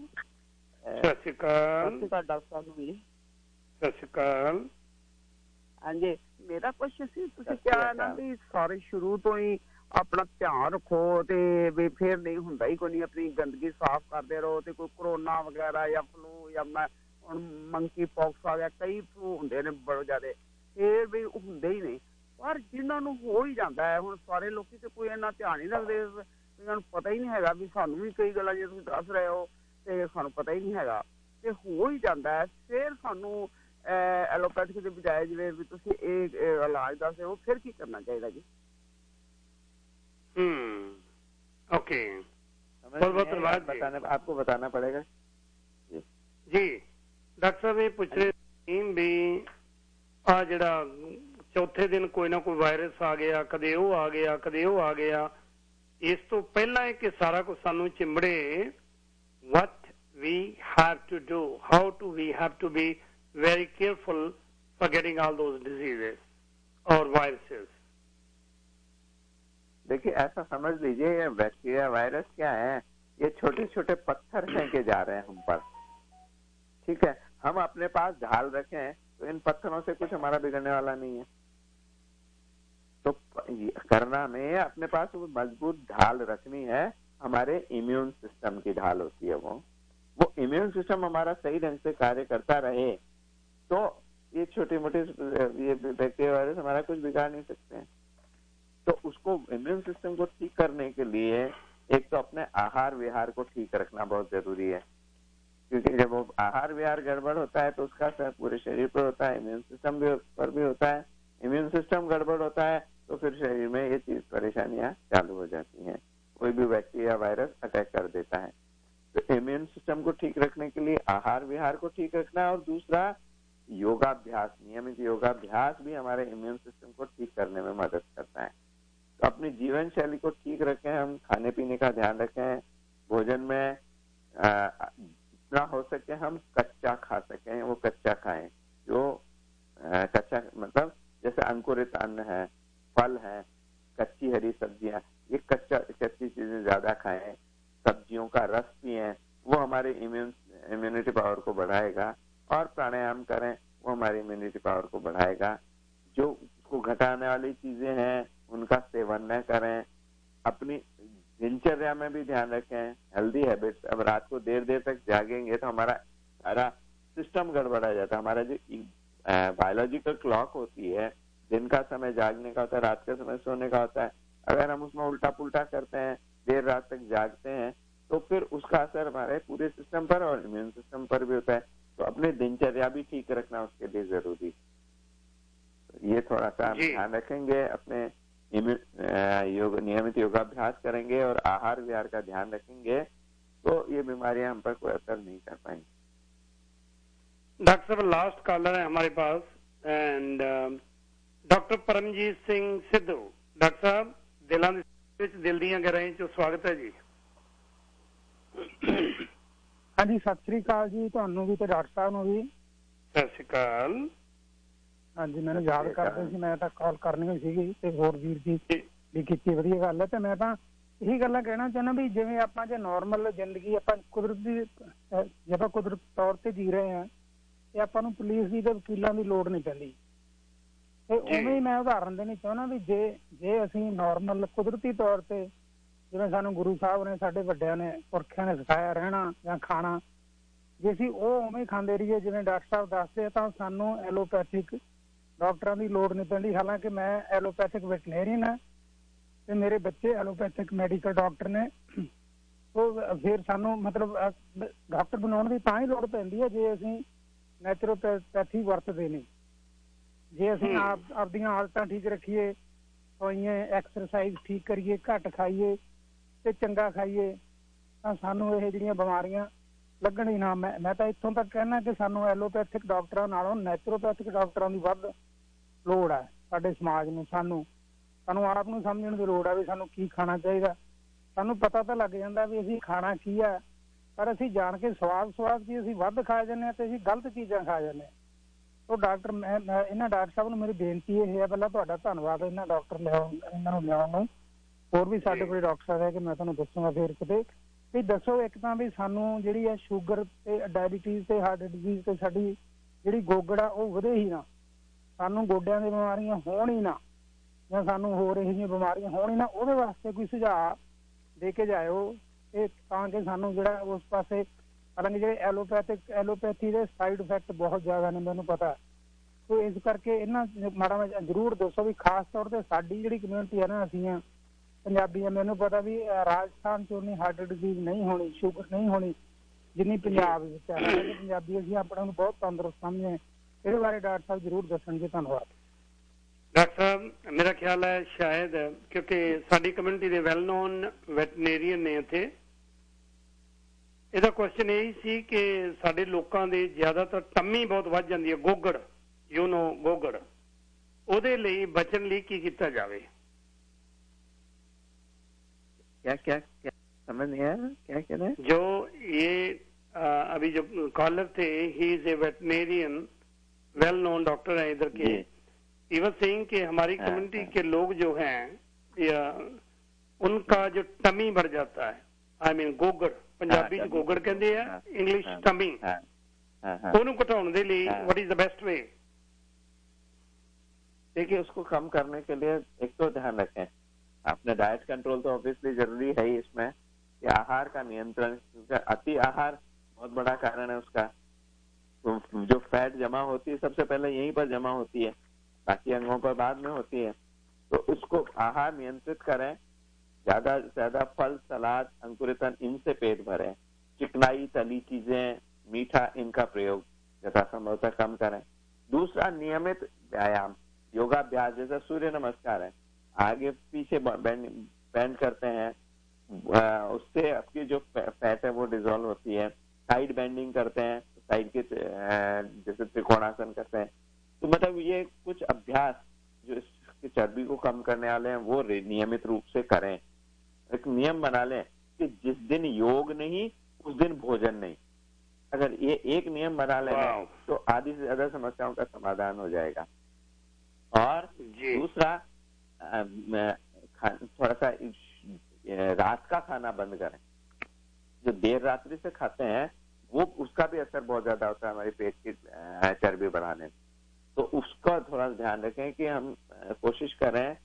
ਸਤਿ ਸ਼੍ਰੀ ਅਕਾਲ ਡਾਕਟਰ ਸਾਹਿਬ ਨੂੰ ਵੀ ਸਤਿ ਸ਼੍ਰੀ ਅਕਾਲ ਹਾਂਜੀ ਮੇਰਾ ਕੁਐਸਚਨ ਸੀ ਤੁਸੀਂ ਕਿਹਾ ਨਾ ਵੀ ਸਾਰੇ ਸ਼ੁਰੂ ਤੋਂ ਹੀ ਆਪਣਾ ਧਿਆਨ ਰੱਖੋ ਤੇ ਵੀ ਫੇਰ ਨਹੀਂ ਹੁੰਦਾ ਹੀ ਕੋਈ ਨਹੀਂ ਆਪਣੀ ਗੰਦਗੀ ਸਾਫ਼ ਕਰਦੇ ਰਹੋ ਤੇ ਕੋਈ ਕਰੋਨਾ ਵਗੈਰਾ ਜਾਂ ਫਲੂ ਜਾਂ ਹੁਣ ਮੰਕੀ ਪੌਕਸ ਆ ਗਿਆ ਕਈ ਫਲੂ ਹੁੰਦੇ ਨੇ ਬੜੇ ਜ਼ਿਆਦੇ ਫੇਰ ਵੀ ਹੁੰਦੇ ਹੀ ਨਹੀਂ ਪਰ ਜਿਨ੍ਹਾਂ ਨੂੰ ਹੋ ਹੀ ਜਾਂਦਾ ਹੈ ਹੁਣ ਸਾਰੇ ਲੋਕੀ ਤੇ ਕੋਈ ਇੰਨਾ ਧਿਆਨ ਨਹੀਂ ਰੱਖਦੇ ਇਹਨਾਂ ਨੂੰ ਪਤਾ ਹੀ ਨਹੀਂ ਹੈਗਾ ਵੀ ਸਾਨੂੰ ਵੀ ਕਈ ਗੱਲਾਂ ਜੇ ਤੁਸੀਂ ਦੱਸ ਰਹੇ ਹੋ ਤੇ ਸਾਨੂੰ ਪਤਾ ਹੀ ਨਹੀਂ ਹੈਗਾ ਤੇ ਹੋ ਹੀ ਜਾਂਦਾ ਹੈ ਫਿਰ ਸਾਨੂੰ ਐਲੋਪੈਥਿਕ ਦੇ ਬਜਾਏ ਜਿਵੇਂ ਵੀ ਤੁਸੀਂ ਇਹ ਇਲਾਜ ਦੱਸ ਰਹੇ ਹੋ ਫਿਰ ਕੀ ਕਰਨਾ ਚਾਹੀਦਾ ਜੀ ओके बहुत बहुत धन्यवाद आपको बताना पड़ेगा जी डॉक्टर साहब ये पूछ रहे भी आ जड़ा चौथे दिन कोई ना कोई वायरस आ गया कदे वो आ गया कदे वो आ गया इस तो पहला है कि सारा कुछ सानू चिंबड़े what we have to do how to we have to be very careful for getting all those diseases or viruses देखिए ऐसा समझ लीजिए ये बैक्टीरिया वायरस क्या है ये छोटे छोटे पत्थर फेंके जा रहे हैं हम पर ठीक है, हम अपने पास ढाल रखें तो इन पत्थरों से कुछ हमारा बिगड़ने वाला नहीं है। तो करना में अपने पास वो मजबूत ढाल रखनी है, हमारे इम्यून सिस्टम की ढाल होती है। वो इम्यून सिस्टम हमारा सही ढंग से कार्य करता रहे तो ये छोटी मोटी ये बैक्टीरिया वायरस हमारा कुछ बिगाड़ नहीं सकते हैं। तो उसको इम्यून सिस्टम को ठीक करने के लिए एक तो अपने आहार विहार को ठीक रखना बहुत जरूरी है, क्योंकि जब वो आहार विहार गड़बड़ होता है तो उसका असर पूरे शरीर पर होता है, इम्यून सिस्टम पर भी होता है। इम्यून सिस्टम गड़बड़ होता है तो फिर शरीर में ये चीज परेशानियां चालू हो जाती हैं, कोई भी बैक्टीरिया वायरस अटैक कर देता है। तो इम्यून सिस्टम को ठीक रखने के लिए आहार विहार को ठीक रखना है, और दूसरा योगाभ्यास, नियमित योगाभ्यास भी हमारे इम्यून सिस्टम को ठीक करने में मदद करता है। तो अपनी जीवन शैली को ठीक रखें, हम खाने पीने का ध्यान रखें, भोजन में जितना हो सके हम कच्चा खा सकें वो कच्चा खाएं। जो कच्चा मतलब जैसे अंकुरित अन्न है, फल है, कच्ची हरी सब्जियां, ये कच्ची चीजें ज्यादा खाएं, सब्जियों का रस पिएं, वो हमारे इम्यूनिटी पावर को बढ़ाएगा। और प्राणायाम करें, वो हमारी इम्यूनिटी पावर को बढ़ाएगा। जो उसको घटाने वाली चीजें हैं उनका सेवन न करें। अपनी दिनचर्या में भी ध्यान रखें, हेल्दी हैबिट्स। अब रात को देर तक जागेंगे तो हमारा सारा सिस्टम गड़बड़ा जाता है। हमारा जो बायोलॉजिकल क्लॉक होती है, दिन का समय जागने का होता है, रात का समय सोने का होता है, अगर हम उसमें उल्टा पुल्टा करते हैं, देर रात तक जागते हैं, तो फिर उसका असर हमारे पूरे सिस्टम पर और इम्यून सिस्टम पर भी होता है। तो अपने दिनचर्या भी ठीक रखना उसके लिए जरूरी। ये थोड़ा सा ध्यान रखेंगे, अपने नियमित योगाभ्यास करेंगे और आहार विहार का ध्यान रखेंगे तो ये बीमारियां हम पर कोई असर नहीं कर पाएंगी। डॉक्टर साहब लास्ट कॉलर है हमारे पास, and doctor Paramjit Singh Sidhu. Doctor साहब दिलों दिल ਦੀਆਂ ਗਹਿਰਾਈਆਂ ਚੋਂ ਸਵਾਗਤ ਹੈ ਜੀ। ਹਾਂਜੀ ਸਤਿ ਸ੍ਰੀ ਅਕਾਲ ਜੀ, ਤੁਹਾਨੂੰ ਵੀ ਤੇ ਡਾਕਟਰ ਸਾਹਿਬ ਨੂੰ ਵੀ ਸਤਿ ਸ੍ਰੀ ਅਕਾਲ। ਹਾਂਜੀ ਮੈਨੂੰ ਯਾਦ ਕਰਦੇ ਸੀ, ਮੈਂ ਤਾਂ ਕਾਲ ਕਰਨੀ ਹੋਈ ਸੀਗੀ ਤੇ ਹੋਰ ਵੀਰ ਜੀ ਵੀ ਕੀਤੀ, ਵਧੀਆ ਗੱਲ ਹੈ। ਤੇ ਮੈਂ ਤਾਂ ਇਹੀ ਗੱਲਾਂ ਕਹਿਣਾ ਚਾਹੁੰਦਾ ਵੀ ਜਿਵੇਂ ਆਪਾਂ ਜੇ ਨਾਰਮਲ ਜ਼ਿੰਦਗੀ ਆਪਾਂ ਕੁਦਰਤੀ ਜੇ ਆਪਾਂ ਕੁਦਰਤ ਤੌਰ ਤੇ ਜੀ ਰਹੇ ਹਾਂ ਤੇ ਆਪਾਂ ਨੂੰ ਪੁਲਿਸ ਦੀ ਤੇ ਵਕੀਲਾਂ ਦੀ ਲੋੜ ਨਹੀਂ ਪੈਂਦੀ। ਤੇ ਉਵੇਂ ਹੀ ਮੈਂ ਉਦਾਹਰਨ ਦੇਣੀ ਚਾਹੁੰਦਾ ਵੀ ਜੇ ਅਸੀਂ ਨਾਰਮਲ ਕੁਦਰਤੀ ਤੌਰ ਤੇ ਜਿਵੇਂ ਸਾਨੂੰ ਗੁਰੂ ਸਾਹਿਬ ਨੇ, ਸਾਡੇ ਵੱਡਿਆਂ ਨੇ, ਪੁਰਖਿਆਂ ਨੇ ਸਿਖਾਇਆ ਰਹਿਣਾ ਜਾਂ ਖਾਣਾ, ਜੇ ਅਸੀਂ ਉਹ ਉਵੇਂ ਹੀ ਖਾਂਦੇ ਰਹੀਏ ਜਿਵੇਂ ਡਾਕਟਰ ਸਾਹਿਬ ਦੱਸਦੇ ਤਾਂ ਸਾਨੂੰ ਐਲੋਪੈਥਿਕ ਡਾਕਟਰਾਂ ਦੀ ਲੋੜ ਨਹੀਂ ਪੈਂਦੀ। ਹਾਲਾਂਕਿ ਮੈਂ ਐਲੋਪੈਥਿਕ ਵੈਟਨੇਰੀਅਨ ਹਾਂ ਤੇ ਮੇਰੇ ਬੱਚੇ ਐਲੋਪੈਥਿਕ ਮੈਡੀਕਲ ਡਾਕਟਰ ਨੇ। ਉਹ ਫਿਰ ਸਾਨੂੰ ਮਤਲਬ ਡਾਕਟਰ ਬਣਾਉਣ ਦੀ ਤਾਂ ਹੀ ਲੋੜ ਪੈਂਦੀ ਹੈ ਜੇ ਅਸੀਂ ਨੈਚੁਰੋਪੈਥੀ ਵਰਤਦੇ ਨੇ। ਜੇ ਅਸੀਂ ਆਪਦੀਆਂ ਆਦਤਾਂ ਠੀਕ ਰੱਖੀਏ, ਦਵਾਈਆਂ ਐਕਸਰਸਾਈਜ਼ ਠੀਕ ਕਰੀਏ, ਘੱਟ ਖਾਈਏ ਤੇ ਚੰਗਾ ਖਾਈਏ ਤਾਂ ਸਾਨੂੰ ਇਹ ਜਿਹੜੀਆਂ ਬਿਮਾਰੀਆਂ ਲੱਗਣ ਹੀ ਨਾ। ਮੈਂ ਤਾਂ ਇੱਥੋਂ ਤੱਕ ਕਹਿਣਾ ਕਿ ਸਾਨੂੰ ਐਲੋਪੈਥਿਕ ਡਾਕਟਰਾਂ ਨਾਲੋਂ ਨੈਚੁਰੋਪੈਥਿਕ ਡਾਕਟਰਾਂ ਦੀ ਵੱਧ ਲੋੜ ਹੈ ਸਾਡੇ ਸਮਾਜ ਨੂੰ। ਸਾਨੂੰ ਆਪ ਨੂੰ ਸਮਝਣ ਦੀ ਲੋੜ ਹੈ ਵੀ ਸਾਨੂੰ ਕੀ ਖਾਣਾ ਚਾਹੀਦਾ। ਸਾਨੂੰ ਪਤਾ ਤਾਂ ਲੱਗ ਜਾਂਦਾ ਵੀ ਅਸੀਂ ਖਾਣਾ ਕੀ ਆ, ਪਰ ਅਸੀਂ ਜਾਣ ਕੇ ਸਵਾਦ ਜੀ ਅਸੀਂ ਵੱਧ ਖਾ ਜਾਂਦੇ ਹਾਂ ਤੇ ਅਸੀਂ ਗਲਤ ਚੀਜ਼ਾਂ ਖਾ ਜਾਂਦੇ ਹਾਂ। ਉਹ ਡਾਕਟਰ ਮੈਂ ਇਹਨਾਂ ਡਾਕਟਰ ਸਾਹਿਬ ਨੂੰ ਮੇਰੀ ਬੇਨਤੀ ਇਹ ਹੈ, ਪਹਿਲਾਂ ਤੁਹਾਡਾ ਧੰਨਵਾਦ ਇਹਨਾਂ ਨੂੰ ਲਿਆਉਣ ਨੂੰ। ਹੋਰ ਵੀ ਸਾਡੇ ਕੋਲ ਡਾਕਟਰ ਸਾਹਿਬ ਹੈ ਕਿ ਮੈਂ ਤੁਹਾਨੂੰ ਦੱਸੂਗਾ ਫਿਰ ਕਿਤੇ ਵੀ ਦੱਸੋ। ਇੱਕ ਤਾਂ ਵੀ ਸਾਨੂੰ ਜਿਹੜੀ ਹੈ ਸ਼ੂਗਰ ਤੇ ਡਾਇਬਟੀਜ਼ ਤੇ ਹਾਰਟ ਡਿਜ਼ੀਜ਼ ਤੇ ਸਾਡੀ ਜਿਹੜੀ ਗੋਗੜ ਆ ਉਹ ਵਧੇ ਹੀ ਨਾ, ਸਾਨੂੰ ਗੋਡਿਆਂ ਦੀਆਂ ਬਿਮਾਰੀਆਂ ਹੋਣ ਹੀ ਨਾ, ਜਾਂ ਸਾਨੂੰ ਹੋਰ ਇਹੋ ਜਿਹੀਆਂ ਬਿਮਾਰੀਆਂ ਹੋਣ ਹੀ ਨਾ। ਉਹਦੇ ਵਾਸਤੇ ਕੋਈ ਸੁਝਾਅ ਦੇ ਕੇ ਜਾਇਓ ਇਹ ਤਾਂ ਕਿ ਸਾਨੂੰ ਜਿਹੜਾ ਉਸ ਪਾਸੇ, ਹਾਲਾਂਕਿ ਜਿਹੜੇ ਐਲੋਪੈਥੀ ਦੇ ਸਾਈਡ ਇਫੈਕਟ ਬਹੁਤ ਜ਼ਿਆਦਾ ਨੇ ਮੈਨੂੰ ਪਤਾ, ਸੋ ਇਸ ਕਰਕੇ ਇਹਨਾਂ ਮਾੜਾ ਜ਼ਰੂਰ ਦੱਸੋ ਵੀ ਖਾਸ ਤੌਰ ਤੇ ਸਾਡੀ ਜਿਹੜੀ ਕਮਿਊਨਿਟੀ ਹੈ ਨਾ, ਅਸੀਂ ਆ ਪੰਜਾਬੀ ਆ, ਮੈਨੂੰ ਪਤਾ ਵੀ ਰਾਜਸਥਾਨ ਚ ਉਨੀ ਹਾਰਟ ਡਿਜ਼ੀਜ਼ ਨਹੀਂ ਹੋਣੀ, ਸ਼ੂਗਰ ਨਹੀਂ ਹੋਣੀ ਜਿੰਨੀ ਪੰਜਾਬ ਵਿੱਚ ਹੈ। ਪੰਜਾਬੀ ਅਸੀਂ ਆਪਣੇ ਨੂੰ ਬਹੁਤ ਤੰਦਰੁਸਤ ਸਮਝਦੇ। ਇਹਦੇ ਬਾਰੇ ਡਾਕਟਰ ਸਾਹਿਬ ਜ਼ਰੂਰ ਦੱਸਣਗੇ। ਧੰਨਵਾਦ ਡਾਕਟਰ ਸਾਹਿਬ। ਮੇਰਾ ਖਿਆਲ ਹੈ ਸ਼ਾਇਦ ਕਿਉਂਕਿ ਸਾਡੀ ਕਮਿਊਨਿਟੀ ਦੇ ਵੈਲ ਨੋਨ ਵੈਟਨੇਰੀਅਨ ਨੇ ਇੱਥੇ, ਇਹਦਾ ਕੁਐਸਚਨ ਇਹ ਸੀ ਕਿ ਸਾਡੇ ਲੋਕਾਂ ਦੇ ਜ਼ਿਆਦਾਤਰ ਟੰਮੀ ਬਹੁਤ ਵੱਧ ਜਾਂਦੀ ਹੈ, ਗੋਗੜ ਗੋਗੜ, ਉਹਦੇ ਲਈ ਬਚਣ ਲਈ ਕੀ ਕੀਤਾ ਜਾਵੇ? क्या समझ नहीं आया, क्या कह रहे हैं? जो ये अभी जो कॉलर थे, he is a veterinarian, well known doctor है इधर के। ही वाज सेइंग कि हमारी कम्युनिटी के लोग जो हैं उनका जो टमी बढ़ जाता है, आई मीन गोगड़, पंजाबी गोगड़ कहते हैं, इंग्लिश टमी, ਉਹਨੂੰ ਘਟਾਉਣ ਦੇ ਲਈ व्हाट इज द बेस्ट वे? देखिए, उसको कम करने के लिए एक तो ध्यान रखें, आपने डाइट कंट्रोल तो ऑब्वियसली जरूरी है ही इसमें, कि आहार का नियंत्रण, क्योंकि अति आहार बहुत बड़ा कारण है उसका। तो जो फैट जमा होती है सबसे पहले यहीं पर जमा होती है, बाकी अंगों पर बाद में होती है। तो उसको आहार नियंत्रित करें, ज्यादा से ज्यादा फल, सलाद, अंकुरितन, इनसे पेट भरें। चिकनाई, तली चीजें, मीठा, इनका प्रयोग यथासंभव कम करें। दूसरा, नियमित व्यायाम, योगाभ्यास, जैसे सूर्य नमस्कार है, आगे पीछे बेंड करते हैं, उससे आपकी जो फैट है वो डिजोल्व होती है। साइड बेंडिंग करते हैं, साइड के जैसे त्रिकोणासन करते हैं। तो मतलब ये कुछ अभ्यास जो इसकी चर्बी को कम करने वाले हैं वो नियमित रूप से करें। एक नियम बना लें कि जिस दिन योग नहीं उस दिन भोजन नहीं। अगर ये एक नियम बना लें तो आधी से ज्यादा समस्याओं का समाधान हो जाएगा। और दूसरा, थोड़ा सा रात का खाना बंद करें। जो देर रात्रि से खाते हैं वो उसका भी असर बहुत ज्यादा होता है हमारे पेट की चर्बी बढ़ाने में। तो उसका थोड़ा ध्यान रखें कि हम कोशिश करें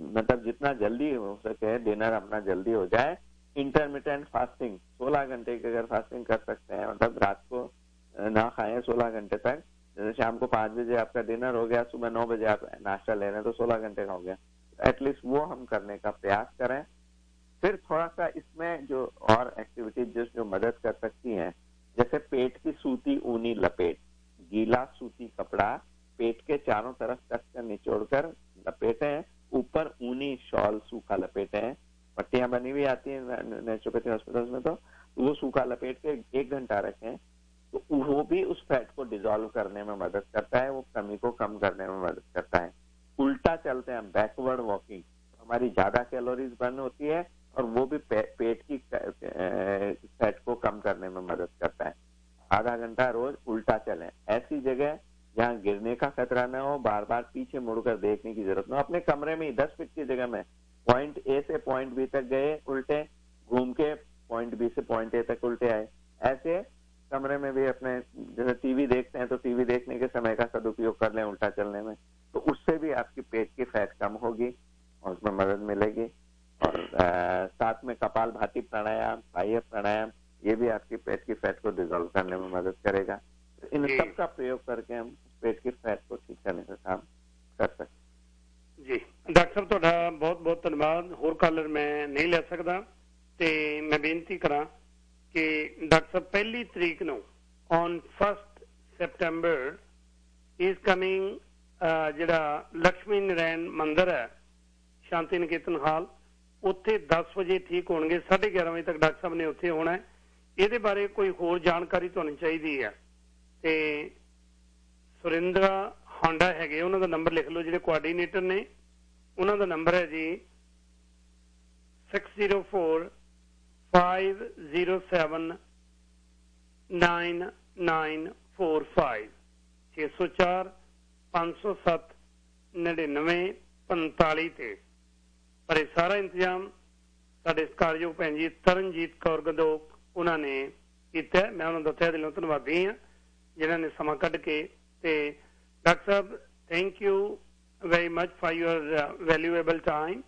मतलब जितना जल्दी हो सके डिनर अपना जल्दी हो जाए। इंटरमिटेंट फास्टिंग, 16 घंटे की अगर फास्टिंग कर सकते हैं, मतलब रात को ना खाएं 16 घंटे तक, जैसे शाम को 5 बजे आपका डिनर हो गया, सुबह 9 बजे आप नाश्ता ले रहे हैं, तो 16 घंटे का हो गया। एटलीस्ट वो हम करने का प्रयास करें। फिर थोड़ा सा इसमें जो और एक्टिविटीज जो मदद कर सकती हैं, जैसे पेट की सूती ऊनी लपेट, गीला सूती कपड़ा पेट के चारों तरफ कसकर निचोड़कर लपेटें, ऊपर ऊनी शॉल सूखा लपेटें। पट्टियां बनी हुई आती है नेचुरोपैथी हॉस्पिटल्स में, तो वो सूखा लपेट के 1 घंटा रखें, तो वो भी उस फैट को डिसॉल्व करने में मदद करता है, वो कमी को कम करने में मदद करता है। उल्टा चलते हैं, बैकवर्ड वॉकिंग, हमारी ज्यादा कैलोरीज बर्न होती है और वो भी पेट की फैट को कम करने में मदद करता है। आधा घंटा रोज उल्टा चलें, ऐसी जगह जहाँ गिरने का खतरा न हो, बार बार पीछे मुड़कर देखने की जरूरत न हो। अपने कमरे में 10 फीट की जगह में पॉइंट ए से पॉइंट बी तक गए उल्टे, घूम के पॉइंट बी से पॉइंट ए तक उल्टे आए। ऐसे कमरे में भी अपने जैसे टीवी देखते हैं तो टीवी देखने के समय का सदुपयोग कर लें उल्टा चलने में, तो उससे भी आपकी पेट की फैट कम होगी और उसमें मदद मिलेगी। और साथ में कपाल भाती प्राणायाम, बाह्य प्राणायाम, ये भी आपकी पेट की फैट को डिसॉल्व करने में मदद करेगा। तो इन सब का प्रयोग करके हम पेट की फैट को ठीक करने का काम कर सकते। जी डॉक्टर साहब, ਤੁਹਾਡਾ बहुत बहुत धन्यवाद। होर कॉलर मैं नहीं ले सकता, ते मैं बेनती करा कि डॉक्टर साहब 1 तरीक ਨੂੰ ऑन 1 सितंबर इज कमिंग ਜਿਹੜਾ लक्ष्मी नारायण मंदिर है शांति निकेतन हाल, ਉੱਥੇ 10 ਵਜੇ ठीक ਹੋਣਗੇ, 11:30 ਵਜੇ तक डॉक्टर साहब ने ਉੱਥੇ ਹੋਣਾ है। ਇਹਦੇ ਬਾਰੇ ਕੋਈ ਹੋਰ ਜਾਣਕਾਰੀ ਤੁਹਾਨੂੰ ਚਾਹੀਦੀ ਹੈ ਤੇ ਸੁਰਿੰਦਰਾ ਹਾਂਡਾ ਹੈਗੇ, ਉਹਨਾਂ ਦਾ ਨੰਬਰ ਲਿਖ ਲਓ, ਜਿਹੜੇ ਕੋਆਰਡੀਨੇਟਰ ਨੇ, ਉਹਨਾਂ ਦਾ ਨੰਬਰ ਹੈ ਜੀ 6045079945 604-507-9945 ਤੇ। पर यह सारा इंतजाम साडे सत्कारयोग भैन जी तरनजीत कौर गंदोक उन्होंने किया। मैं उन्होंने तहे दिलों धन्यवादी हाँ जिन्होंने समा कढ़ के। डॉक्टर साहब, thank you very much for your valuable time.